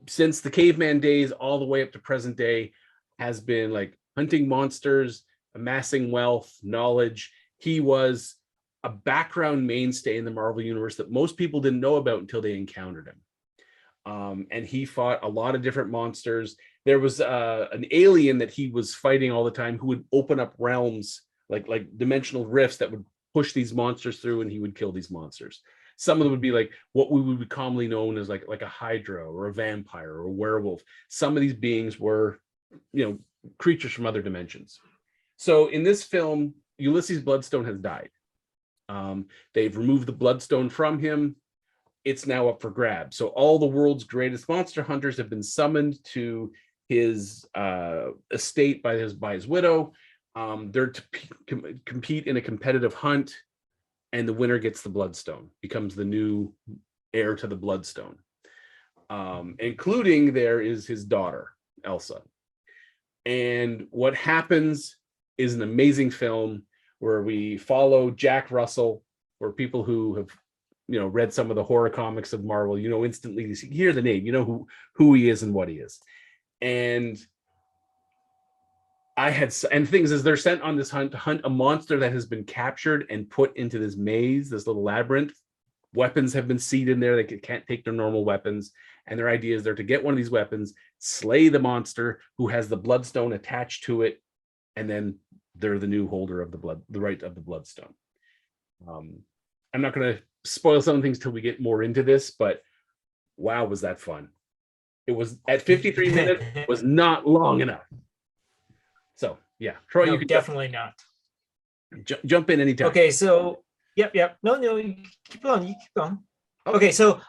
since the caveman days all the way up to present day, has been like hunting monsters, amassing wealth, knowledge. He was a background mainstay in the Marvel universe that most people didn't know about until they encountered him. And he fought a lot of different monsters. There was an alien that he was fighting all the time who would open up realms, like dimensional rifts that would push these monsters through, and he would kill these monsters. Some of them would be like what we would be commonly known as like a hydra or a vampire or a werewolf. Some of these beings were, creatures from other dimensions. So in this film, Ulysses Bloodstone has died. They've removed the Bloodstone from him. It's now up for grabs. So all the world's greatest monster hunters have been summoned to his estate by his widow. They're to compete in a competitive hunt, and the winner gets the Bloodstone, becomes the new heir to the Bloodstone. Including there is his daughter, Elsa. And what happens is an amazing film where we follow Jack Russell, or people who have read some of the horror comics of Marvel, instantly you hear the name, who he is and what he is. And things as they're sent on this hunt to hunt a monster that has been captured and put into this maze, this little labyrinth. Weapons have been seeded in there. They can't take their normal weapons. And their idea is they're to get one of these weapons, slay the monster who has the Bloodstone attached to it, and then they're the new holder of the right of the Bloodstone. I'm not going to spoil some things till we get more into this, but wow, was that fun. It was at 53 minutes, was not long enough. So yeah, Troy, you can definitely not. Jump in anytime. Okay, so yep. No, you keep going. You keep going. Okay, so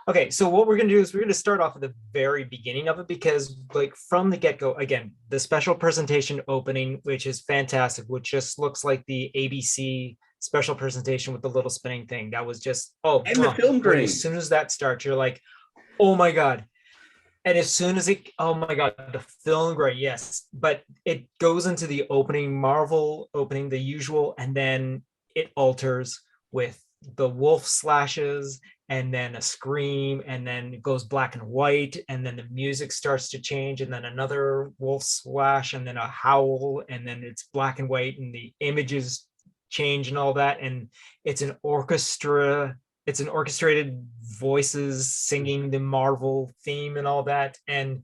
what we're gonna do is we're gonna start off at the very beginning of it, because like from the get-go, again, the special presentation opening, which is fantastic, which just looks like the ABC special presentation with the little spinning thing. That was just and the film grade. As soon as that starts, you're like, oh my god. And as soon as the film grade, yes. But it goes into the opening, Marvel opening, the usual, and then it alters with the wolf slashes, and then a scream, and then it goes black and white, and then the music starts to change, and then another wolf slash, and then a howl, and then it's black and white, and the images change and all that. And it's an orchestra. It's an orchestrated voices singing the Marvel theme and all that. And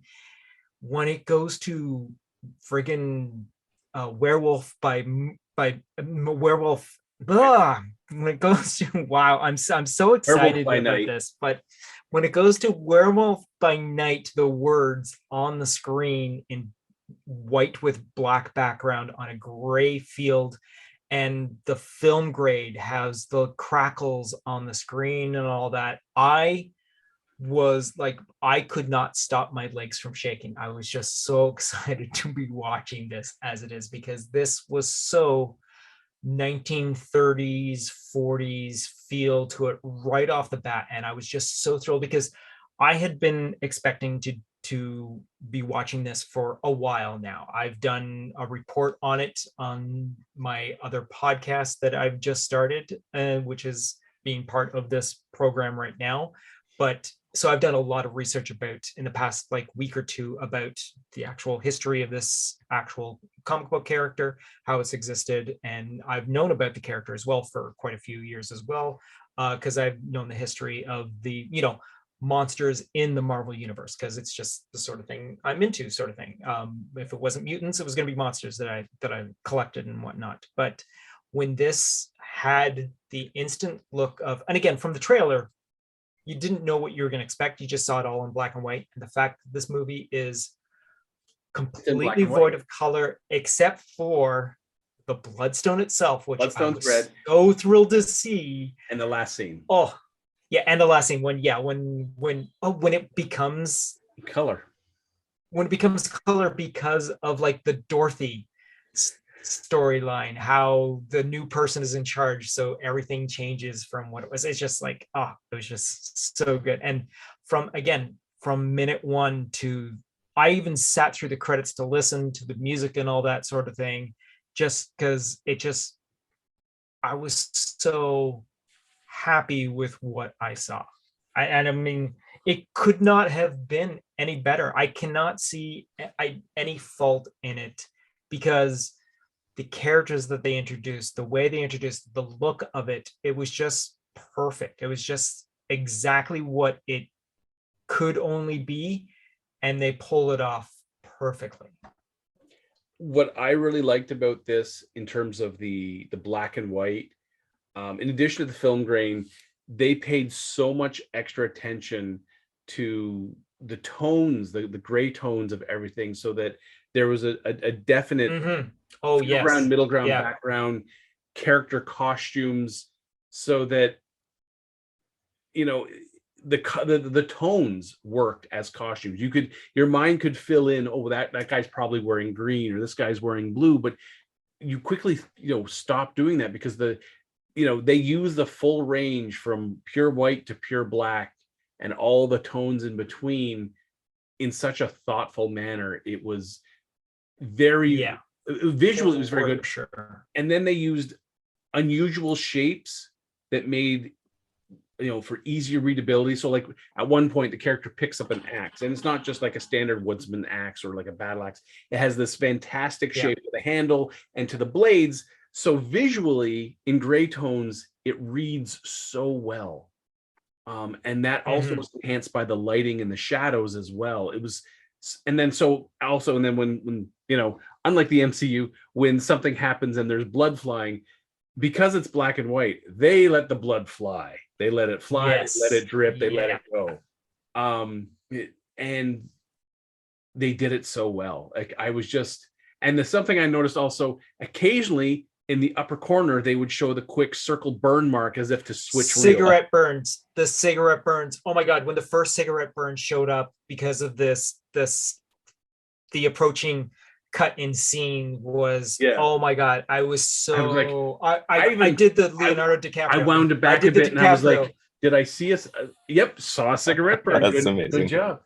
when it goes to friggin' Werewolf by Werewolf, when it goes to I'm so excited about this. But when it goes to Werewolf by Night, the words on the screen in white with black background on a gray field, and the film grade has the crackles on the screen and all that, I was like, I could not stop my legs from shaking. I was just so excited to be watching this as it is, because this was so 1930s, 40s feel to it right off the bat. And I was just so thrilled, because I had been expecting to be watching this for a while now. I've done a report on it on my other podcast that I've just started, which is being part of this program right now. But so I've done a lot of research about, in the past like week or two, about the actual history of this actual comic book character, how it's existed. And I've known about the character as well for quite a few years as well, because I've known the history of the, monsters in the Marvel universe, because it's just the sort of thing I'm into, sort of thing. If it wasn't mutants, it was going to be monsters that I collected and whatnot. But when this had the instant look of, and again, from the trailer, you didn't know what you were going to expect. You just saw it all in black and white. And the fact that this movie is completely void of color, except for the Bloodstone itself, which Bloodstone's I was red. so thrilled to see. And the last scene. Oh, yeah, and the last scene when it becomes color. When it becomes color because of like the Dorothy storyline, how the new person is in charge, so everything changes from what it was. It's just like, it was just so good. And from minute one to, I even sat through the credits to listen to the music and all that sort of thing, just because I was so happy with what I saw. I mean, it could not have been any better. I cannot see any fault in it, because the characters that they introduced, the way they introduced, the look of it, it was just perfect. It was just exactly what it could only be, and they pull it off perfectly. What I really liked about this, in terms of the black and white, in addition to the film grain, they paid so much extra attention to the tones, the gray tones of everything, so that there was a definite middle ground, background, character costumes, so that, you know, the tones worked as costumes. Your mind could fill in, that guy's probably wearing green, or this guy's wearing blue, but you quickly, stop doing that, because they use the full range from pure white to pure black and all the tones in between in such a thoughtful manner. It was very visually, it was very good. Sure. And then they used unusual shapes that made, for easier readability. So like at one point, the character picks up an axe, and it's not just like a standard woodsman axe or like a battle axe. It has this fantastic shape to the handle and to the blades. So visually, in gray tones, it reads so well. And that also was enhanced by the lighting and the shadows as well. It was, and then when unlike the MCU, when something happens and there's blood flying, because it's black and white, they let the blood fly. They let it fly, they let it drip, they let it go. And they did it so well. Like, I was just, and there's something I noticed also, occasionally in the upper corner, they would show the quick circle burn mark as if to switch cigarette burns. The cigarette burns. Oh my God, when the first cigarette burn showed up because of the approaching cut in scene was, oh my God, I was so, I did the Leonardo DiCaprio. I wound it back a bit and I was like, did I see us? Yep, saw a cigarette burn. That's amazing. Good job.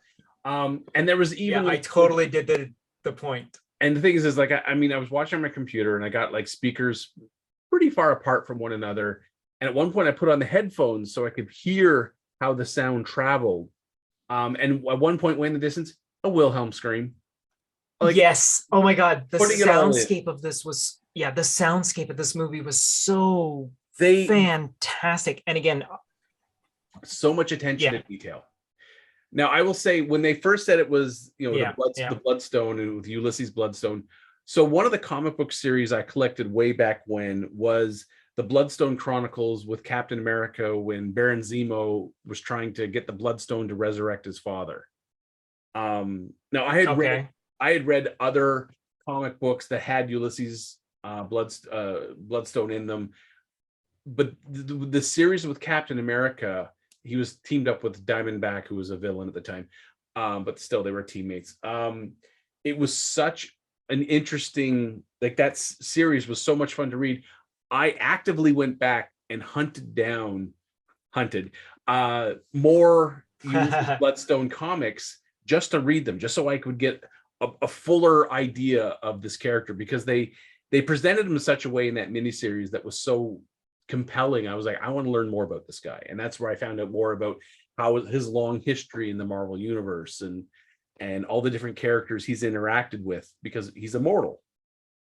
And there was even, I totally did the point. And the thing is like, I was watching on my computer and I got like speakers pretty far apart from one another. And at one point I put on the headphones so I could hear how the sound traveled. And at one point, way in the distance, a Wilhelm scream. Like, yes. Oh my God. The soundscape of this was, the soundscape of this movie was so fantastic. And again, so much attention to detail. Now, I will say, when they first said it was, the Bloodstone, and with Ulysses Bloodstone. So one of the comic book series I collected way back when was the Bloodstone Chronicles with Captain America, when Baron Zemo was trying to get the Bloodstone to resurrect his father. Now, I had read other comic books that had Ulysses Bloodstone in them, but the series with Captain America, he was teamed up with Diamondback, who was a villain at the time, but still they were teammates. It was such an interesting, like, that series was so much fun to read. I actively went back and hunted more Bloodstone comics just to read them, just so I could get a fuller idea of this character, because they presented him in such a way in that miniseries that was so compelling. I was like, I want to learn more about this guy. And that's where I found out more about how his long history in the Marvel universe and all the different characters he's interacted with, because he's immortal.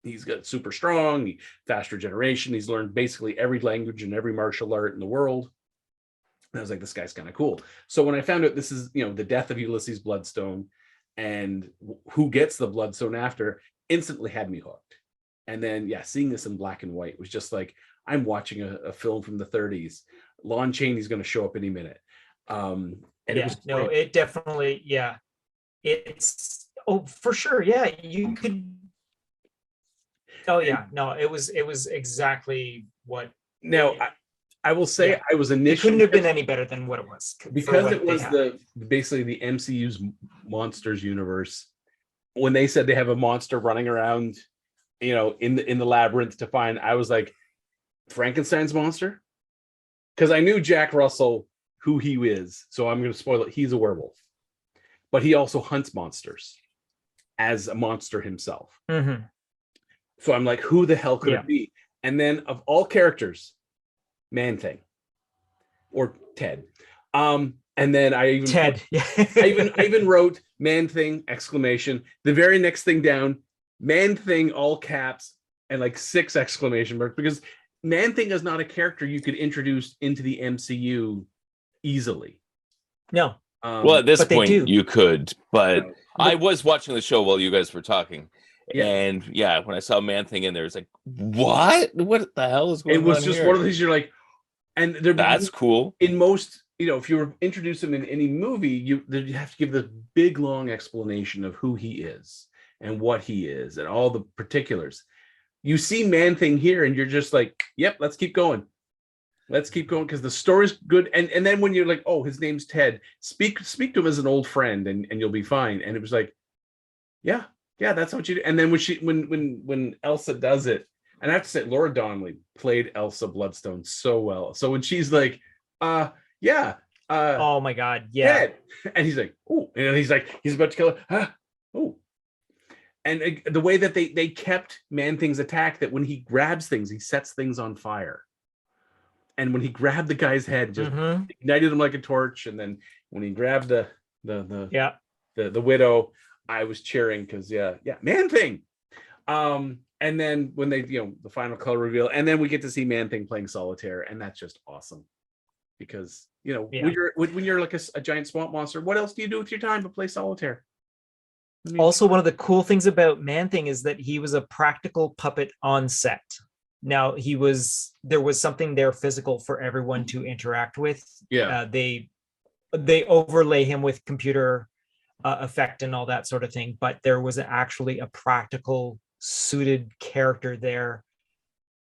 He's got super strong, fast regeneration. He's learned basically every language and every martial art in the world. And I was like, this guy's kind of cool. So when I found out this is, the death of Ulysses Bloodstone and who gets the Bloodstone after, instantly had me hooked. And then, seeing this in black and white was just like, I'm watching a film from the 30s. Lon Chaney's going to show up any minute. And it was great. It definitely, it's, for sure. Yeah, you could. Oh yeah, no, it was exactly what. Now, I will say I was initially. It couldn't have been any better than what it was. Because it was basically the MCU's monsters universe. When they said they have a monster running around, in the labyrinth to find, I was like, Frankenstein's monster? Because I knew Jack Russell, who he is, so I'm going to spoil it. He's a werewolf. But he also hunts monsters as a monster himself. Mm-hmm. So I'm like, who the hell could it be? And then of all characters, Man-Thing or Ted. And then I even Ted. I even wrote Man-Thing exclamation. The very next thing down, Man-Thing all caps and like 6 exclamation marks, because Man-Thing is not a character you could introduce into the MCU easily. No. Well, at this point you could, but I was watching the show while you guys were talking. Yeah. And when I saw Man-Thing in there, it's like, what the hell is going on? It was just one of these, you're like, and that's cool. In most, if you were introduce him in any movie, you have to give this big long explanation of who he is and what he is and all the particulars. You see Man-Thing here and you're just like, yep, let's keep going. Let's keep going because the story's good. And then when you're like, oh, his name's Ted, speak to him as an old friend and you'll be fine. And it was like, yeah, that's what you do. And then when Elsa does it, and I have to say, Laura Donnelly played Elsa Bloodstone so well. So when she's like, oh my God, yeah. Ted. And he's like, oh, and he's like, he's about to kill her. Oh. And the way that they kept Man-Thing's attack, that when he grabs things, he sets things on fire. And when he grabbed the guy's head, just ignited him like a torch. And then when he grabbed the widow, I was cheering because Man-Thing. And then when they the final color reveal, and then we get to see Man-Thing playing solitaire, and that's just awesome because when you're like a giant swamp monster, what else do you do with your time but play solitaire? Also, one of the cool things about Man-Thing is that he was a practical puppet on set. Now there was something there physical for everyone to interact with. They overlay him with computer effect and all that sort of thing, but there was actually a practical suited character there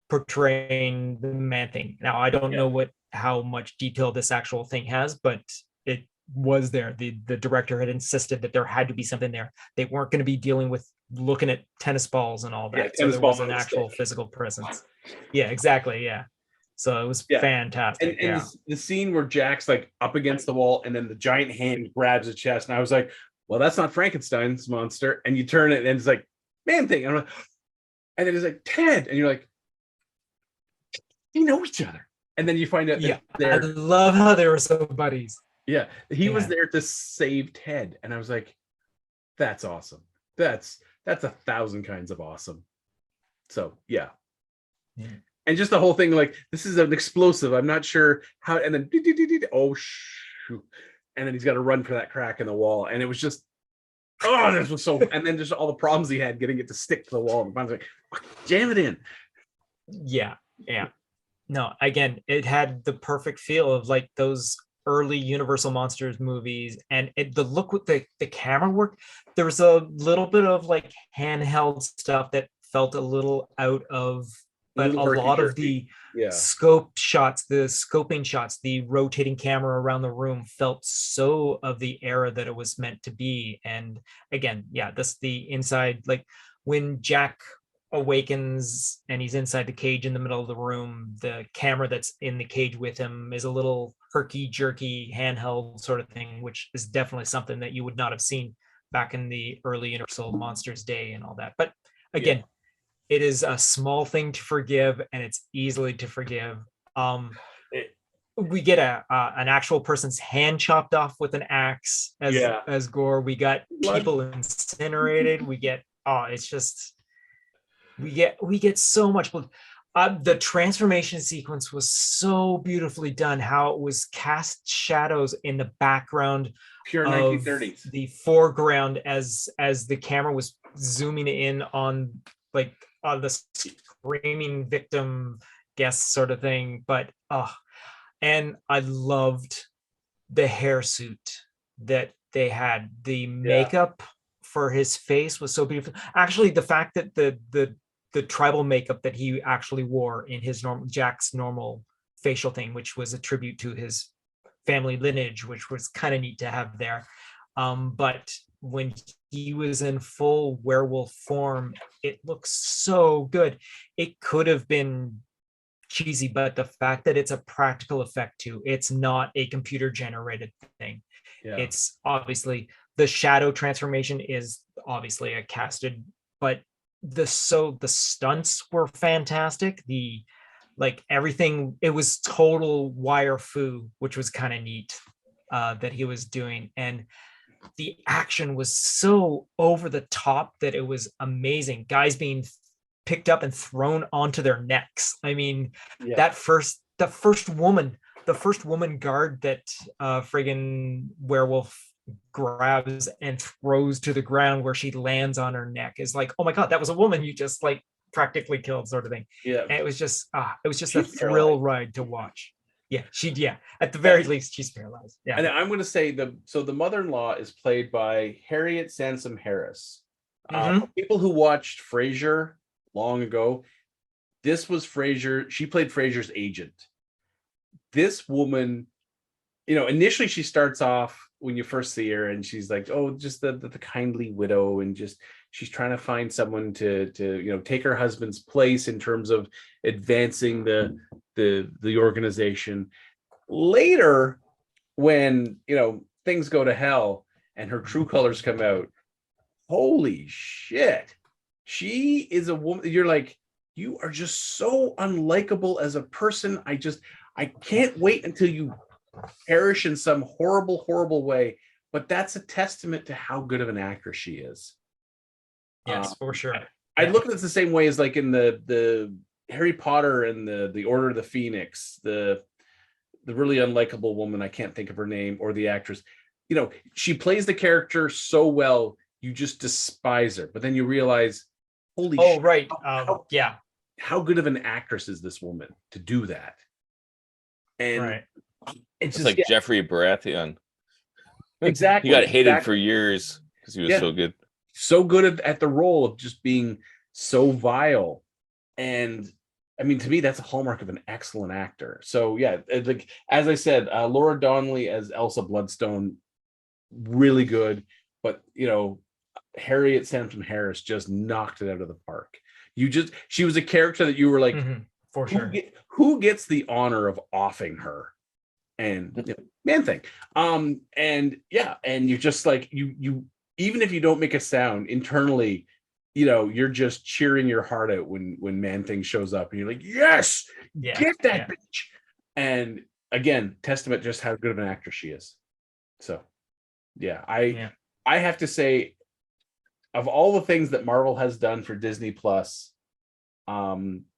portraying the Man-Thing. Now I don't know how much detail this actual thing has, but it was there. The director had insisted that there had to be something there. They weren't going to be dealing with looking at tennis balls and all that. So there was an actual physical presence. Yeah, exactly. Yeah. So it was fantastic. And the scene where Jack's like up against the wall and then the giant hand grabs his chest, and I was like, well, that's not Frankenstein's monster. And you turn it and it's like Man-Thing. And then it's like Ted, and you're like, they know each other. And then you find out I love how they were so buddies. Yeah, he was there to save Ted, and I was like, that's awesome. That's 1,000 kinds of awesome. So and just the whole thing, like, this is an explosive. I'm not sure how, and then oh shoot, and then he's got to run for that crack in the wall, and it was just, oh, this was so. And then just all the problems he had getting it to stick to the wall. And I was like, jam it in. Yeah. No, again, it had the perfect feel of like those early Universal Monsters movies, and the look with the camera work. There was a little bit of like handheld stuff that felt a little out of, but a lot of the scope shots, the scoping shots, the rotating camera around the room felt so of the era that it was meant to be. And again, the inside, like when Jack awakens and he's inside the cage in the middle of the room, the camera that's in the cage with him is a little herky jerky handheld sort of thing, which is definitely something that you would not have seen back in the early Universal Monsters day and all that. But again, it is a small thing to forgive, and it's easily to forgive. We get an actual person's hand chopped off with an axe as gore. We got people incinerated. We get it's just we get so much blood. The transformation sequence was so beautifully done. How it was cast shadows in the background Pure of 1930s. the foreground as the camera was zooming in on like on the screaming victim guest sort of thing. But and I loved the hair suit that they had. The makeup for his face was so beautiful. Actually, the fact that the tribal makeup that he actually wore in his Jack's normal facial thing, which was a tribute to his family lineage, which was kind of neat to have there. But when he was in full werewolf form, it looks so good. It could have been cheesy, but the fact that it's a practical effect too, it's not a computer generated thing. It's obviously the shadow transformation is obviously a casted, but the stunts were fantastic. The like everything, it was total wire fu, which was kind of neat that he was doing. And the action was so over the top that it was amazing. Guys being picked up and thrown onto their necks. I mean, the first woman guard that friggin' werewolf grabs and throws to the ground where she lands on her neck is like, oh my god, that was a woman you just like practically killed, sort of thing. And it was just a thrill ride to watch. At the very least she's paralyzed. And I'm going to say the mother-in-law is played by Harriet Sansom Harris. People who watched Frasier long ago, this was Frasier. She played Frasier's agent. This woman, initially she starts off when you first see her and she's like, oh, just the kindly widow, and just she's trying to find someone to take her husband's place in terms of advancing the organization. Later, when things go to hell and her true colors come out, holy shit, she is a woman. You're like, you are just so unlikable as a person. I can't wait until you perish in some horrible way. But that's a testament to how good of an actress she is. Yes, for sure. I look at it the same way as like in the Harry Potter and the Order of the Phoenix, the really unlikable woman, I can't think of her name, or the actress. She plays the character so well, you just despise her. But then you realize, holy shit, right. How good of an actress is this woman to do that? And it's just like Jeffrey Baratheon. Exactly. He got hated for years because he was so good. So good at the role of just being so vile. And I mean, to me, that's a hallmark of an excellent actor. So like as I said, Laura Donnelly as Elsa Bloodstone, really good. But Harriet Sansom Harris just knocked it out of the park. She was a character that you were like, for sure. Who gets the honor of offing her? And man thing. And you're just like, you even if you don't make a sound internally, you're just cheering your heart out when Man Thing shows up and you're like, yes, get that bitch. And again, testament just how good of an actress she is. So I have to say, of all the things that Marvel has done for Disney Plus,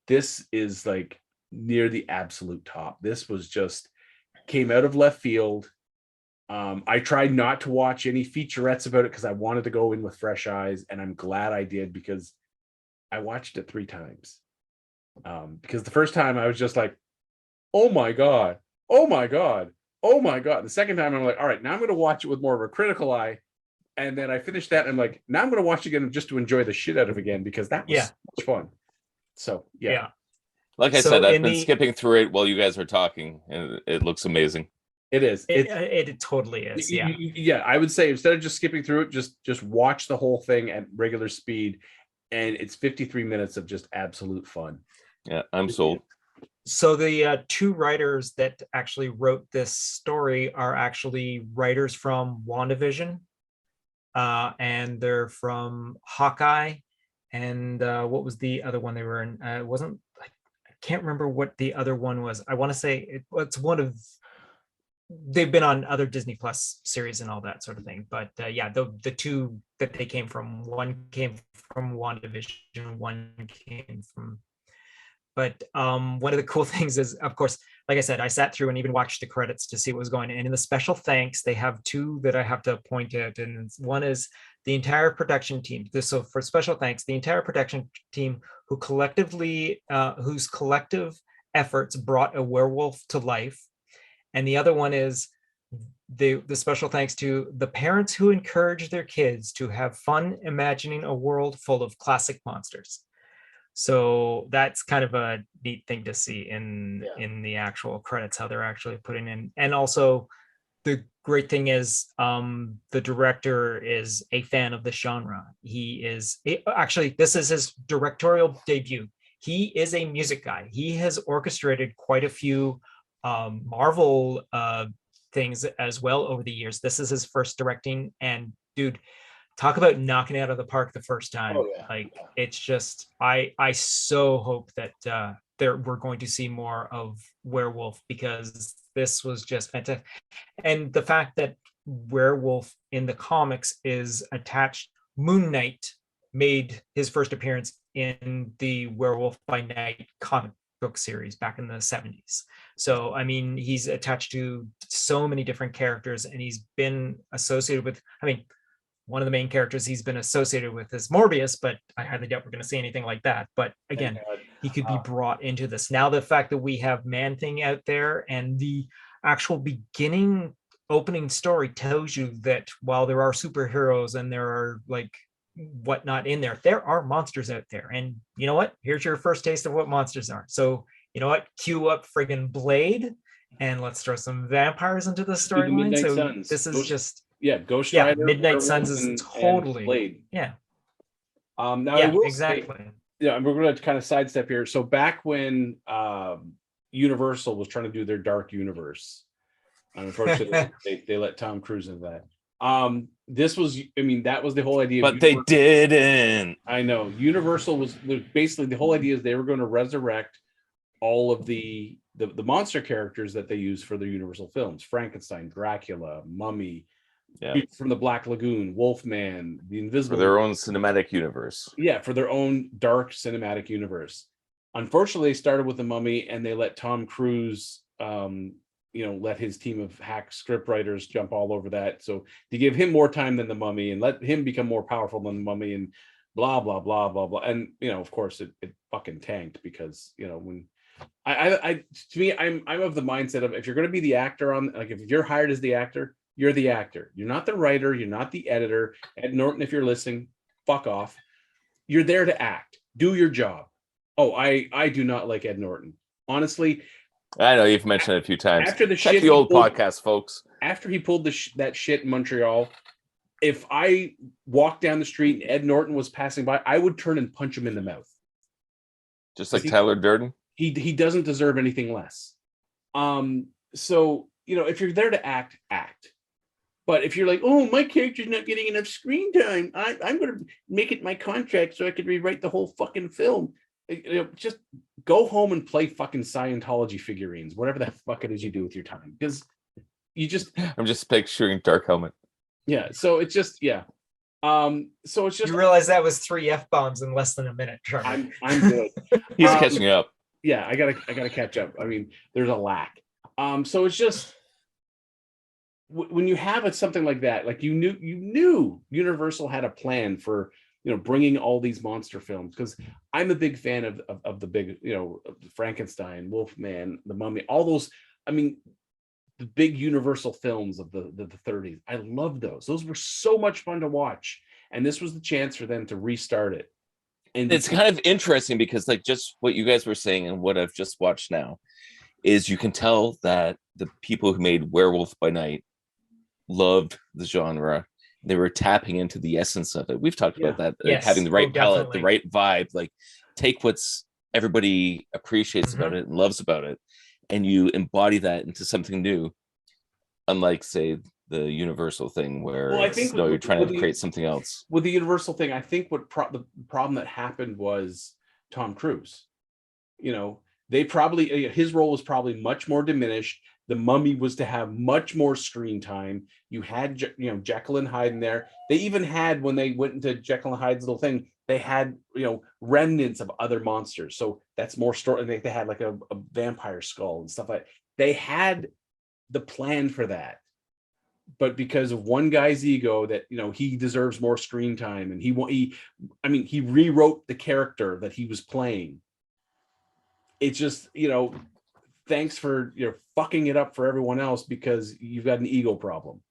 this is like near the absolute top. This was just came out of left field. I tried not to watch any featurettes about it because I wanted to go in with fresh eyes, and I'm glad I did, because I watched it 3 times. Because the first time I was just like, oh my god, oh my god, oh my god. The second time I'm like, all right, now I'm going to watch it with more of a critical eye. And then I finished that and I'm like, now I'm going to watch it again just to enjoy the shit out of it again, because that was so much fun. So like I said, I've been skipping through it while you guys are talking, and it looks amazing. It is. It totally is. I would say instead of just skipping through it, just watch the whole thing at regular speed, and it's 53 minutes of just absolute fun. Yeah, I'm sold. So the 2 writers that actually wrote this story are actually writers from WandaVision, and they're from Hawkeye, and what was the other one they were in? I can't remember what the other one was. I want to say it's one of. They've been on other Disney Plus series and all that sort of thing. But the 2 that they came from, one came from WandaVision, one came from But one of the cool things is, of course, like I said, I sat through and even watched the credits to see what was going on. And in the special thanks, they have two that I have to point out. And one is the entire production team. So for special thanks, the entire production team who collectively, whose collective efforts brought a werewolf to life. And the other one is the special thanks to the parents who encourage their kids to have fun imagining a world full of classic monsters. So that's kind of a neat thing to see in the actual credits, how they're actually putting in. And also the great thing is the director is a fan of the genre. Actually, this is his directorial debut. He is a music guy. He has orchestrated quite a few Marvel things as well over the years. This is his first directing, and dude, talk about knocking it out of the park the first time. It's just, I so hope that we're going to see more of Werewolf, because this was just fantastic. And the fact that Werewolf in the comics is attached, Moon Knight made his first appearance in the Werewolf by Night comic book series back in the 70s. So, I mean, he's attached to so many different characters, and he's been associated with, I mean, one of the main characters he's been associated with is Morbius, but I highly doubt we're going to see anything like that. But again, he could be brought into this. Now, the fact that we have Man-Thing out there, and the actual beginning opening story tells you that while there are superheroes and there are like whatnot in there, there are monsters out there. And you know what? Here's your first taste of what monsters are. So you know what? Cue up friggin' Blade, and let's throw some vampires into the storyline. So Suns. This is just Ghost Rider, Midnight Suns is totally Blade. Yeah. Now I will exactly. say, we're going to kind of sidestep here. So back when Universal was trying to do their Dark Universe, and unfortunately they let Tom Cruise into that. This was, I mean, that was the whole idea. But they didn't. I know. Universal was basically, the whole idea is they were going to resurrect all of the monster characters that they use for their Universal films: Frankenstein, Dracula, Mummy, from the Black Lagoon, Wolfman, the Invisible. For their own cinematic universe. Yeah, for their own dark cinematic universe. Unfortunately, they started with the Mummy, and they let Tom Cruise, let his team of hack script writers jump all over that. So to give him more time than the Mummy and let him become more powerful than the Mummy, and blah blah blah blah blah. And of course, it fucking tanked, because when I to me, I'm of the mindset of, if you're going to be the actor on, like, if you're hired as the actor, you're the actor. You're not the writer. You're not the editor. Ed Norton, if you're listening, fuck off. You're there to act. Do your job. Oh, I do not like Ed Norton. Honestly, I know you've mentioned it a few times. After the Check shit the old podcast, folks. After he pulled that shit in Montreal, if I walked down the street and Ed Norton was passing by, I would turn and punch him in the mouth. Just like Tyler Durden? He doesn't deserve anything less. So, if you're there to act. But if you're like, oh, my character's not getting enough screen time, I'm going to make it my contract so I could rewrite the whole fucking film. Just go home and play fucking Scientology figurines, whatever the fuck it is you do with your time. Because I'm just picturing Dark Helmet. Yeah. So it's just, so it's just, you realize that was 3 F-bombs in less than a minute, Trevor. I'm good. He's catching up. Yeah, I gotta catch up. I mean, there's a lack. So it's just, when you have something like that, like you knew Universal had a plan for bringing all these monster films, because I'm a big fan of the big Frankenstein, Wolfman, the Mummy, all those. I mean, the big Universal films of the 30s. I love those. Those were so much fun to watch, and this was the chance for them to restart it. And it's kind of interesting, because like just what you guys were saying and what I've just watched now is, you can tell that the people who made Werewolf by Night loved the genre. They were tapping into the essence of it. We've talked about that, yes. having the right palette, Definitely. the right vibe, like take what's everybody appreciates about it and loves about it, and you embody that into something new. Unlike, say, the Universal thing, where I think you're trying to create something else. With the Universal thing, I think the problem that happened was Tom Cruise. They probably, his role was probably much more diminished. The Mummy was to have much more screen time. You had, Jekyll and Hyde in there. They even had, when they went into Jekyll and Hyde's little thing, They had, remnants of other monsters. So that's more story. They had like a vampire skull and stuff like that. They had the plan for that. But because of one guy's ego that, he deserves more screen time, and he rewrote the character that he was playing. It's just, thanks for fucking it up for everyone else because you've got an ego problem.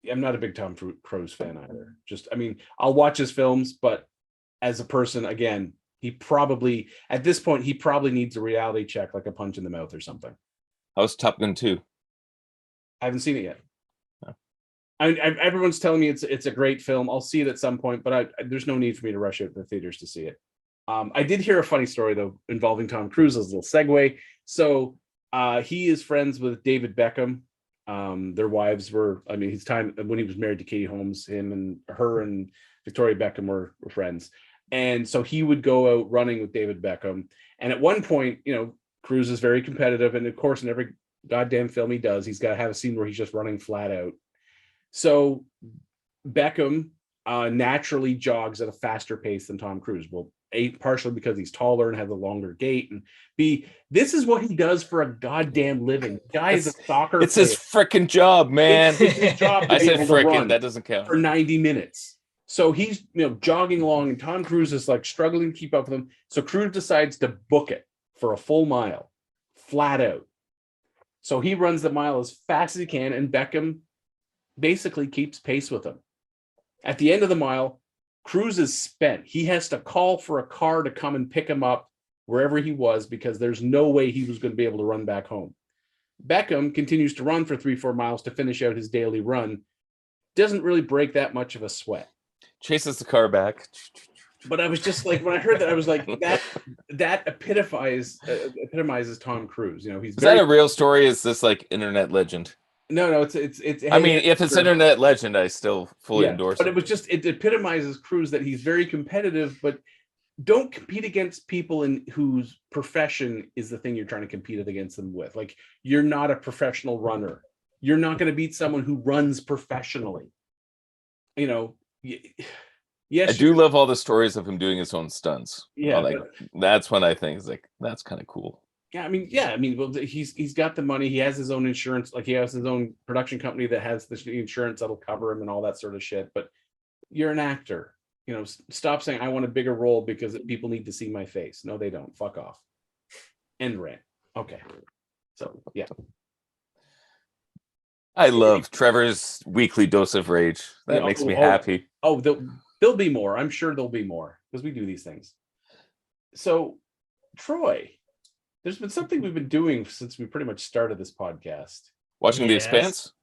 I'm not a big Tom Cruise fan either. I'll watch his films, but as a person, again, at this point, he probably needs a reality check, like a punch in the mouth or something. How's Top Gun 2? I haven't seen it yet. No. Everyone's telling me it's a great film. I'll see it at some point, but there's no need for me to rush out to the theaters to see it. I did hear a funny story though involving Tom Cruise as a little segue. So he is friends with David Beckham. Their wives were, his time when he was married to Katie Holmes, her and Victoria Beckham were friends. And so he would go out running with David Beckham. And at one point, Cruise is very competitive. And of course, in every goddamn film he does, he's got to have a scene where he's just running flat out. So Beckham naturally jogs at a faster pace than Tom Cruise. Well, A, partially because he's taller and has a longer gait, and B, this is what he does for a goddamn living. The guy is a soccer It's his freaking job, man. It's his job. I said freaking, that doesn't count. For 90 minutes. So he's jogging along, and Tom Cruise is like struggling to keep up with him. So Cruise decides to book it for a full mile, flat out. So he runs the mile as fast as he can, and Beckham basically keeps pace with him. At the end of the mile, Cruise is spent. He has to call for a car to come and pick him up wherever he was, because there's no way he was going to be able to run back home. Beckham continues to run for 3-4 miles to finish out his daily run. Doesn't really break that much of a sweat. Chases the car back. But I was just like, when I heard that, I was like, that epitomizes Tom Cruise. Is that a real story? Is this like internet legend? No, it's. If it's internet legend, I still fully endorse it. But it was just, it epitomizes Cruise that he's very competitive, but don't compete against people whose profession is the thing you're trying to compete against them with. Like, you're not a professional runner. You're not going to beat someone who runs professionally. Yes, I do love all the stories of him doing his own stunts. Yeah, that's when I think is like, that's kind of cool. Yeah, well, he's got the money. He has his own insurance. Like, he has his own production company that has the insurance that'll cover him and all that sort of shit. But you're an actor. Stop saying I want a bigger role because people need to see my face. No, they don't. Fuck off. End rant. Okay. So yeah. I love Trevor's weekly dose of rage. That makes me happy. Oh, there'll be more. I'm sure there'll be more because we do these things. So, Troy, there's been something we've been doing since we pretty much started this podcast. Watching The Expanse?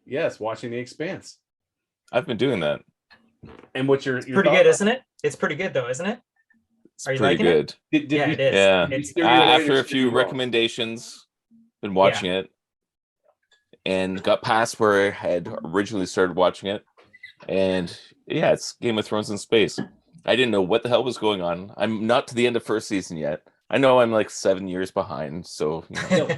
Yes, watching The Expanse. I've been doing that. And what's your pretty good, isn't it? It's pretty good though, isn't it? Are you liking it? It is. Yeah. After a few recommendations, been watching it and got past where I had originally started watching it. And yeah, it's Game of Thrones in space. I didn't know what the hell was going on. I'm not to the end of first season yet. I know I'm like 7 years behind, so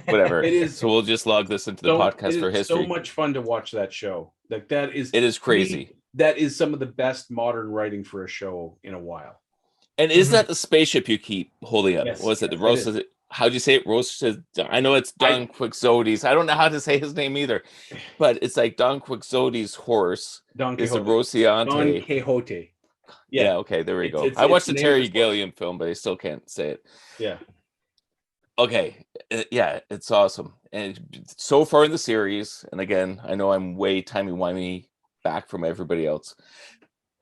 whatever. It is. So we'll just log this into the podcast for history. So much fun to watch that show. Like, that is. It is crazy. That is some of the best modern writing for a show in a while. And is that the spaceship you keep holding up? Yes, was it the roasted? How'd you say it? Roasted. I know it's Don Quixote's. I don't know how to say his name either, but it's like Don Quixote's horse. Is a Rocinante. Don Quixote. Yeah. Okay. There we go. I watched the Terry Gilliam film, but I still can't say it. Yeah. Okay. Yeah, it's awesome. And so far in the series, and again, I know I'm way timey-wimey back from everybody else,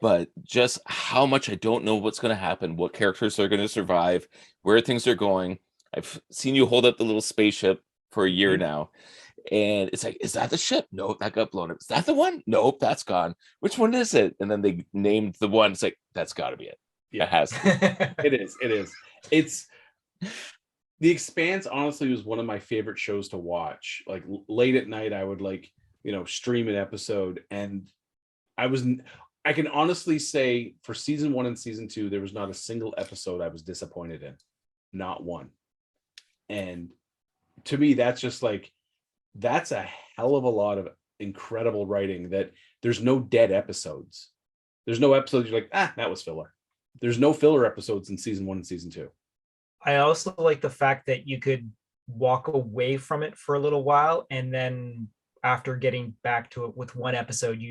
but just how much I don't know what's going to happen, what characters are going to survive, where things are going. I've seen you hold up the little spaceship for a year now, and it's like, is that the ship? Nope, that got blown up. Is that the one? Nope, that's gone. Which one is it? And then they named the one. It's like, that's got to be it. Yeah. It has to be. It is. It's The Expanse. Honestly, was one of my favorite shows to watch. Like, late at night, I would stream an episode, and I can honestly say for season 1 and season 2, there was not a single episode I was disappointed in. Not one. And to me, that's just like, that's a hell of a lot of incredible writing, that there's no dead episodes. There's no episodes you're like, that was filler. There's no filler episodes in season 1 and season 2. I also like the fact that you could walk away from it for a little while, and then after getting back to it with one episode,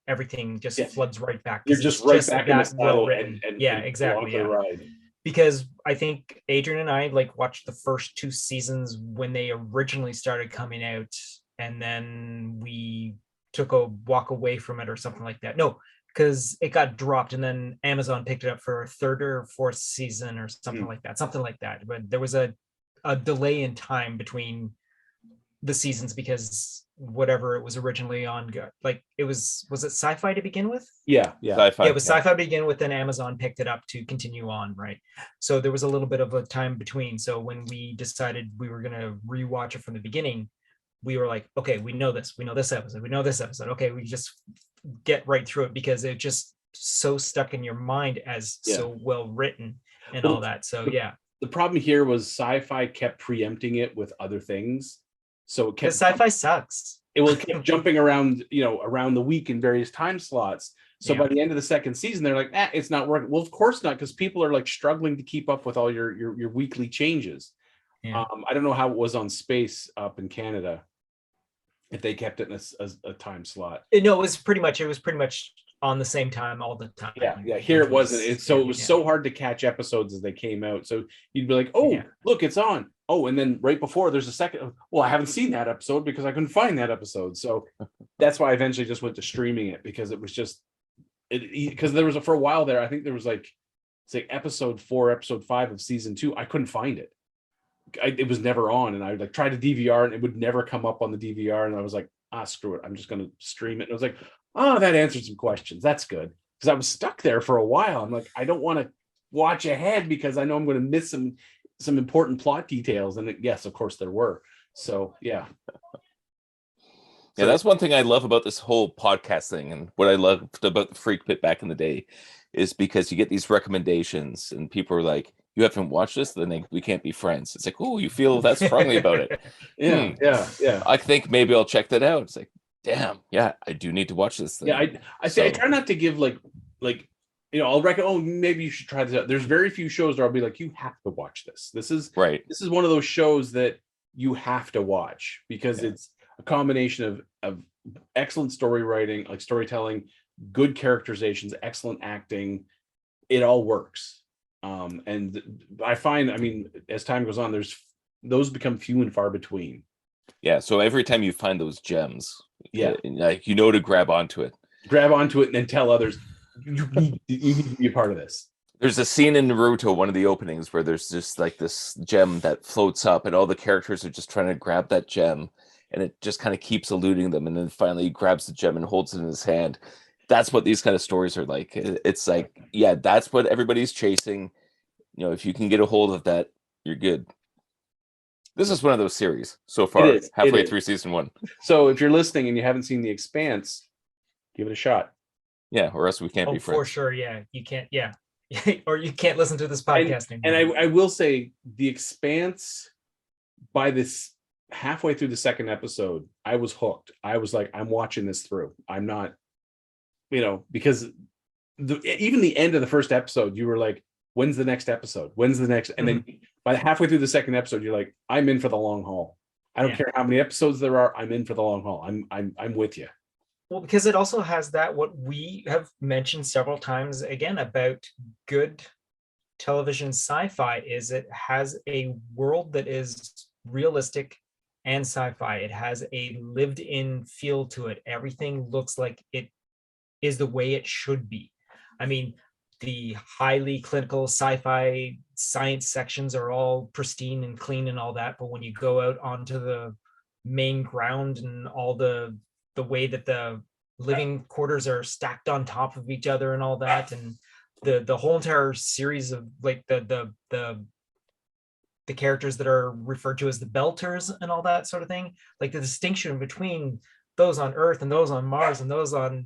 everything just floods right back. You're just right back in the saddle and exactly. along for the ride. Because I think Adrian and I like watched the first 2 seasons when they originally started coming out, and then we took a walk away from it or something like that. No, because it got dropped and then Amazon picked it up for a 3rd or 4th season or something like that. But there was a delay in time between the seasons because whatever it was originally on, like was it Sci-Fi to begin with? Yeah. Sci-Fi, yeah, it was Sci-Fi to begin with, then Amazon picked it up to continue on, right? So there was a little bit of a time between. So when we decided we were going to rewatch it from the beginning, we were like, okay, we know this episode, okay, we just get right through it because it just so stuck in your mind as so well written and all that. So the problem here was Sci-Fi kept preempting it with other things, so it kept Sci-Fi sucks. It kept jumping around, around the week in various time slots. So by the end of the 2nd season, they're like, it's not working. Well, of course not, because people are like struggling to keep up with all your weekly changes. I don't know how it was on Space up in Canada, if they kept it in a time slot. No, it was pretty much on the same time all the time. Yeah. Here it wasn't. It was so hard to catch episodes as they came out. So you'd be like, look, it's on. Oh, and then right before there's a second. Well, I haven't seen that episode because I couldn't find that episode. So that's why I eventually just went to streaming it, because it was just because there was for a while there. I think there was say episode 4, episode 5 of season 2. I couldn't find it. It was never on, and I would try to DVR and it would never come up on the DVR, and I was like, screw it, I'm just going to stream it. And I was like, that answered some questions. That's good, because I was stuck there for a while. I'm like, I don't want to watch ahead because I know I'm going to miss some important plot details. And yes, of course there were. So yeah, that's one thing I love about this whole podcast thing, and what I loved about the Freak Pit back in the day is because you get these recommendations and people are like, you haven't watched this, then we can't be friends. It's like, oh, you feel that strongly about it. Yeah. I think maybe I'll check that out. It's like, damn, I do need to watch this thing. Yeah, I try not to give I'll recommend, maybe you should try this out. There's very few shows where I'll be like, you have to watch this. This is one of those shows that you have to watch because it's a combination of excellent storytelling, good characterizations, excellent acting. It all works. And I find, as time goes on, those become few and far between. Yeah. So every time you find those gems, to grab onto it and then tell others, you need to be a part of this. There's a scene in Naruto, one of the openings, where there's just this gem that floats up and all the characters are just trying to grab that gem, and it just kind of keeps eluding them. And then finally he grabs the gem and holds it in his hand. That's what these kind of stories are like. It's like, that's what everybody's chasing. If you can get a hold of that, you're good. This is one of those series so far, halfway through season 1. So if you're listening and you haven't seen The Expanse, give it a shot. Yeah, or else we can't be friends. For sure, you can't, or you can't listen to this podcast anymore. And I will say, The Expanse, by this halfway through the 2nd episode, I was hooked. I was like, I'm watching this through. I'm not, because even the end of the 1st episode, you were like, when's the next episode? When's the next? And then by halfway through the 2nd episode, you're like, I'm in for the long haul. I don't care how many episodes there are. I'm in for the long haul. I'm with you. Well, because it also has that, what we have mentioned several times again about good television sci-fi, is it has a world that is realistic and sci-fi. It has a lived-in feel to it. Everything looks like it is the way it should be. The highly clinical sci-fi science sections are all pristine and clean and all that, but when you go out onto the main ground and all the way that the living quarters are stacked on top of each other and all that, and the whole entire series of the characters that are referred to as the Belters and all that sort of thing, like the distinction between those on Earth and those on Mars and those on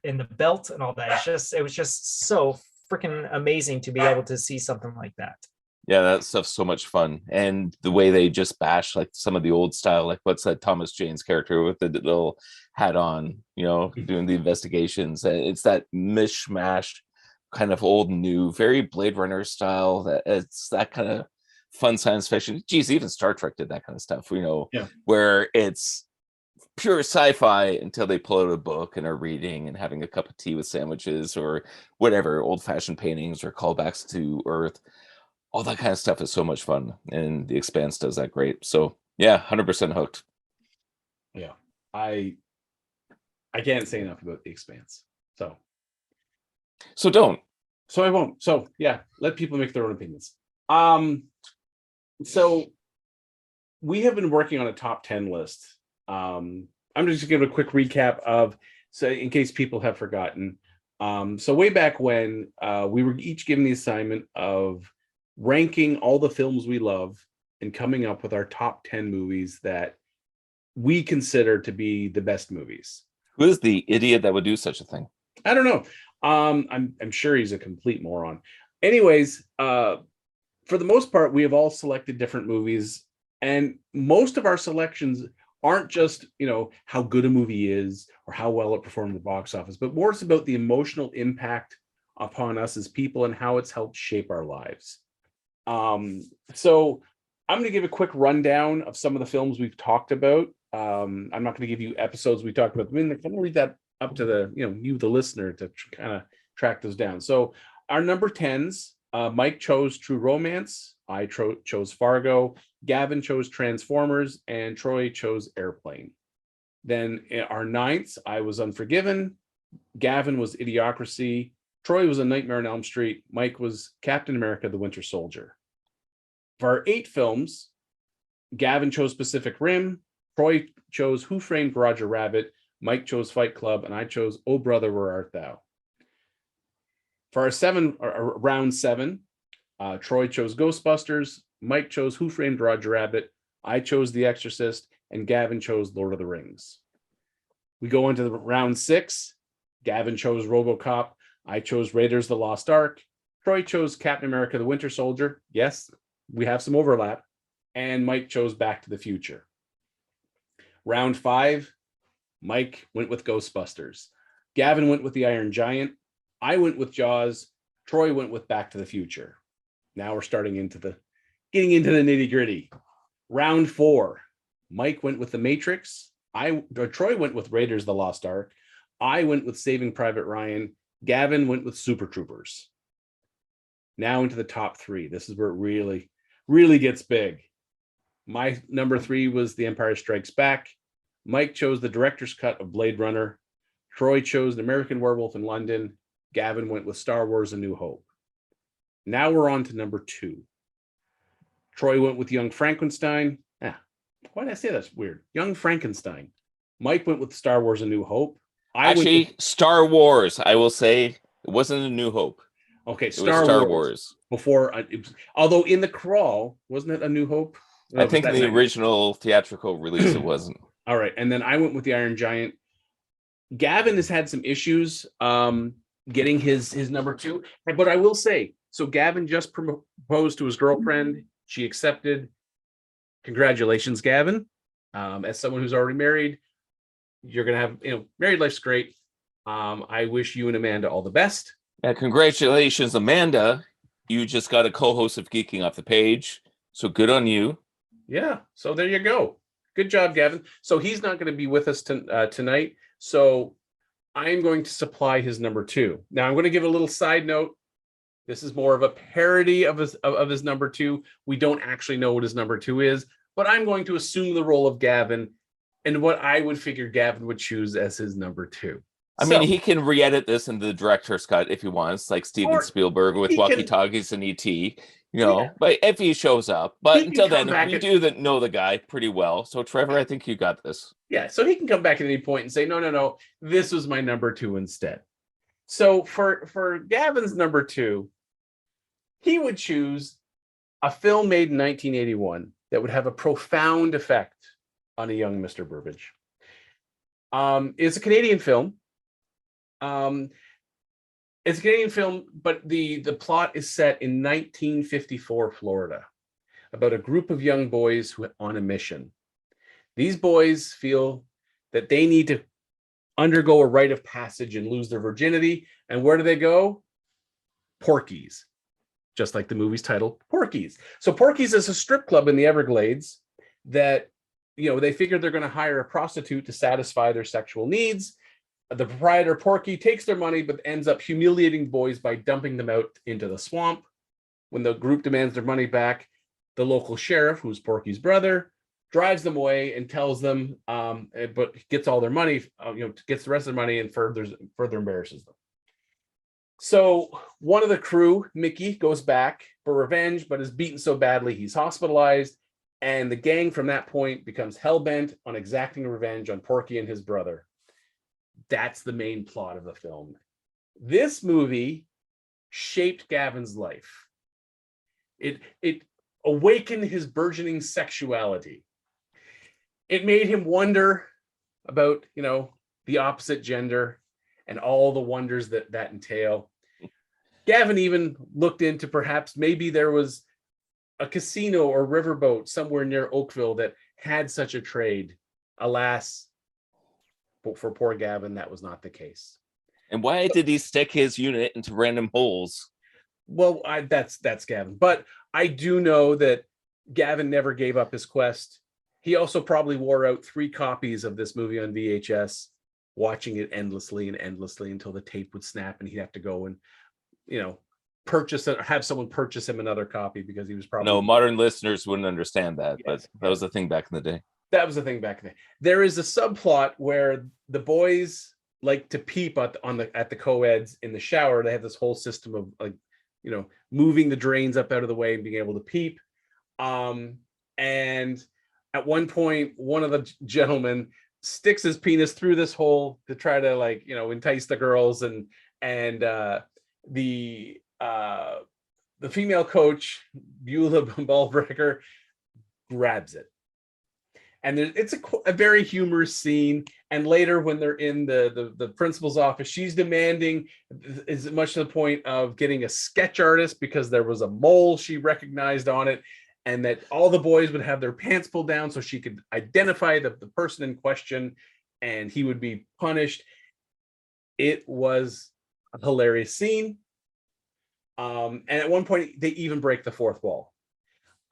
in the belt and all that. It was just so freaking amazing to be able to see something like that. Yeah, that stuff's so much fun. And the way they just bash like some of the old style, like what's that Thomas Jane's character with the little hat on, doing the investigations. It's that mishmash kind of old and new, very Blade Runner style. That it's that kind of fun science fiction. Geez, even Star Trek did that kind of stuff, Yeah. where it's pure sci-fi until they pull out a book and are reading and having a cup of tea with sandwiches or whatever, old-fashioned paintings or callbacks to Earth. All that kind of stuff is so much fun, and the Expanse does that great. So yeah, 100% hooked. Yeah, I can't say enough about the Expanse. So Don't. So I won't. So yeah, let people make their own opinions. So we have been working on a top 10 list. I'm just gonna give a quick recap of, so in case people have forgotten. So way back when, we were each given the assignment of ranking all the films we love and coming up with our top 10 movies that we consider to be the best movies. Who is the idiot that would do such a thing? I don't know. I'm sure he's a complete moron. Anyways, for the most part, we have all selected different movies, and most of our selections aren't just, how good a movie is or how well it performed at the box office, but more it's about the emotional impact upon us as people and how it's helped shape our lives. So I'm going to give a quick rundown of some of the films we've talked about. I'm not going to give you episodes we talked about. I'm going to leave that up to the, you, the listener, to kind of track those down. So our number 10s, Mike chose True Romance. I chose Fargo. Gavin chose Transformers, and Troy chose Airplane. Then our 9th, I was Unforgiven. Gavin was Idiocracy. Troy was A Nightmare on Elm Street. Mike was Captain America: The Winter Soldier. For our 8 films, Gavin chose Pacific Rim. Troy chose Who Framed Roger Rabbit. Mike chose Fight Club, and I chose Oh Brother, Where Art Thou? For our round 7, Troy chose Ghostbusters. Mike chose Who Framed Roger Rabbit. I chose The Exorcist, and Gavin chose Lord of the Rings. We go into the round 6. Gavin chose RoboCop. I chose Raiders of the Lost Ark. Troy chose Captain America: The Winter Soldier. Yes, we have some overlap. And Mike chose Back to the Future. Round 5, Mike went with Ghostbusters. Gavin went with The Iron Giant. I went with Jaws. Troy went with Back to the Future. Now we're getting into the nitty gritty. Round 4, Mike went with The Matrix. Troy went with Raiders of the Lost Ark. I went with Saving Private Ryan. Gavin went with Super Troopers. Now into the top 3. This is where it really, really gets big. My number 3 was The Empire Strikes Back. Mike chose the director's cut of Blade Runner. Troy chose An American Werewolf in London. Gavin went with Star Wars: A New Hope. Now we're on to number 2. Troy went with Young Frankenstein. Why did I say that's weird? Young Frankenstein. Mike went with Star Wars: A New Hope. Star Wars, I will say, it wasn't A New Hope. Okay, It was Star Wars. Before, although in the crawl, wasn't it A New Hope? I think in the original theatrical release it wasn't. All right, and then I went with The Iron Giant. Gavin has had some issues getting his number 2, but I will say, so Gavin just proposed to his girlfriend. She accepted. Congratulations, Gavin. As someone who's already married, you're gonna have, married life's great. I wish you and Amanda all the best. Yeah, congratulations, Amanda. You just got a co-host of Geeking off the page, so good on you. Yeah, so there you go. Good job, Gavin. So he's not going to be with us tonight. So I'm going to supply his number 2. Now I'm going to give a little side note. This is more of a parody of his number 2. We don't actually know what his number 2 is, but I'm going to assume the role of Gavin and what I would figure Gavin would choose as his number 2. I mean, he can re-edit this in the director's cut if he wants, like Steven Spielberg with walkie-talkies and E.T., but if he shows up. But until then, we do know the guy pretty well. So, Trevor, I think you got this. Yeah, so he can come back at any point and say, no, this was my number 2 instead. So for Gavin's number 2, he would choose a film made in 1981 that would have a profound effect on a young Mr. Burbage. It's a Canadian film. It's a Canadian film, but the plot is set in 1954 Florida, about a group of young boys who are on a mission. These boys feel that they need to undergo a rite of passage and lose their virginity. And where do they go? Porky's, just like the movie's title, Porky's. So Porky's is a strip club in the Everglades that, they figure they're going to hire a prostitute to satisfy their sexual needs. The proprietor, Porky, takes their money, but ends up humiliating boys by dumping them out into the swamp. When the group demands their money back, the local sheriff, who's Porky's brother, drives them away and tells them, but gets all their money, gets the rest of their money and further embarrasses them. So one of the crew, Mickey, goes back for revenge, but is beaten so badly he's hospitalized. And the gang from that point becomes hell-bent on exacting revenge on Porky and his brother. That's the main plot of the film. This movie shaped Gavin's life. It awakened his burgeoning sexuality. It made him wonder about, the opposite gender and all the wonders that entail. Gavin even looked into perhaps maybe there was a casino or riverboat somewhere near Oakville that had such a trade. Alas, for poor Gavin, that was not the case. And why did he stick his unit into random holes? Well, that's Gavin. But I do know that Gavin never gave up his quest. He also probably wore out 3 copies of this movie on VHS, watching it endlessly until the tape would snap and he'd have to go and, purchase it, or have someone purchase him another copy because he was probably... No, modern listeners wouldn't understand that, but that was the thing back in the day. That was the thing back then. There is a subplot where the boys like to peep at the co-eds in the shower. They have this whole system of moving the drains up out of the way and being able to peep. And at one point, one of the gentlemen sticks his penis through this hole to try to entice the girls, and the female coach, Beulah Ballbreaker, grabs it. And it's a very humorous scene. And later, when they're in the principal's office, she's demanding, is much to the point of getting a sketch artist because there was a mole she recognized on it, and that all the boys would have their pants pulled down so she could identify the person in question, and he would be punished. It was a hilarious scene. And at one point, they even break the fourth wall.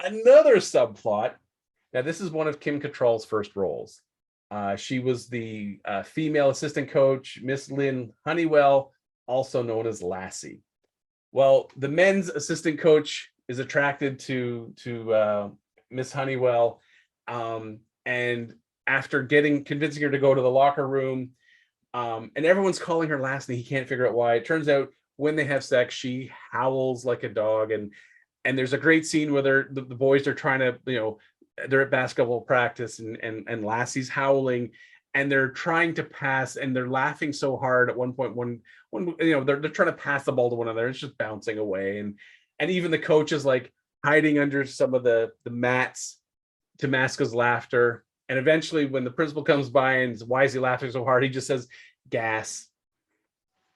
Another subplot. Now, this is one of Kim Cattrall's first roles. She was the female assistant coach, Miss Lynn Honeywell, also known as Lassie. Well, the men's assistant coach is attracted to Miss Honeywell, and after convincing her to go to the locker room, and everyone's calling her Lassie, he can't figure out why. It turns out when they have sex, she howls like a dog, and there's a great scene where the boys are trying to, they're at basketball practice, and Lassie's howling, and they're trying to pass, and they're laughing so hard at one point when they're trying to pass the ball to one another. It's just bouncing away, and even the coach is like hiding under some of the mats to mask his laughter. And eventually, when the principal comes by and says, "Why is he laughing so hard?" he just says, "Gas."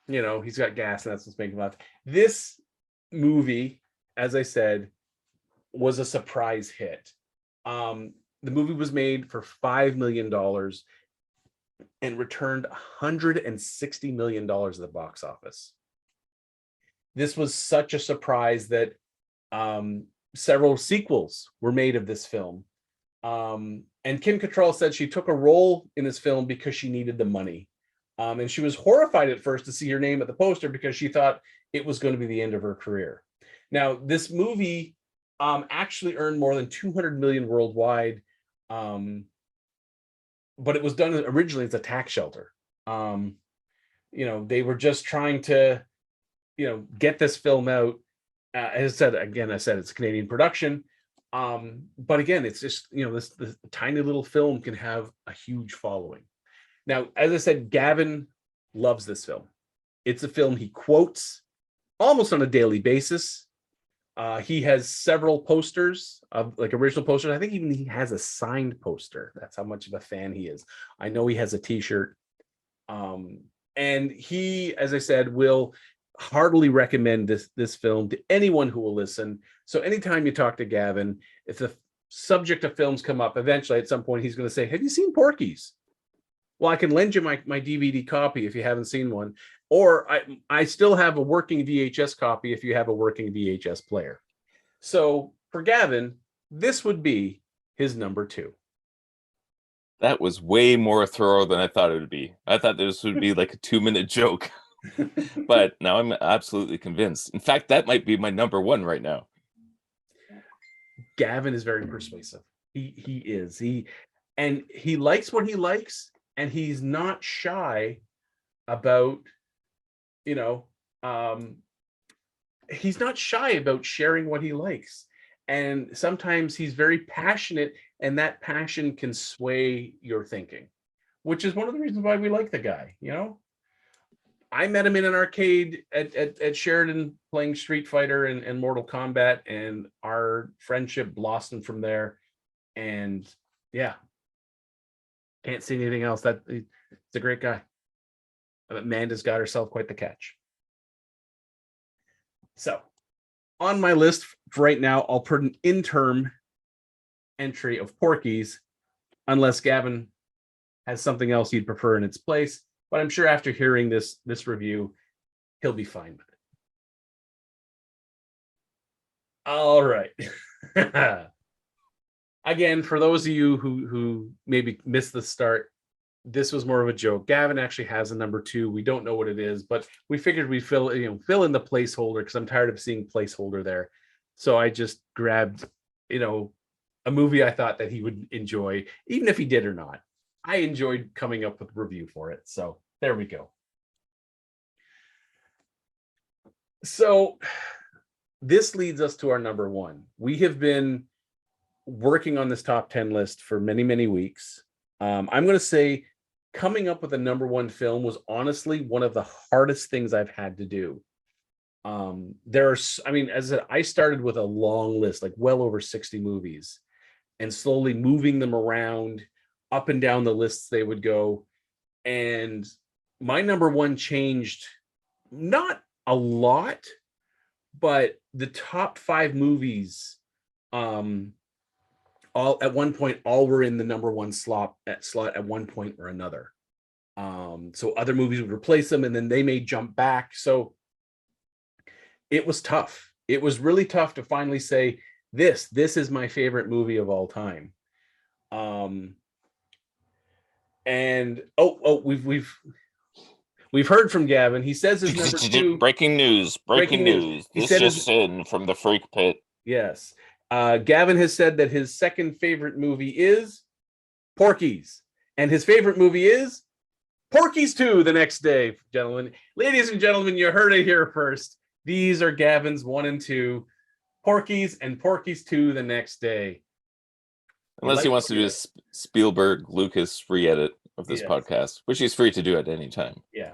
He's got gas, and that's what's making him laugh. This movie, as I said, was a surprise hit. The movie was made for $5 million and returned $160 million at the box office. This was such a surprise that several sequels were made of this film. And Kim Cattrall said she took a role in this film because she needed the money. And she was horrified at first to see her name at the poster because she thought it was going to be the end of her career. Now, this movie actually earned more than 200 million worldwide, but it was done originally as a tax shelter. They were just trying to, get this film out. As I said, it's a Canadian production. But again, it's just, this tiny little film can have a huge following. Now, as I said, Gavin loves this film. It's a film he quotes almost on a daily basis. He has several posters of original posters. I think even he has a signed poster. That's how much of a fan he is. I know he has a t-shirt. And he, as I said, will heartily recommend this film to anyone who will listen. So anytime you talk to Gavin, if the subject of films come up, eventually at some point he's going to say, "Have you seen Porky's?" Well, I can lend you my DVD copy if you haven't seen one, or I still have a working VHS copy if you have a working VHS player. So for Gavin, this would be his number 2. That was way more thorough than I thought it would be. I thought this would be like a 2-minute joke, but now I'm absolutely convinced. In fact, that might be my number 1 right now. Gavin is very persuasive. He is. And he likes what he likes, and he's not shy about, he's not shy about sharing what he likes. And sometimes he's very passionate, and that passion can sway your thinking, which is one of the reasons why we like the guy. I met him in an arcade at Sheridan playing Street Fighter and Mortal Kombat, and our friendship blossomed from there. And yeah, can't see anything else. It's a great guy. Amanda's got herself quite the catch. So on my list for right now, I'll put an interim entry of Porky's, unless Gavin has something else he'd prefer in its place. But I'm sure after hearing this review, he'll be fine with it. All right. Again, for those of you who maybe missed the start, this was more of a joke. Gavin actually has a number 2. We don't know what it is, but we figured we'd fill in the placeholder, because I'm tired of seeing placeholder there. So I just grabbed, a movie I thought that he would enjoy, even if he did or not. I enjoyed coming up with a review for it. So there we go. So this leads us to our number 1. We have been working on this top 10 list for many, many weeks. I'm going to say coming up with a number 1 film was honestly one of the hardest things I've had to do. As I said, I started with a long list, like well over 60 movies, and slowly moving them around up and down the lists they would go. And my number 1 changed, not a lot, but the top 5 movies, all at one point, all were in the number 1 slot at one point or another. So other movies would replace them, and then they may jump back. So it was tough. It was really tough to finally say, this is my favorite movie of all time. And we've heard from Gavin. He says his number 2. Breaking news. This just in from the Freak Pit. Yes. Gavin has said that his second favorite movie is Porky's, and his favorite movie is Porky's 2 the next day, gentlemen. Ladies and gentlemen, you heard it here first. These are Gavin's 1 and 2, Porky's and Porky's 2 the next day. Unless he wants to do a Spielberg Lucas re-edit of this podcast, which he's free to do at any time. Yeah.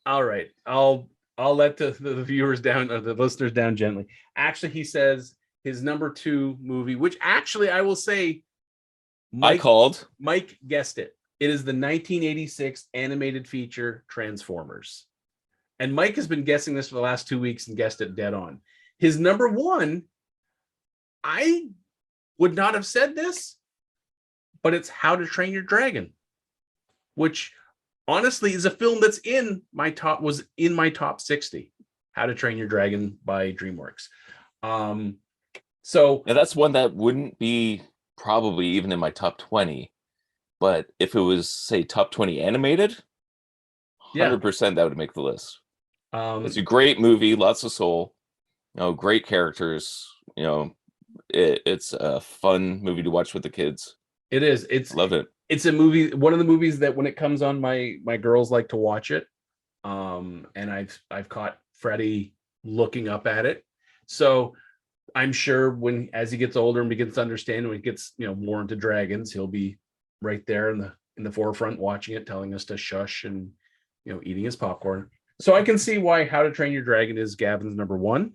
All right. I'll let the viewers down, or the listeners down gently. Actually, he says his number 2 movie, which actually I will say, Mike guessed it. It is the 1986 animated feature Transformers. And Mike has been guessing this for the last 2 weeks and guessed it dead on. His number 1, I would not have said this, but it's How to Train Your Dragon, which honestly is a film that's was in my top 60. How to Train Your Dragon by DreamWorks. So that's one that wouldn't be probably even in my top 20, but if it was, say, top 20 animated, 100% that would make the list. It's a great movie, lots of soul, great characters. It's a fun movie to watch with the kids. It is. Love it. It's a movie, one of the movies that when it comes on, my girls like to watch it. And I've caught Freddie looking up at it. So I'm sure as he gets older and begins to understand, when he gets more into dragons, he'll be right there in the forefront watching it, telling us to shush and eating his popcorn. So I can see why How to Train Your Dragon is Gavin's number 1.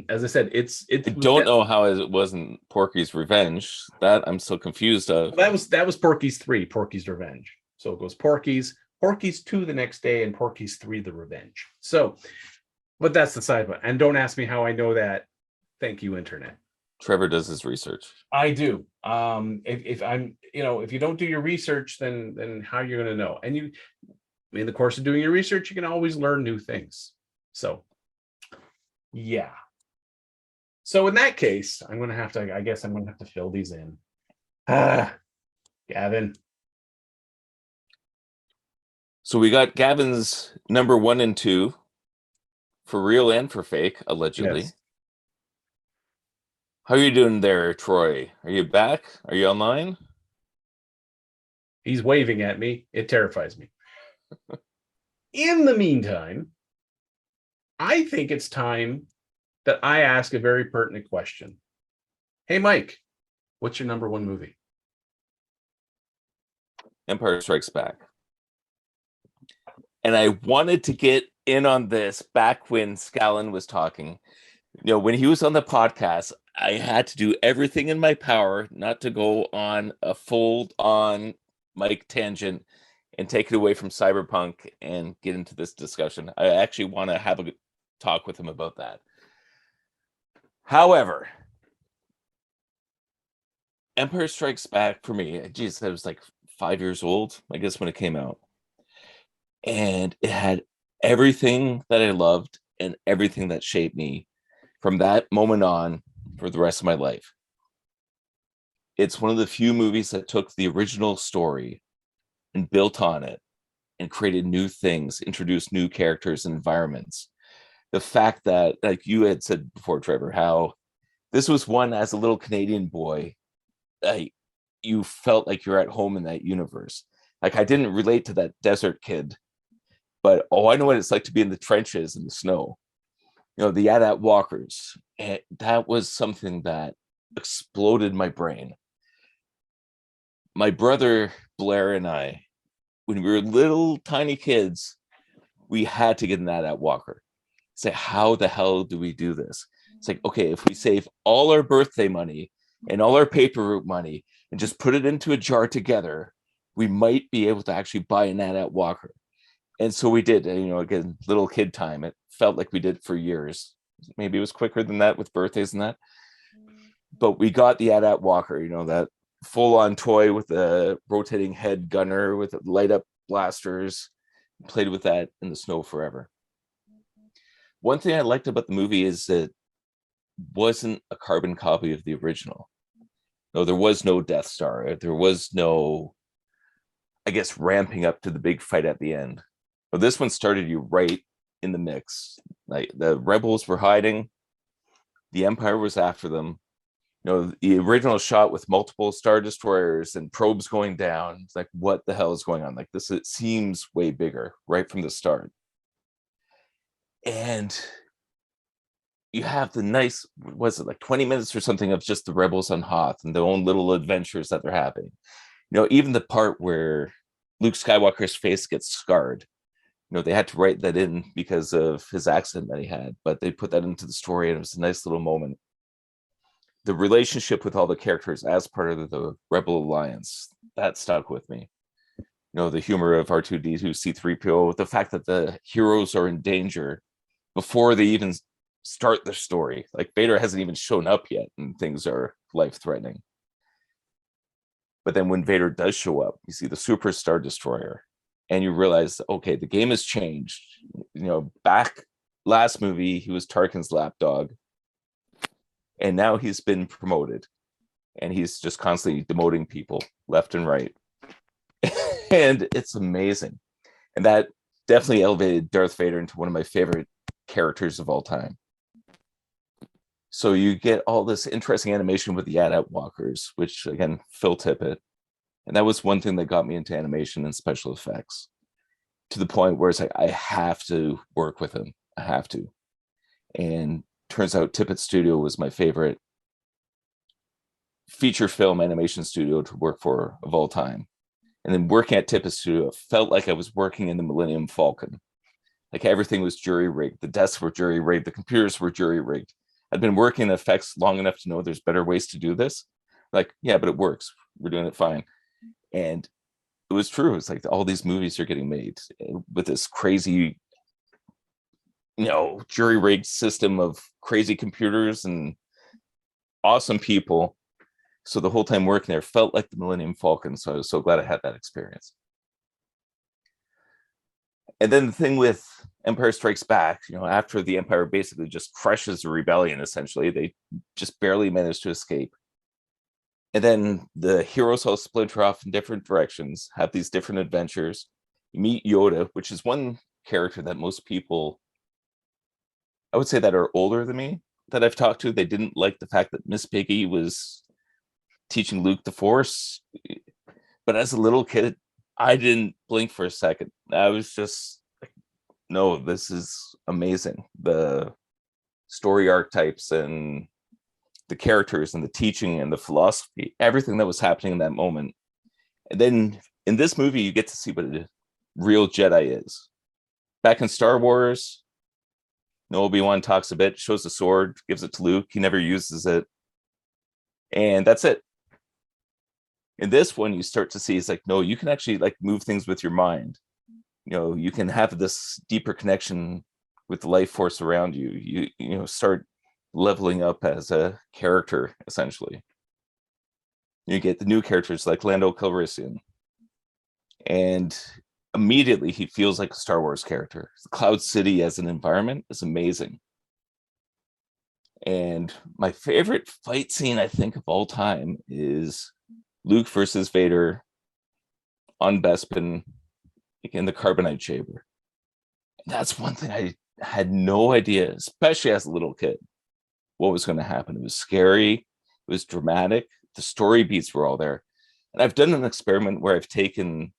As I said, I don't know how it wasn't Porky's Revenge. That I'm so confused of. That was Porky's 3, Porky's Revenge. So it goes Porky's, Porky's 2 the next day, and Porky's 3 the Revenge. So, but that's the side one. And don't ask me how I know that. Thank you, internet. Trevor does his research. I do. If I'm, if you don't do your research, then how you're going to know? And you, in the course of doing your research, you can always learn new things. So, yeah. So in that case, I'm going to have to fill these in. Gavin. So we got Gavin's number 1 and 2 for real and for fake, allegedly. Yes. How are you doing there, Troy? Are you back? Are you online? He's waving at me. It terrifies me. In the meantime, I think it's time that I ask a very pertinent question. Hey, Mike, what's your number 1 movie? Empire Strikes Back. And I wanted to get in on this back when Scallon was talking. When he was on the podcast, I had to do everything in my power not to go on a full-on Mike tangent and take it away from Cyberpunk and get into this discussion. I actually want to have a talk with him about that. However, Empire Strikes Back for me, I was like 5 years old, I guess, when it came out. And it had everything that I loved and everything that shaped me from that moment on for the rest of my life. It's one of the few movies that took the original story and built on it and created new things, introduced new characters and environments. The fact that, like you had said before, Trevor, how this was one as a little Canadian boy, you felt like you're at home in that universe. Like I didn't relate to that desert kid, but I know what it's like to be in the trenches in the snow. The AT-AT walkers. And that was something that exploded my brain. My brother Blair and I, when we were little tiny kids, we had to get an AT-AT walker. Say, how the hell do we do this? It's like, okay, if we save all our birthday money and all our paper route money and just put it into a jar together, we might be able to actually buy an AT-AT walker. And so we did, again, little kid time. It felt like we did for years. Maybe it was quicker than that with birthdays and that. But we got the AT-AT walker, that full-on toy with a rotating head gunner with light-up blasters. Played with that in the snow forever. One thing I liked about the movie is that it wasn't a carbon copy of the original. No, there was no Death Star. There was no, I guess, ramping up to the big fight at the end. But this one started you right in the mix. Like the rebels were hiding, the Empire was after them. The original shot with multiple Star Destroyers and probes going down. It's like, what the hell is going on? Like this, it seems way bigger right from the start. And you have the nice, was it like 20 minutes or something of just the rebels on Hoth and their own little adventures that they're having. Even the part where Luke Skywalker's face gets scarred. They had to write that in because of his accident that he had, but they put that into the story and it was a nice little moment. The relationship with all the characters as part of the Rebel Alliance, that stuck with me. The humor of R2-D2, C-3PO, the fact that the heroes are in danger before they even start their story. Like Vader hasn't even shown up yet and things are life-threatening. But then when Vader does show up, you see the Super Star Destroyer and you realize, okay, the game has changed. Back last movie, he was Tarkin's lapdog. And now he's been promoted. And he's just constantly demoting people left and right. And it's amazing. And that definitely elevated Darth Vader into one of my favorite characters of all time. So you get all this interesting animation with the AT-AT walkers, which again, Phil Tippett. And that was one thing that got me into animation and special effects to the point where it's like, I have to work with him. I have to. And turns out Tippett Studio was my favorite feature film animation studio to work for of all time. And then working at Tippett Studio felt like I was working in the Millennium Falcon. Like everything was jury rigged. The desks were jury rigged. The computers were jury rigged. I'd been working in effects long enough to know there's better ways to do this. Like, yeah, but it works. We're doing it fine. And it was true. It's like all these movies are getting made with this crazy, jury rigged system of crazy computers and awesome people. So the whole time working there felt like the Millennium Falcon. So I was so glad I had that experience. And then the thing with Empire Strikes Back, after the Empire basically just crushes the rebellion, essentially, they just barely managed to escape. And then the heroes all splinter off in different directions, have these different adventures. You meet Yoda, which is one character that most people, I would say, that are older than me, that I've talked to, they didn't like the fact that Miss Piggy was teaching Luke the Force. But as a little kid, I didn't blink for a second. I was just like, no, this is amazing. The story archetypes and the characters and the teaching and the philosophy, everything that was happening in that moment. And then in this movie, you get to see what a real Jedi is. Back in Star Wars, Obi-Wan talks a bit, shows the sword, gives it to Luke. He never uses it. And that's it. In this one, you start to see it's like, no, you can actually like move things with your mind. You can have this deeper connection with the life force around you. You start leveling up as a character, essentially. You get the new characters like Lando Calrissian, and immediately he feels like a Star Wars character. Cloud City as an environment is amazing. And my favorite fight scene, I think, of all time is Luke versus Vader on Bespin in the carbonite chamber. That's one thing I had no idea, especially as a little kid, what was going to happen. It was scary. It was dramatic. The story beats were all there. And I've done an experiment where I've taken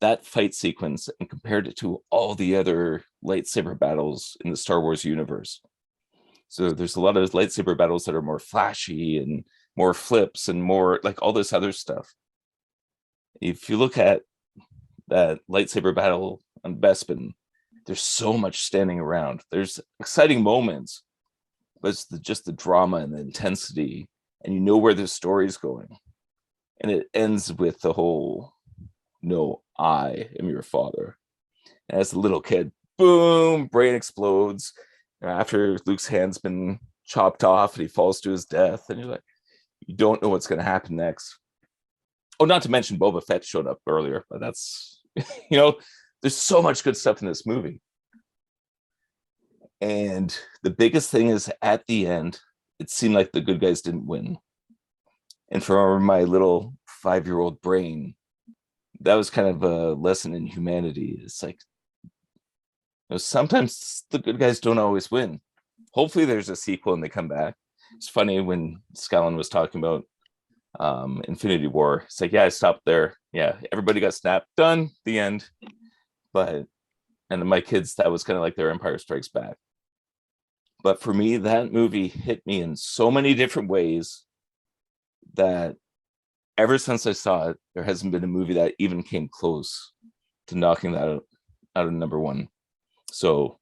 that fight sequence and compared it to all the other lightsaber battles in the Star Wars universe. So there's a lot of lightsaber battles that are more flashy and more flips and more like all this other stuff. If you look at that lightsaber battle on Bespin, there's so much standing around. There's exciting moments, but it's just the drama and the intensity, and you know where the story's going. And it ends with the whole, no, I am your father. And as a little kid, boom, brain explodes. After Luke's hand's been chopped off and he falls to his death, and you're like, you don't know what's going to happen next. Oh, not to mention Boba Fett showed up earlier, but that's, there's so much good stuff in this movie. And the biggest thing is at the end, it seemed like the good guys didn't win. And for my little 5-year-old brain, that was kind of a lesson in humanity. It's like, sometimes the good guys don't always win. Hopefully there's a sequel and they come back. It's funny when Scallon was talking about Infinity War. It's like, yeah, I stopped there. Yeah, everybody got snapped. Done. The end. And my kids, that was kind of like their Empire Strikes Back. But for me, that movie hit me in so many different ways that ever since I saw it, there hasn't been a movie that even came close to knocking that out of number one. So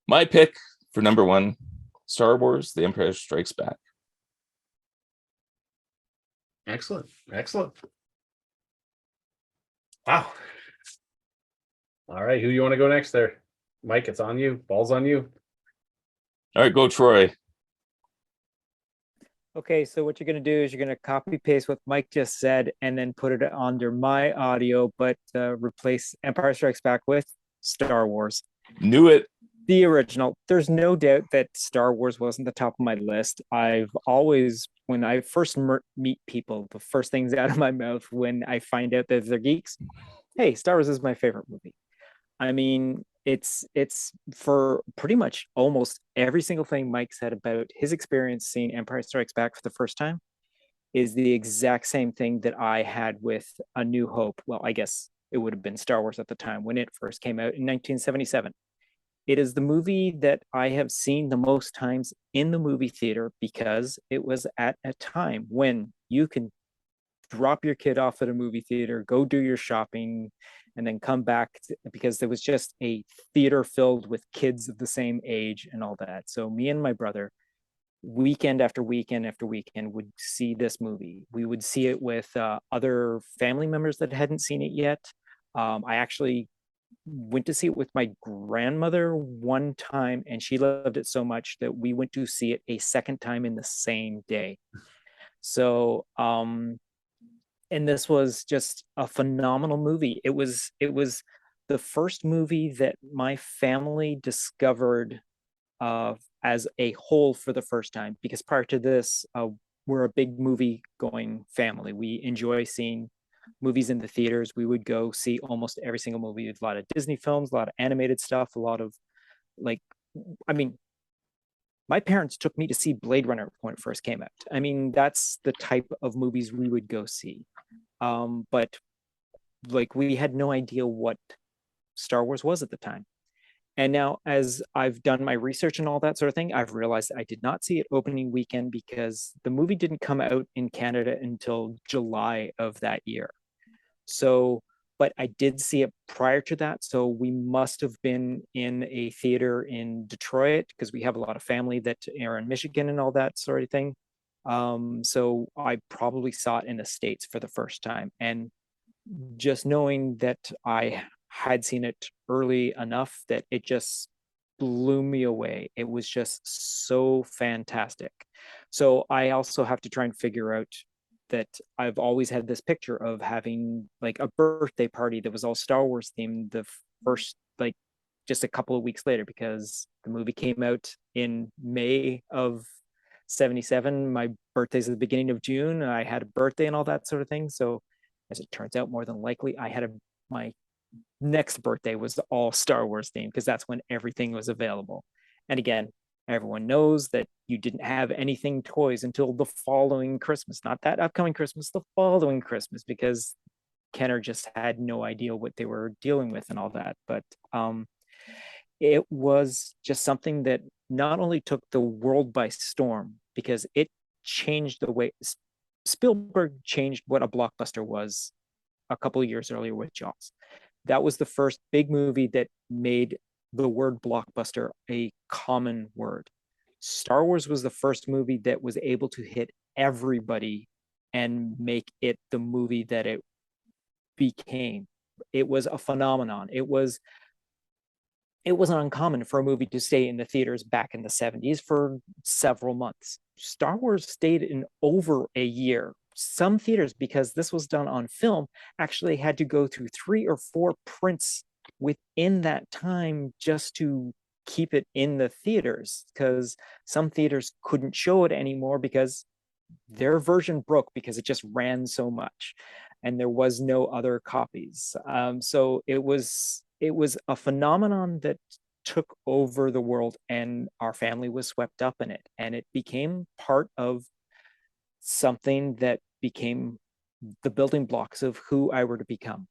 my pick for number one, Star Wars, The Empire Strikes Back. Excellent. Wow. All right, who you want to go next there? Mike, it's on you. Ball's on you. All right, go Troy. Okay, so what you're going to do is you're going to copy paste what Mike just said and then put it under my audio, but replace Empire Strikes Back with Star Wars. Knew it. The original. There's no doubt that Star Wars wasn't the top of my list. I've always, when I first meet people, the first things out of my mouth when I find out that they're geeks, hey, Star Wars is my favorite movie. I mean, it's for pretty much almost every single thing Mike said about his experience seeing Empire Strikes Back for the first time is the exact same thing that I had with A New Hope. Well, I guess it would have been Star Wars at the time when it first came out in 1977. It is the movie that I have seen the most times in the movie theater because it was at a time when you can drop your kid off at a movie theater, go do your shopping, and then come back because there was just a theater filled with kids of the same age and all that. So me and my brother weekend after weekend after weekend would see this movie. We would see it with other family members that hadn't seen it yet. I actually went to see it with my grandmother one time, and she loved it so much that we went to see it a second time in the same day. So, and this was just a phenomenal movie. It was the first movie that my family discovered as a whole for the first time, because prior to this, we're a big movie going family. We enjoy seeing movies in the theaters. We would go see almost every single movie. A lot of Disney films, a lot of animated stuff, a lot of like, I mean, my parents took me to see Blade Runner when it first came out. I mean, that's the type of movies we would go see. But like, we had no idea what Star Wars was at the time. And now, as I've done my research and all that sort of thing, I've realized I did not see it opening weekend because the movie didn't come out in Canada until July of that year. So, but I did see it prior to that. So we must have been in a theater in Detroit, because we have a lot of family that are in Michigan and all that sort of thing. So I probably saw it in the States for the first time. And just knowing that I had seen it early enough that it just blew me away. It was just so fantastic. So I also have to try and figure out that I've always had this picture of having like a birthday party that was all Star Wars themed the first, like, just a couple of weeks later, because the movie came out in May of 77. My birthday's at the beginning of June. I had a birthday and all that sort of thing. So as it turns out, more than likely, my next birthday was all Star Wars themed, because that's when everything was available. And again, everyone knows that you didn't have anything toys until the following Christmas, not that upcoming Christmas, the following Christmas, because Kenner just had no idea what they were dealing with and all that. But it was just something that not only took the world by storm, because it changed the way Spielberg changed what a blockbuster was a couple of years earlier with Jaws. That was the first big movie that made the word blockbuster a common word. Star Wars was the first movie that was able to hit everybody and make it the movie that it became. It was a phenomenon. It wasn't uncommon for a movie to stay in the theaters back in the 70s for several months. Star Wars stayed in over a year. Some theaters, because this was done on film, actually had to go through 3 or 4 prints within that time just to keep it in the theaters, because some theaters couldn't show it anymore because their version broke because it just ran so much and there was no other copies. So it was a phenomenon that took over the world, and our family was swept up in it, and it became part of something that became the building blocks of who I were to become.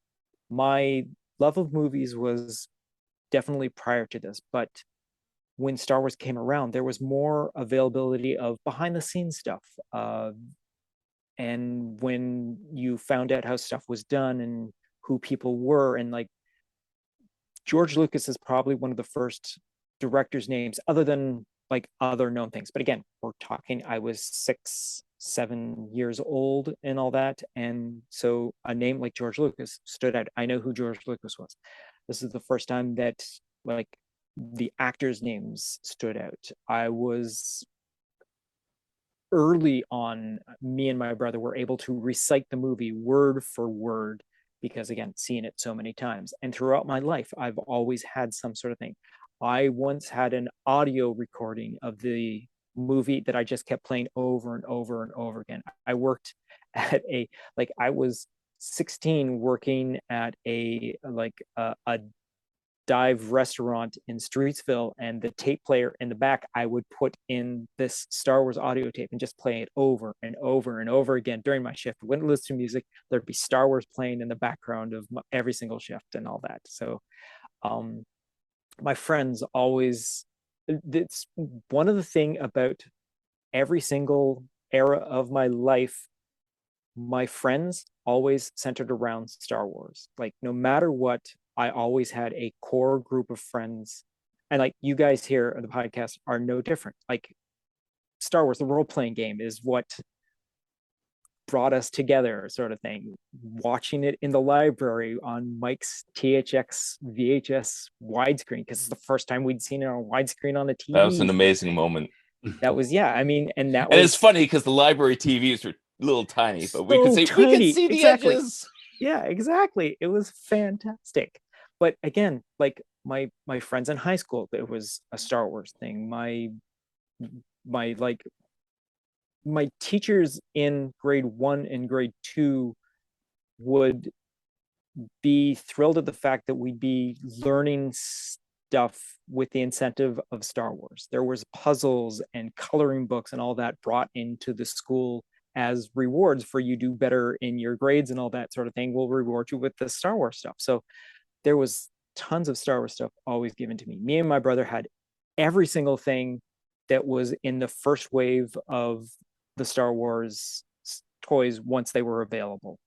My love of movies was definitely prior to this, but when Star Wars came around, there was more availability of behind the scenes stuff. And when you found out how stuff was done and who people were, and like, George Lucas is probably one of the first directors' names, other than like other known things. But again, we're talking, I was 6, 7 years old and all that. And so a name like George Lucas stood out. I know who George Lucas was. This is the first time that like the actors' names stood out. I was early on, me and my brother were able to recite the movie word for word, because again, seeing it so many times. And throughout my life, I've always had some sort of thing. I once had an audio recording of the movie that I just kept playing over and over and over again. I worked at I was 16 working at a dive restaurant in Streetsville, and the tape player in the back, I would put in this Star Wars audio tape and just play it over and over and over again during my shift. I wouldn't listen to music. There'd be Star Wars playing in the background of every single shift and all that. So my friends always, it's one of the thing about every single era of my life, my friends always centered around Star Wars. Like, no matter what, I always had a core group of friends. And like, you guys here on the podcast are no different. Like, Star Wars, the role-playing game, is what brought us together, sort of thing. Watching it in the library on Mike's THX VHS widescreen, because it's the first time we'd seen it on widescreen on the TV. That was an amazing moment. That was, yeah, I mean, and that And was, it's funny because the library TVs are little tiny, but we So could say we tiny, can see the exactly. edges. yeah, exactly. It was fantastic. But again, like my friends in high school, it was a Star Wars thing. My teachers in grade 1 and grade 2 would be thrilled at the fact that we'd be learning stuff with the incentive of Star Wars. There was puzzles and coloring books and all that brought into the school as rewards for you do better in your grades and all that sort of thing. We'll reward you with the Star Wars stuff. So there was tons of Star Wars stuff always given to me. Me and my brother had every single thing that was in the first wave of the Star Wars toys once they were available.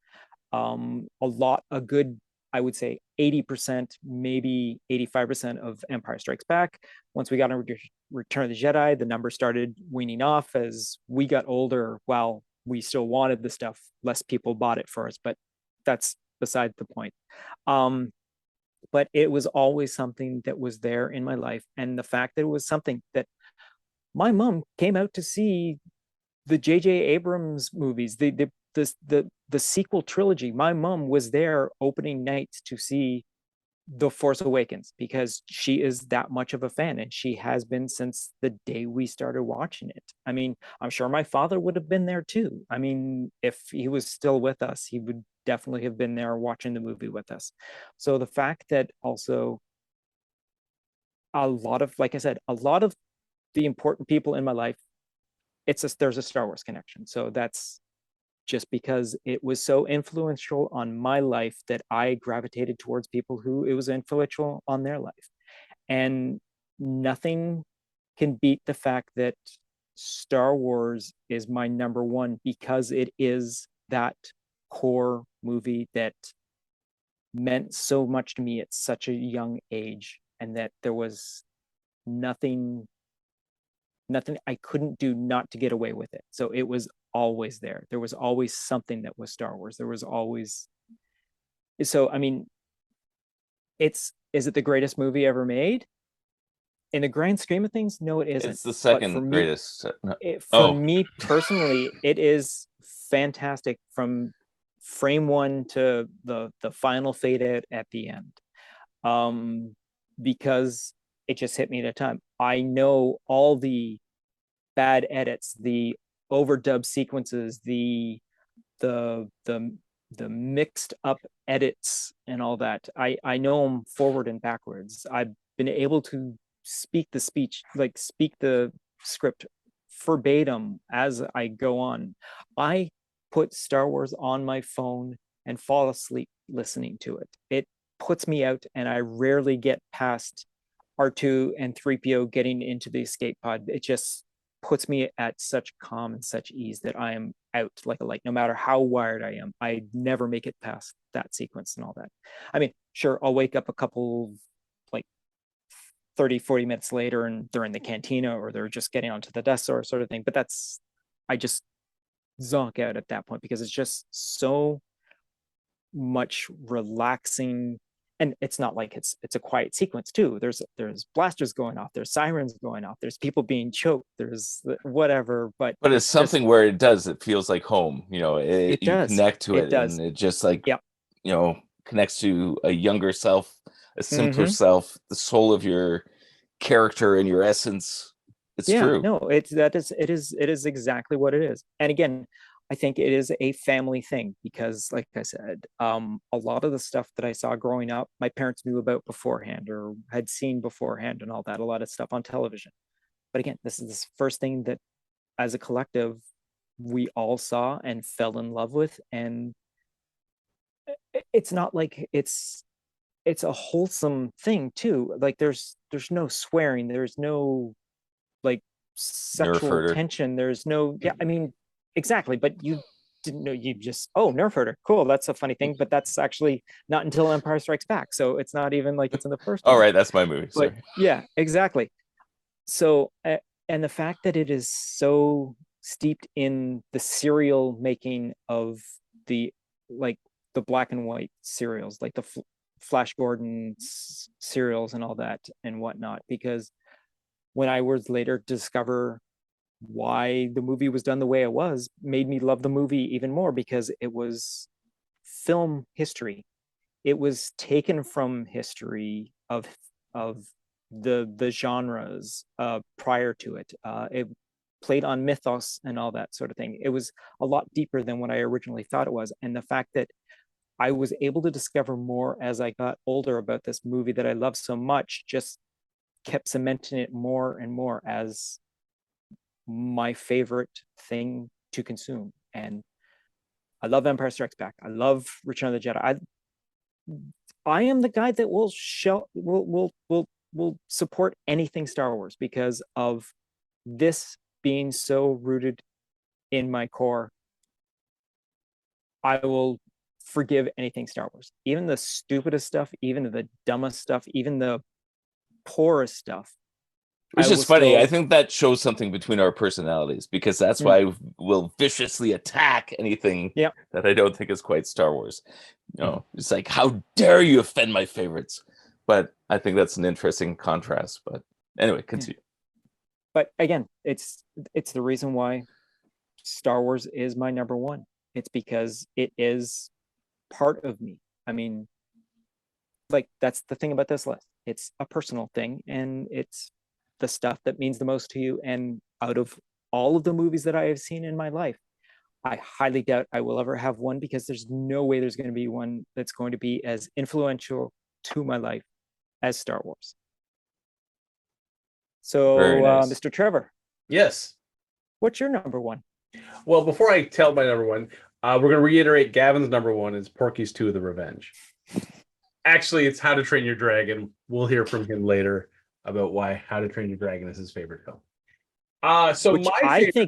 A good, I would say 80%, maybe 85% of Empire Strikes Back. Once we got on Return of the Jedi, the number started weaning off as we got older. While we still wanted the stuff, less people bought it for us, but that's beside the point. But it was always something that was there in my life. And the fact that it was something that my mom came out to see the J.J. Abrams movies, the sequel trilogy. My mom was there opening night to see The Force Awakens because she is that much of a fan, and she has been since the day we started watching it. I mean, I'm sure my father would have been there too. I mean, if he was still with us, he would definitely have been there watching the movie with us. So the fact that also like I said, a lot of the important people in my life, there's a Star Wars connection. So that's just because it was so influential on my life that I gravitated towards people who it was influential on their life. And nothing can beat the fact that Star Wars is my number one, because it is that core movie that meant so much to me at such a young age, and that there was nothing I couldn't do not to get away with it. So it was always there. There was always something that was Star Wars. There was always. So, I mean, is it the greatest movie ever made? In the grand scheme of things, no, it isn't. It's the second greatest. For me personally, it is fantastic from frame one to the final fade out at the end. Because it just hit me at a time. I know all the bad edits, the overdub sequences, the mixed up edits and all that. I know them forward and backwards. I've been able to speak the script verbatim as I go on. I put Star Wars on my phone and fall asleep listening to it. It puts me out, and I rarely get past R2 and 3PO getting into the escape pod. It just puts me at such calm and such ease that I am out like a light. No matter how wired I am, I never make it past that sequence and all that. I mean, sure, I'll wake up a couple, like 30, 40 minutes later, and they're in the cantina or they're just getting onto the Death Star sort of thing. But I just zonk out at that point, because it's just so much relaxing. And it's not like it's a quiet sequence too. There's blasters going off, there's sirens going off, there's people being choked, there's whatever. But it's something where it feels like home. You know, you connect to it, and it just like, yep. You know, connects to a younger self, a simpler self, the soul of your character and your essence. It's true. No, it is exactly what it is. And again, I think it is a family thing, because like I said, a lot of the stuff that I saw growing up, my parents knew about beforehand or had seen beforehand and all that, a lot of stuff on television. But again, this is the first thing that as a collective, we all saw and fell in love with. And it's not like it's a wholesome thing too. Like there's no swearing, there's no like sexual tension, there's no, I mean, exactly, but you didn't know, you just, Nerf herder, cool, that's a funny thing, but that's actually not until Empire Strikes Back, so it's not even like it's in the first one. Right, that's my movie. But yeah, exactly. So and the fact that it is so steeped in the serial making of the like the black and white serials, like the Flash Gordon serials and all that and whatnot. Because when I was later discover why the movie was done the way it was, made me love the movie even more, because it was film history. It was taken from history of the genres prior to it. It played on mythos and all that sort of thing. It was a lot deeper than what I originally thought it was. And the fact that I was able to discover more as I got older about this movie that I love so much just kept cementing it more and more as my favorite thing to consume. And I love Empire Strikes Back. I love Return of the Jedi. I am the guy that will support anything Star Wars because of this being so rooted in my core. I will forgive anything Star Wars, even the stupidest stuff, even the dumbest stuff, even the poorest stuff. Which is funny. I think that shows something between our personalities, because that's why we'll viciously attack anything that I don't think is quite Star Wars. You know, it's like, how dare you offend my favorites? But I think that's an interesting contrast. But anyway, continue. But again, it's the reason why Star Wars is my number one. It's because it is part of me. I mean, like, that's the thing about this list. It's a personal thing, and it's the stuff that means the most to you. And out of all of the movies that I have seen in my life, I highly doubt I will ever have one, because there's no way there's going to be one that's going to be as influential to my life as Star Wars. So, nice. Mr. Trevor. Yes. What's your number one? Well, before I tell my number one, we're going to reiterate Gavin's number one is Porky's 2: The Revenge. Actually, it's How to Train Your Dragon. We'll hear from him later about why How to Train Your Dragon is his favorite film.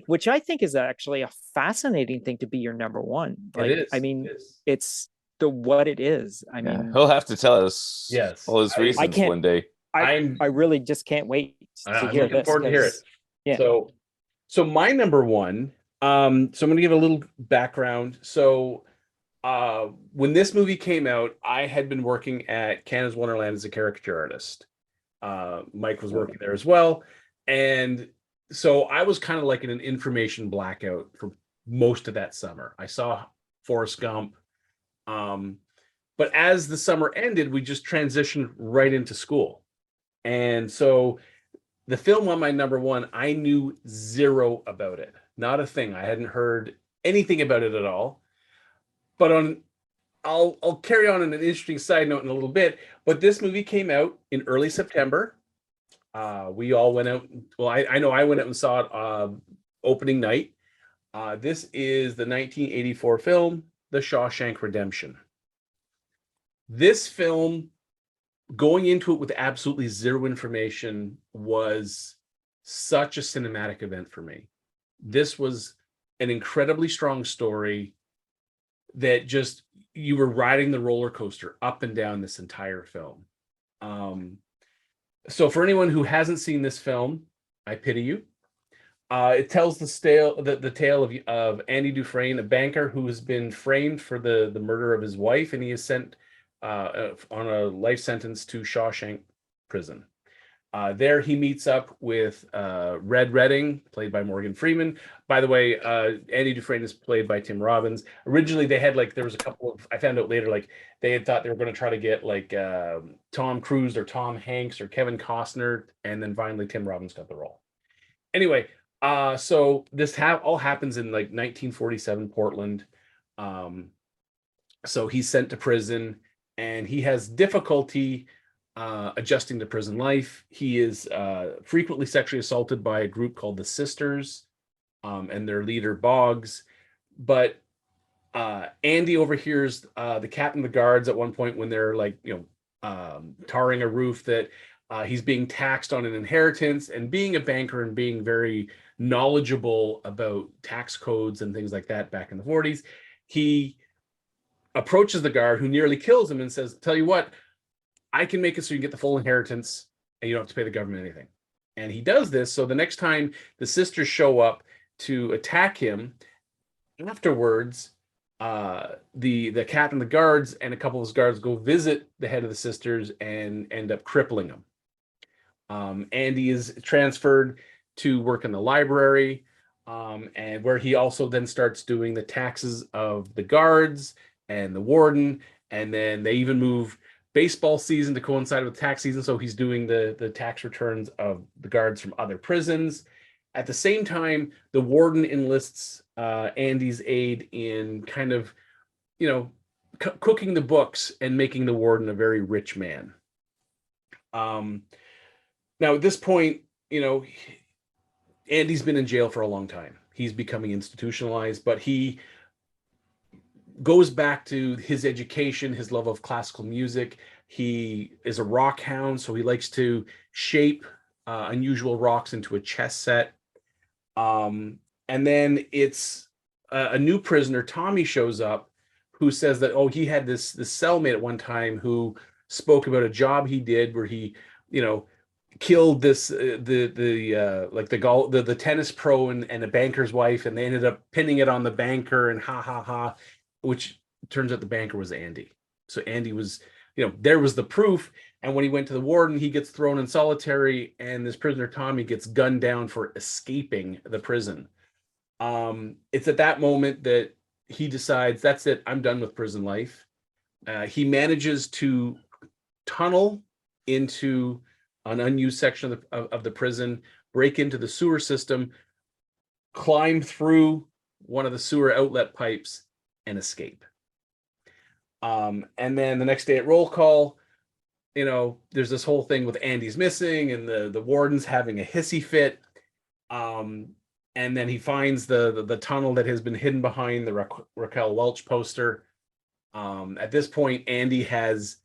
Which I think is actually a fascinating thing to be your number one. Like, it is. I mean, it's what it is. I mean, he'll have to tell us all his reasons one day. I really just can't wait to hear this. Forward to hear it. Yeah. So my number one. So I'm going to give a little background. So when this movie came out, I had been working at Canada's Wonderland as a caricature artist. Mike was working there as well, and so I was kind of like in an information blackout for most of that summer. I saw Forrest Gump, but as the summer ended, we just transitioned right into school, and so the film on my number one, I knew zero about it, not a thing. I hadn't heard anything about it at all. But I'll carry on an interesting side note in a little bit. But this movie came out in early September. We all went out. Well, I know I went out and saw it opening night. This is the 1984 film, The Shawshank Redemption. This film, going into it with absolutely zero information, was such a cinematic event for me. This was an incredibly strong story that just, you were riding the roller coaster up and down this entire film. So for anyone who hasn't seen this film, I pity you. It tells the tale of Andy Dufresne, a banker who has been framed for the murder of his wife, and he is sent on a life sentence to Shawshank Prison. There he meets up with Red Redding, played by Morgan Freeman. By the way, Andy Dufresne is played by Tim Robbins. Originally, they had there was a couple of, I found out later, they had thought they were going to try to get Tom Cruise or Tom Hanks or Kevin Costner, and then finally Tim Robbins got the role. Anyway, so this all happens in 1947 Portland. So he's sent to prison, and he has difficulty adjusting to prison life. He is frequently sexually assaulted by a group called the Sisters, and their leader Boggs. But Andy overhears the captain of the guards at one point when they're tarring a roof, that he's being taxed on an inheritance, and being a banker and being very knowledgeable about tax codes and things like that back in the 40s, he approaches the guard, who nearly kills him, and says, "Tell you what, I can make it so you can get the full inheritance and you don't have to pay the government anything." And he does this so the next time the sisters show up to attack him, afterwards, the captain of the guards and a couple of his guards go visit the head of the sisters and end up crippling him. Andy is transferred to work in the library, and where he also then starts doing the taxes of the guards and the warden, and then they even move baseball season to coincide with tax season, so he's doing the tax returns of the guards from other prisons. At the same time, the warden enlists Andy's aid in kind of, cooking the books and making the warden a very rich man. Now, at this point, Andy's been in jail for a long time. He's becoming institutionalized, but he goes back to his education, his love of classical music. He is a rock hound, so he likes to shape unusual rocks into a chess set. And then it's a new prisoner, Tommy, shows up, who says that, he had this cellmate at one time who spoke about a job he did where he, killed this the tennis pro and a banker's wife, and they ended up pinning it on the banker, and ha ha ha, which turns out the banker was Andy. So Andy was, there was the proof. And when he went to the warden, he gets thrown in solitary, and this prisoner Tommy gets gunned down for escaping the prison. It's at that moment that he decides, that's it, I'm done with prison life. He manages to tunnel into an unused section of the prison, break into the sewer system, climb through one of the sewer outlet pipes, and escape. And then the next day at roll call, there's this whole thing with Andy's missing and the warden's having a hissy fit. And then he finds the tunnel that has been hidden behind the Raquel Welch poster. At this point, Andy has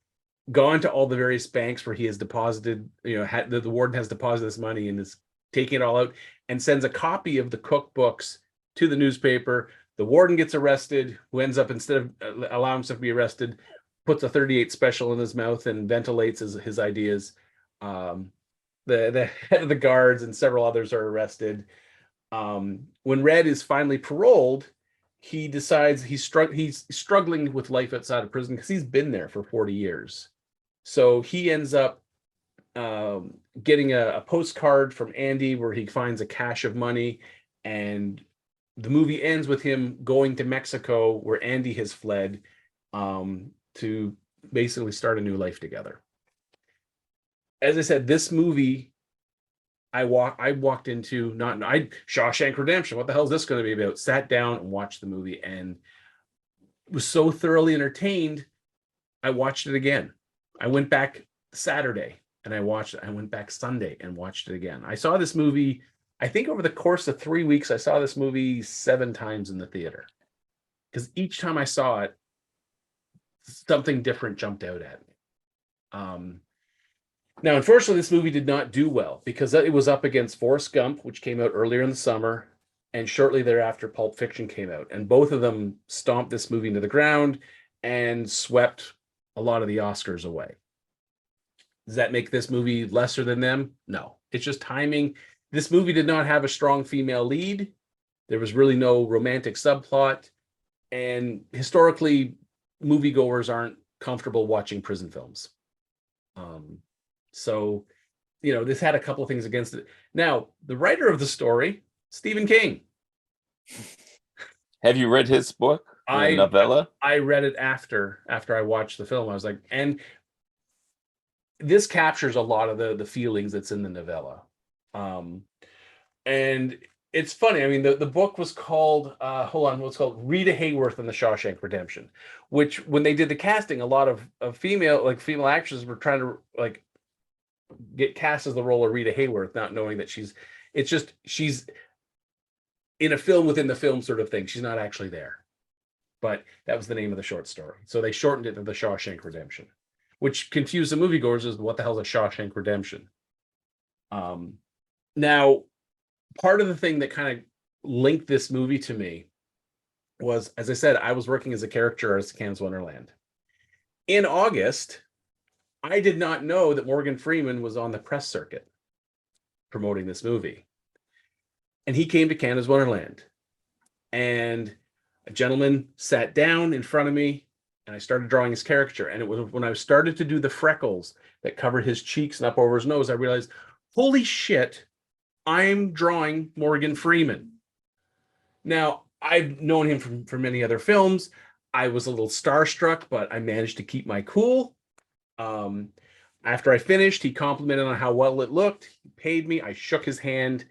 gone to all the various banks where he has deposited, the warden has deposited this money and is taking it all out, and sends a copy of the cookbooks to the newspaper. The warden gets arrested, who ends up, instead of allowing himself to be arrested, puts a 38 special in his mouth and ventilates his ideas. The head of the guards and several others are arrested. When Red is finally paroled, he decides he's struggling with life outside of prison because he's been there for 40 years. So he ends up getting a postcard from Andy where he finds a cache of money, and the movie ends with him going to Mexico, where Andy has fled, to basically start a new life together. As I said, this movie, I walked into Shawshank Redemption. What the hell is this going to be about? Sat down and watched the movie and was so thoroughly entertained. I watched it again. I went back Saturday and I watched it. I went back Sunday and watched it again. I saw this movie, I think over the course of 3 weeks, I saw this movie 7 times in the theater. Because each time I saw it, something different jumped out at me. Now, unfortunately, this movie did not do well because it was up against Forrest Gump, which came out earlier in the summer, and shortly thereafter, Pulp Fiction came out. And both of them stomped this movie into the ground and swept a lot of the Oscars away. Does that make this movie lesser than them? No, it's just timing. This movie did not have a strong female lead. There was really no romantic subplot. And historically, moviegoers aren't comfortable watching prison films. So, this had a couple of things against it. Now, the writer of the story, Stephen King. Have you read his book, the novella? I read it after I watched the film. I was like, and this captures a lot of the feelings that's in the novella. And it's funny. I mean, the book was called, what's called Rita Hayworth and the Shawshank Redemption, which when they did the casting, a lot of female actresses were trying to get cast as the role of Rita Hayworth, not knowing that she's in a film within the film sort of thing. She's not actually there, but that was the name of the short story. So they shortened it to the Shawshank Redemption, which confused the moviegoers as what the hell is a Shawshank Redemption? Now, part of the thing that kind of linked this movie to me was, as I said, I was working as a character artist at Canada's Wonderland. In August, I did not know that Morgan Freeman was on the press circuit promoting this movie. And he came to Canada's Wonderland. And a gentleman sat down in front of me, and I started drawing his caricature. And it was when I started to do the freckles that covered his cheeks and up over his nose, I realized, holy shit, I'm drawing Morgan Freeman. Now, I've known him from many other films. I was a little starstruck, but I managed to keep my cool. After I finished, he complimented on how well it looked. He paid me. I shook his hand.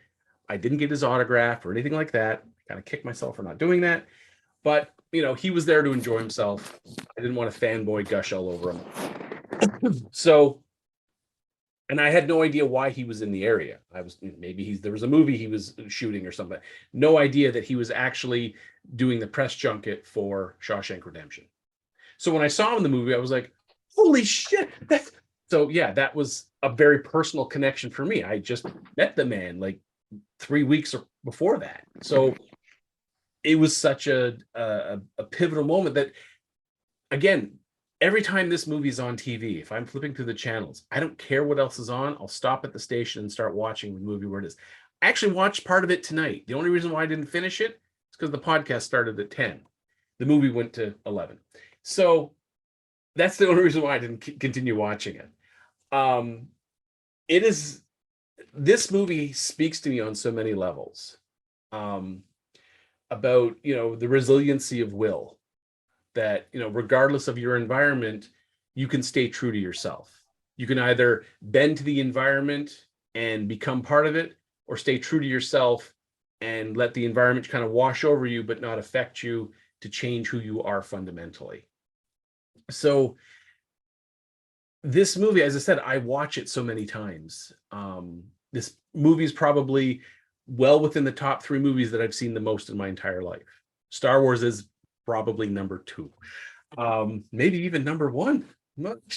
I didn't get his autograph or anything like that. I kind of kicked myself for not doing that. But, you know, he was there to enjoy himself. I didn't want to fanboy gush all over him. So, and I had no idea why he was in the area. There was a movie he was shooting or something. No idea that he was actually doing the press junket for Shawshank Redemption. So when I saw him in the movie, I was like, holy shit. So yeah, that was a very personal connection for me. I just met the man like 3 weeks before that. So it was such a pivotal moment that, again, every time this movie's on TV, if I'm flipping through the channels, I don't care what else is on. I'll stop at the station and start watching the movie where it is. I actually watched part of it tonight. The only reason why I didn't finish it is because the podcast started at 10. The movie went to 11. So that's the only reason why I didn't continue watching it. This movie speaks to me on so many levels, about, you know, the resiliency of will, that, you know, regardless of your environment, you can stay true to yourself. You can either bend to the environment and become part of it, or stay true to yourself and let the environment kind of wash over you, but not affect you to change who you are fundamentally. So this movie, as I said, I watch it so many times. This movie is probably well within the top 3 movies that I've seen the most in my entire life. Star Wars is probably number 2, maybe even number 1.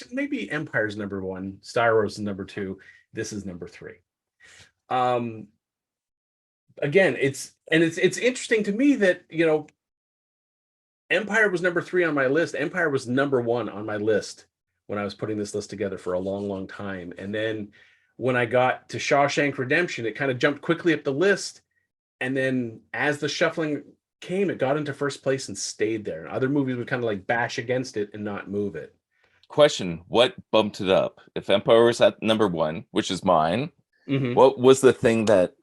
Maybe Empire's number 1, Star Wars is number 2, this is number 3. Again, it's interesting to me that, you know, Empire was number 3 on my list. Empire was number 1 on my list when I was putting this list together for a long time. And then when I got to Shawshank Redemption, it kind of jumped quickly up the list. And then as the shuffling came, it got into first place and stayed there. And other movies would kind of like bash against it and not move it. Question: what bumped it up? If Empire was at number 1, which is mine, Mm-hmm. what was the thing that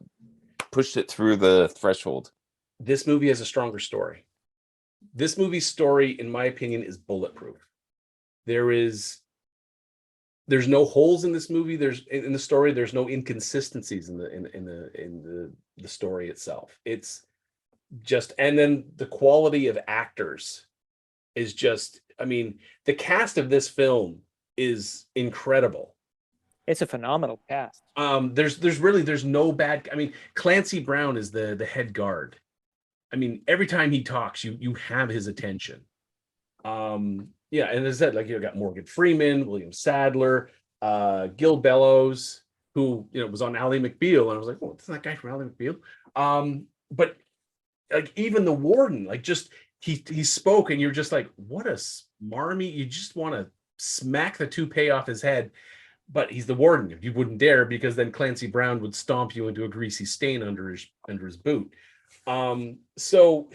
pushed it through the threshold? This movie has a stronger story. This movie's story, in my opinion, is bulletproof. There's no holes in this movie. There's no inconsistencies in the story itself. It's just, and then the quality of actors is just, I mean, the cast of this film is incredible. It's a phenomenal cast. There's no bad, I mean, Clancy Brown is the head guard. I mean, every time he talks, you have his attention. Yeah, and as I said, like, you got Morgan Freeman, William Sadler, Gil Bellows, who, you know, was on Ally McBeal, and I was like, oh, it's that guy from Ally McBeal. But like, even the warden, like, just he spoke, and you're just like, what a smarmy! You just want to smack the toupee off his head. But he's the warden. You wouldn't dare, because then Clancy Brown would stomp you into a greasy stain under his boot. So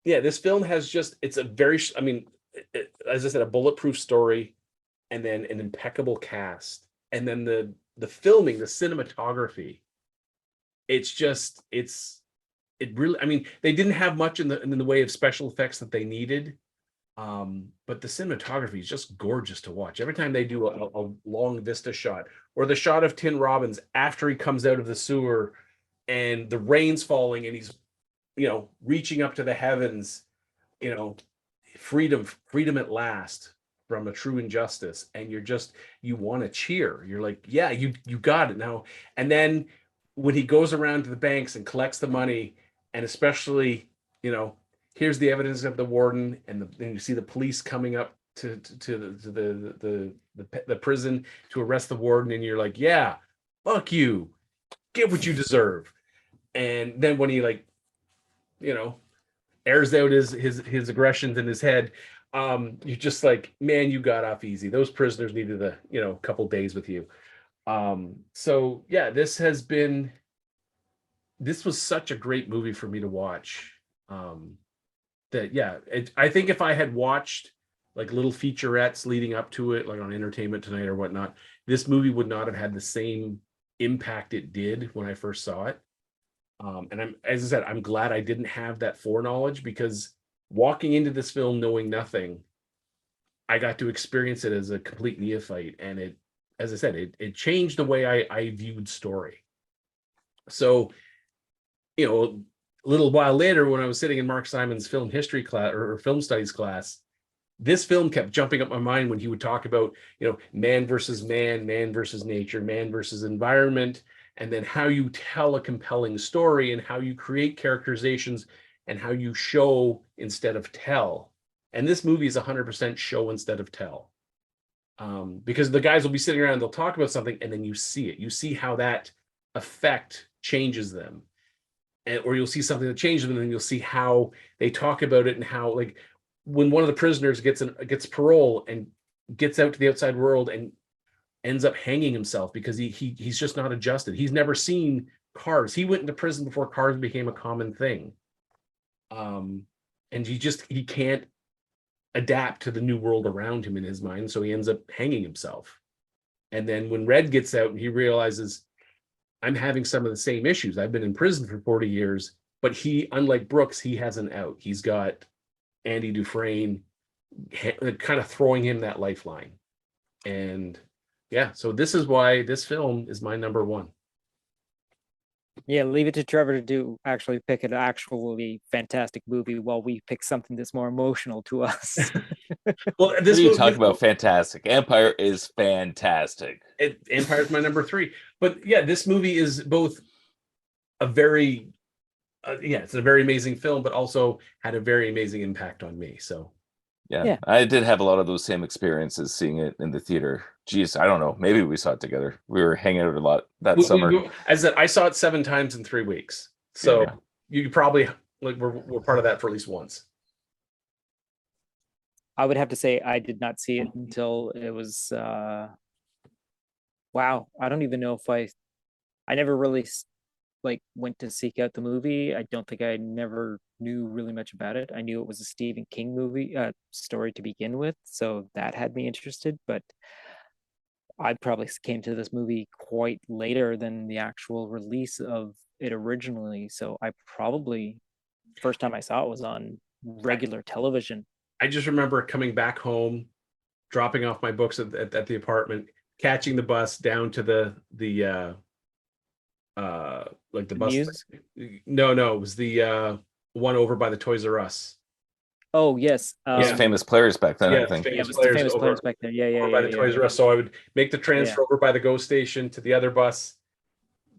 yeah, this film has just, it's a very, I mean, as I said, a bulletproof story, and then an impeccable cast, and then the filming, the cinematography. It's just, it really, I mean, they didn't have much in the way of special effects that they needed, but the cinematography is just gorgeous to watch. Every time they do a long vista shot, or the shot of Tin Robbins after he comes out of the sewer and the rain's falling and he's, you know, reaching up to the heavens, you know, freedom at last from a true injustice, and you want to cheer. You're like, yeah, you got it now. And then when he goes around to the banks and collects the money, and especially, you know, here's the evidence of the warden, and you see the police coming up to the prison to arrest the warden, and you're like, yeah, fuck you, get what you deserve. And then when he, like, you know, airs out his aggressions in his head, you're just like, man, you got off easy. Those prisoners needed a couple days with you. So yeah, this was such a great movie for me to watch. That yeah, I think if I had watched like little featurettes leading up to it, like on Entertainment Tonight or whatnot, this movie would not have had the same impact it did when I first saw it. And as I said, I'm glad I didn't have that foreknowledge, because walking into this film knowing nothing, I got to experience it as a complete neophyte, and as I said, it changed the way I viewed story. So, a little while later, when I was sitting in Mark Simon's film history class or film studies class, this film kept jumping up my mind when he would talk about, man versus man, man versus nature, man versus environment, and then how you tell a compelling story and how you create characterizations and how you show instead of tell. And this movie is 100% show instead of tell. Because the guys will be sitting around and they'll talk about something, and then you see it. You see how that effect changes them. Or you'll see something that changes them, and then you'll see how they talk about it, and how, like, when one of the prisoners gets parole and gets out to the outside world and ends up hanging himself because he's just not adjusted. He's never seen cars. He went into prison before cars became a common thing. And he can't adapt to the new world around him in his mind, so he ends up hanging himself. And then when Red gets out and he realizes, I'm having some of the same issues. I've been in prison for 40 years, but unlike Brooks, he has an out. He's got Andy Dufresne kind of throwing him that lifeline. And yeah, so this is why this film is my number one. Yeah, leave it to Trevor to actually pick an actually fantastic movie while we pick something that's more emotional to us. Well, What are you talking about? Fantastic. Empire is fantastic. Empire's my number 3. But yeah, this movie is both a very, it's a very amazing film, but also had a very amazing impact on me. So yeah, I did have a lot of those same experiences seeing it in the theater. Geez, I don't know. Maybe we saw it together. We were hanging out a lot that summer. As I saw it 7 times in 3 weeks. So you could probably, like, we're part of that for at least once. I would have to say I did not see it until it was wow. I don't even know if I never really went to seek out the movie. I don't think I never knew really much about it. I knew it was a Stephen King movie story to begin with, so that had me interested, but I probably came to this movie quite later than the actual release of it originally. So I probably first time I saw it was on regular television. I just remember coming back home, dropping off my books at the apartment, catching the bus down to the bus. Muse? No, it was the one over by the Toys R Us. Oh yes, it was Famous Players back then. I think it was the Famous Players back then. Over by the Toys R Us. So I would make the transfer over by the GO station to the other bus,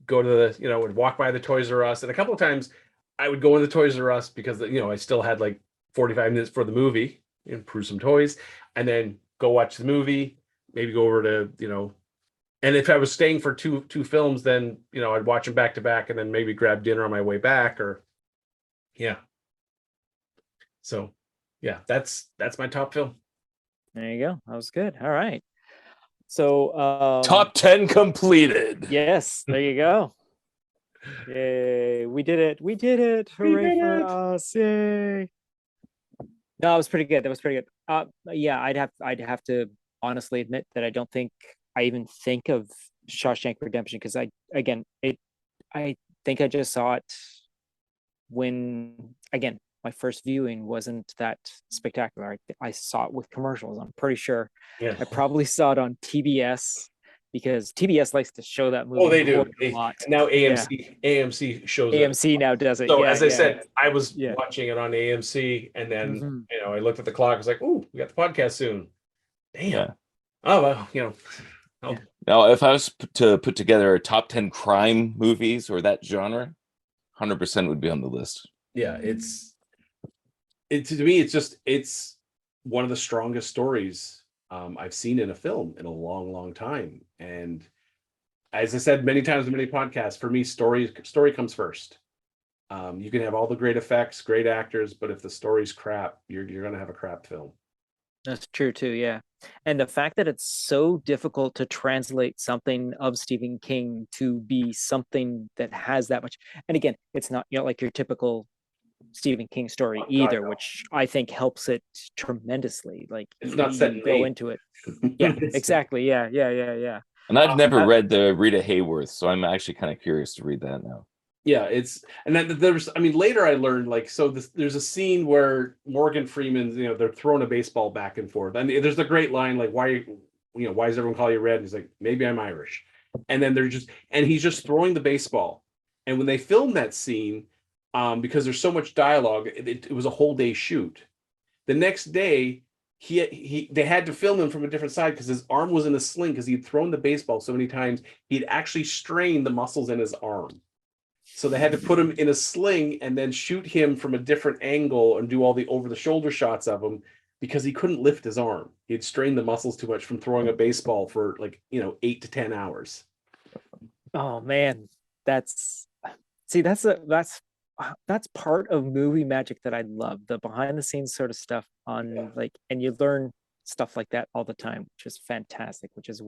go to would walk by the Toys R Us, and a couple of times I would go in the Toys R Us because I still had like 45 minutes for the movie and peruse some toys, and then go watch the movie. Maybe go over to and if I was staying for two films, then I'd watch them back to back, and then maybe grab dinner on my way back, or So yeah, that's my top film. There you go. That was good. All right. So top 10 completed. Yes, there you go. Yay, we did it. Hooray for us. Yay. No, it was pretty good. That was pretty good. Yeah, I'd have to honestly admit that I don't think I even think of Shawshank Redemption, because I think I just saw it when, again, my first viewing wasn't that spectacular. I saw it with commercials. I'm pretty sure. Yeah. I probably saw it on TBS, because TBS likes to show that movie. Oh, they do. A lot. Now AMC shows AMC now does it. So as I said, I was watching it on AMC, and then I looked at the clock. I was like, "Ooh, we got the podcast soon." Damn. Yeah. Oh well, Now, if I was to put together a top 10 crime movies or that genre, 100% would be on the list. Yeah, to me, it's one of the strongest stories I've seen in a film in a long, long time. And as I said many times in many podcasts, for me, story comes first. You can have all the great effects, great actors, but if the story's crap, you're going to have a crap film. That's true too. Yeah. And the fact that it's so difficult to translate something of Stephen King to be something that has that much. And again, it's not, like your typical Stephen King story either, which I think helps it tremendously. Like It's not set in go Maine. into it. Yeah, exactly. Yeah. And I've never read the Rita Hayworth, so I'm actually kind of curious to read that now. Yeah, it's and then there's later I learned there's a scene where Morgan Freeman's they're throwing a baseball back and forth, and there's a great line like why does everyone call you Red? And he's like, maybe I'm Irish, and then he's just throwing the baseball, and when they filmed that scene, because there's so much dialogue, it was a whole day shoot. The next day they had to film him from a different side because his arm was in a sling because he'd thrown the baseball so many times he'd actually strained the muscles in his arm. So they had to put him in a sling and then shoot him from a different angle and do all the over-the-shoulder shots of him because he couldn't lift his arm. He had strained the muscles too much from throwing a baseball for 8 to 10 hours. Oh man, that's part of movie magic that I love. The behind-the-scenes sort of stuff and you learn stuff like that all the time, which is fantastic. Which is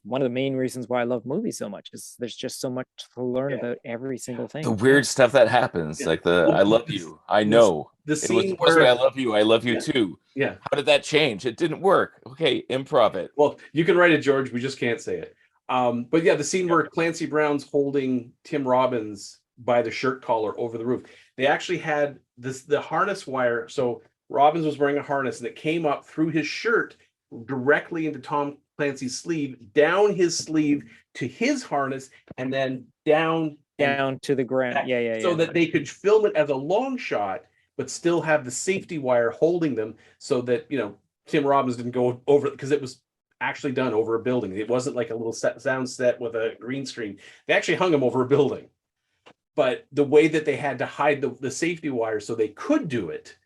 one of the main reasons why I love movies so much. Is there's just so much to learn about every single thing. The weird stuff that happens, like I love you, I know. The scene it was supposed to be I love you too. Yeah. How did that change? It didn't work. Okay, improv it. Well, you can write it, George. We just can't say it. But yeah, the scene where Clancy Brown's holding Tim Robbins by the shirt collar over the roof. They actually had the harness wire. So Robbins was wearing a harness and it came up through his shirt directly into Tom Clancy's sleeve, down his sleeve to his harness, and then down to the ground. Yeah. So that they could film it as a long shot, but still have the safety wire holding them so that, Tim Robbins didn't go over, because it was actually done over a building. It wasn't like a little sound set with a green screen. They actually hung him over a building. But the way that they had to hide the safety wire so they could do it,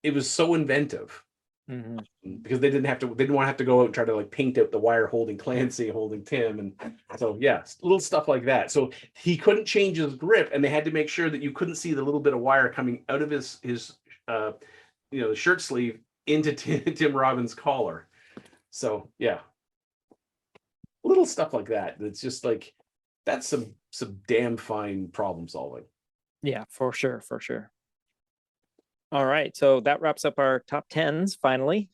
it was so inventive. Mm-hmm. Because they didn't want to have to go out and try to paint out the wire holding Clancy, holding Tim, and so little stuff like that. So he couldn't change his grip, and they had to make sure that you couldn't see the little bit of wire coming out of his shirt sleeve into Tim Robbins' collar. So little stuff like that. It's just that's some damn fine problem solving. Yeah, for sure. All right, so that wraps up our top 10s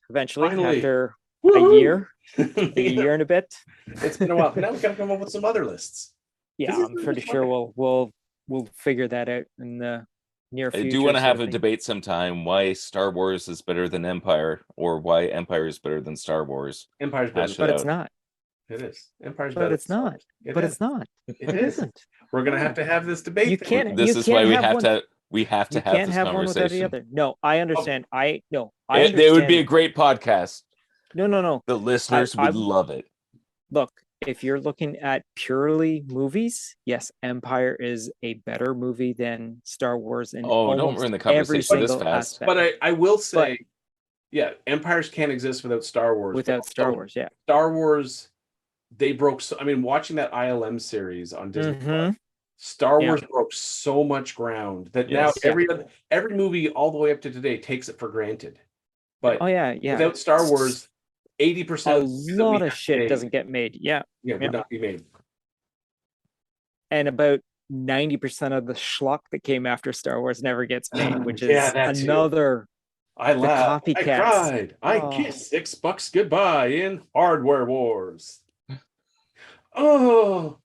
eventually. After a year and a bit. It's been a while. Now we got to come up with some other lists. Yeah, I'm pretty sure we'll figure that out in the near future. I do want to have a debate sometime why Star Wars is better than Empire, or why Empire is better than Star Wars. Empire's better, but it's not. It is. Empire's better. But it's not. It's not. It isn't. We're gonna have to have this debate. You can't. This is why we have to. We have to have this conversation. One without the other. No, I understand. I understand. It would be a great podcast. No. The listeners would love it. Look, if you're looking at purely movies, yes, Empire is a better movie than Star Wars. Don't ruin the conversation this fast. Aspect. But I will say, empires can't exist without Star Wars. Without Star Wars, yeah. Star Wars, they broke. Watching that ILM series on Disney Plus, Star Wars broke so much ground that now every movie all the way up to today takes it for granted. But without Star Wars, 80% a lot of shit doesn't get made. Would not be made. And about 90% of the schlock that came after Star Wars never gets made, which is another. I laughed. Copycats. I cried. I kissed $6 goodbye in Hardware Wars. Oh,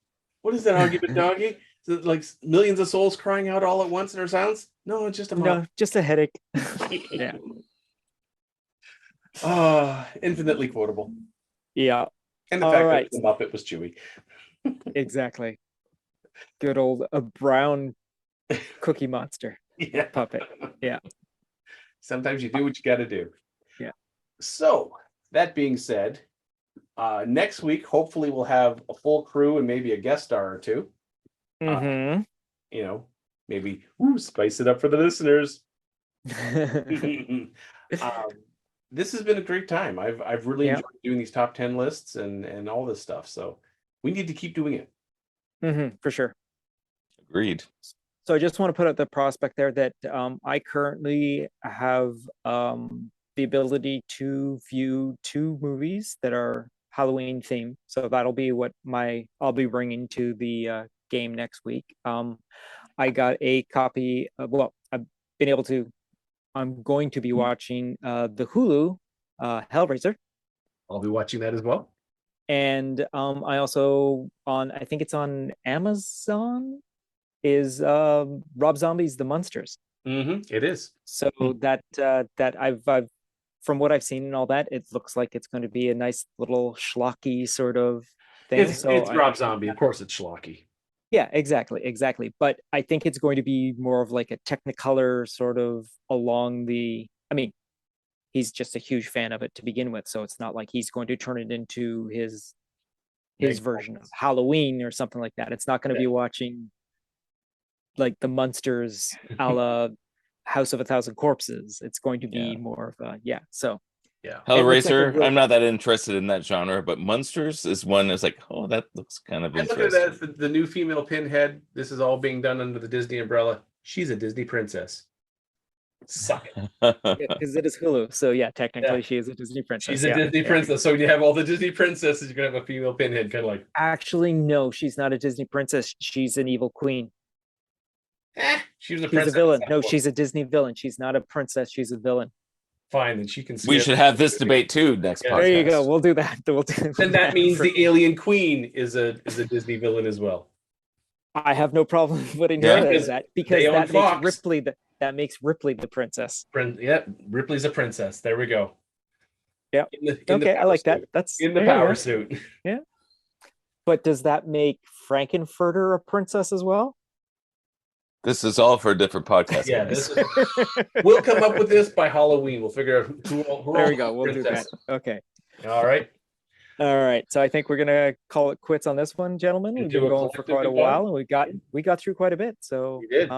what is that argument, doggy? Is it millions of souls crying out all at once in our sounds? No, it's just just a headache. Yeah. Infinitely quotable. Yeah. And the fact that the Muppet was Chewy. Exactly. Good old brown cookie monster puppet. Yeah. Sometimes you do what you got to do. Yeah. So that being said, next week, hopefully we'll have a full crew and maybe a guest star or two. Mm-hmm. Maybe spice it up for the listeners. This has been a great time. I've really enjoyed doing these top 10 lists and all this stuff. So we need to keep doing it. Mm-hmm, for sure. Agreed. So I just want to put out the prospect there that I currently have the ability to view 2 movies that are Halloween themed. So that'll be what I'll be bringing to the game next week. I got a copy of, well, I'm going to be watching the Hulu Hellraiser. I'll be watching that as well. And I also I think it's on Amazon, is Rob Zombie's The Munsters. It is. So that I've from what I've seen and all that, it looks like it's going to be a nice little schlocky sort of thing. It's Rob Zombie. Of course it's schlocky. Yeah, exactly. But I think it's going to be more of like a Technicolor sort of along the. I mean, he's just a huge fan of it to begin with, so it's not like he's going to turn it into his version of Halloween or something like that. It's not going to be watching like the Munsters a la House of a Thousand Corpses. It's going to be more of a so. Yeah, Hellraiser. Like I'm not that interested in that genre, but Munsters is one that's like, oh, that looks kind of interesting. Look at that, the new female Pinhead. This is all being done under the Disney umbrella. She's a Disney princess. Suck it. Because it is Hulu, so technically she is a Disney princess. She's a Disney princess. So you have all the Disney princesses. You're gonna have a female Pinhead, kind of like. Actually, no, she's not a Disney princess. She's an evil queen. She was a princess. She's a villain. No, she's a Disney villain. She's not a princess. She's a villain. Fine, then she can. We should have this debate too next podcast. There you go. We'll do that. Then that means the alien queen is a Disney villain as well. I have no problem putting her as that because that makes Ripley the princess. Ripley's a princess. There we go. Yeah. Okay, I like that. That's in the power suit. Yeah. But does that make Frankenfurter a princess as well? This is all for a different podcast. Yeah, we'll come up with this by Halloween. We'll figure out who there we go. We'll do that. Okay. All right. So I think we're gonna call it quits on this one, gentlemen. We've been going for quite a while, and we got through quite a bit. So we did.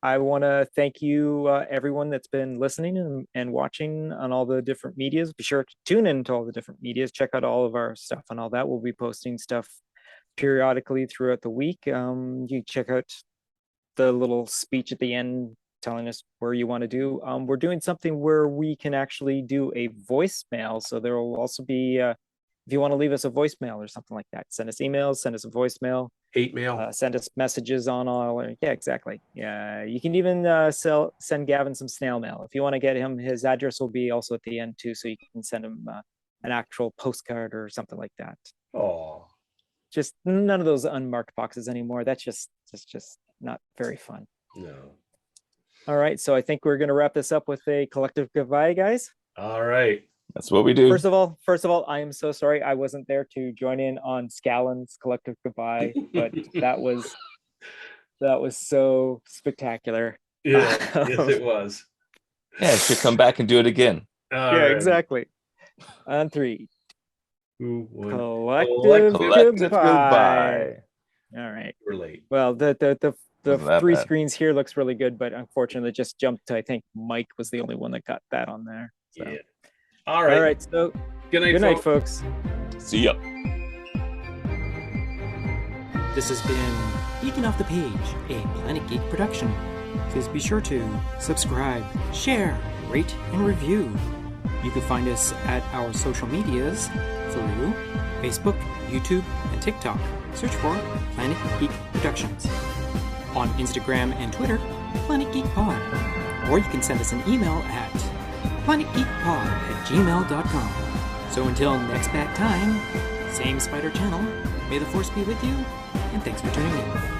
I want to thank you, everyone that's been listening and watching on all the different medias. Be sure to tune in to all the different medias. Check out all of our stuff and all that. We'll be posting stuff periodically throughout the week. You check out the little speech at the end telling us where you want to do. We're doing something where we can actually do a voicemail. So there will also be, if you want to leave us a voicemail or something like that, send us emails, send us a voicemail, hate mail, send us messages on all. Yeah, exactly. Yeah, you can even send Gavin some snail mail if you want to get him. His address will be also at the end too, so you can send him an actual postcard or something like that. Oh, just none of those unmarked boxes anymore. That's just not very fun. No. All right, so I think we're going to wrap this up with a collective goodbye, guys. All right, that's what we do. First of all, I am so sorry I wasn't there to join in on Scallon's collective goodbye, but that was so spectacular. Yeah, yes, it was. Yeah, it should come back and do it again. Exactly. On 3. Collective goodbye. All right. We're late. Well, the 3 screens here looks really good, but unfortunately, just jumped to, I think Mike was the only one that got that on there. So. Yeah. All right. So good night, folks. See ya. This has been Geeking Off the Page, a Planet Geek production. Please be sure to subscribe, share, rate, and review. You can find us at our social medias through Facebook, YouTube, and TikTok. Search for Planet Geek Productions. On Instagram and Twitter, Planet Geek Pod. Or you can send us an email at planetgeekpod@gmail.com. So until next bad time, same spider channel, may the force be with you, and thanks for tuning in.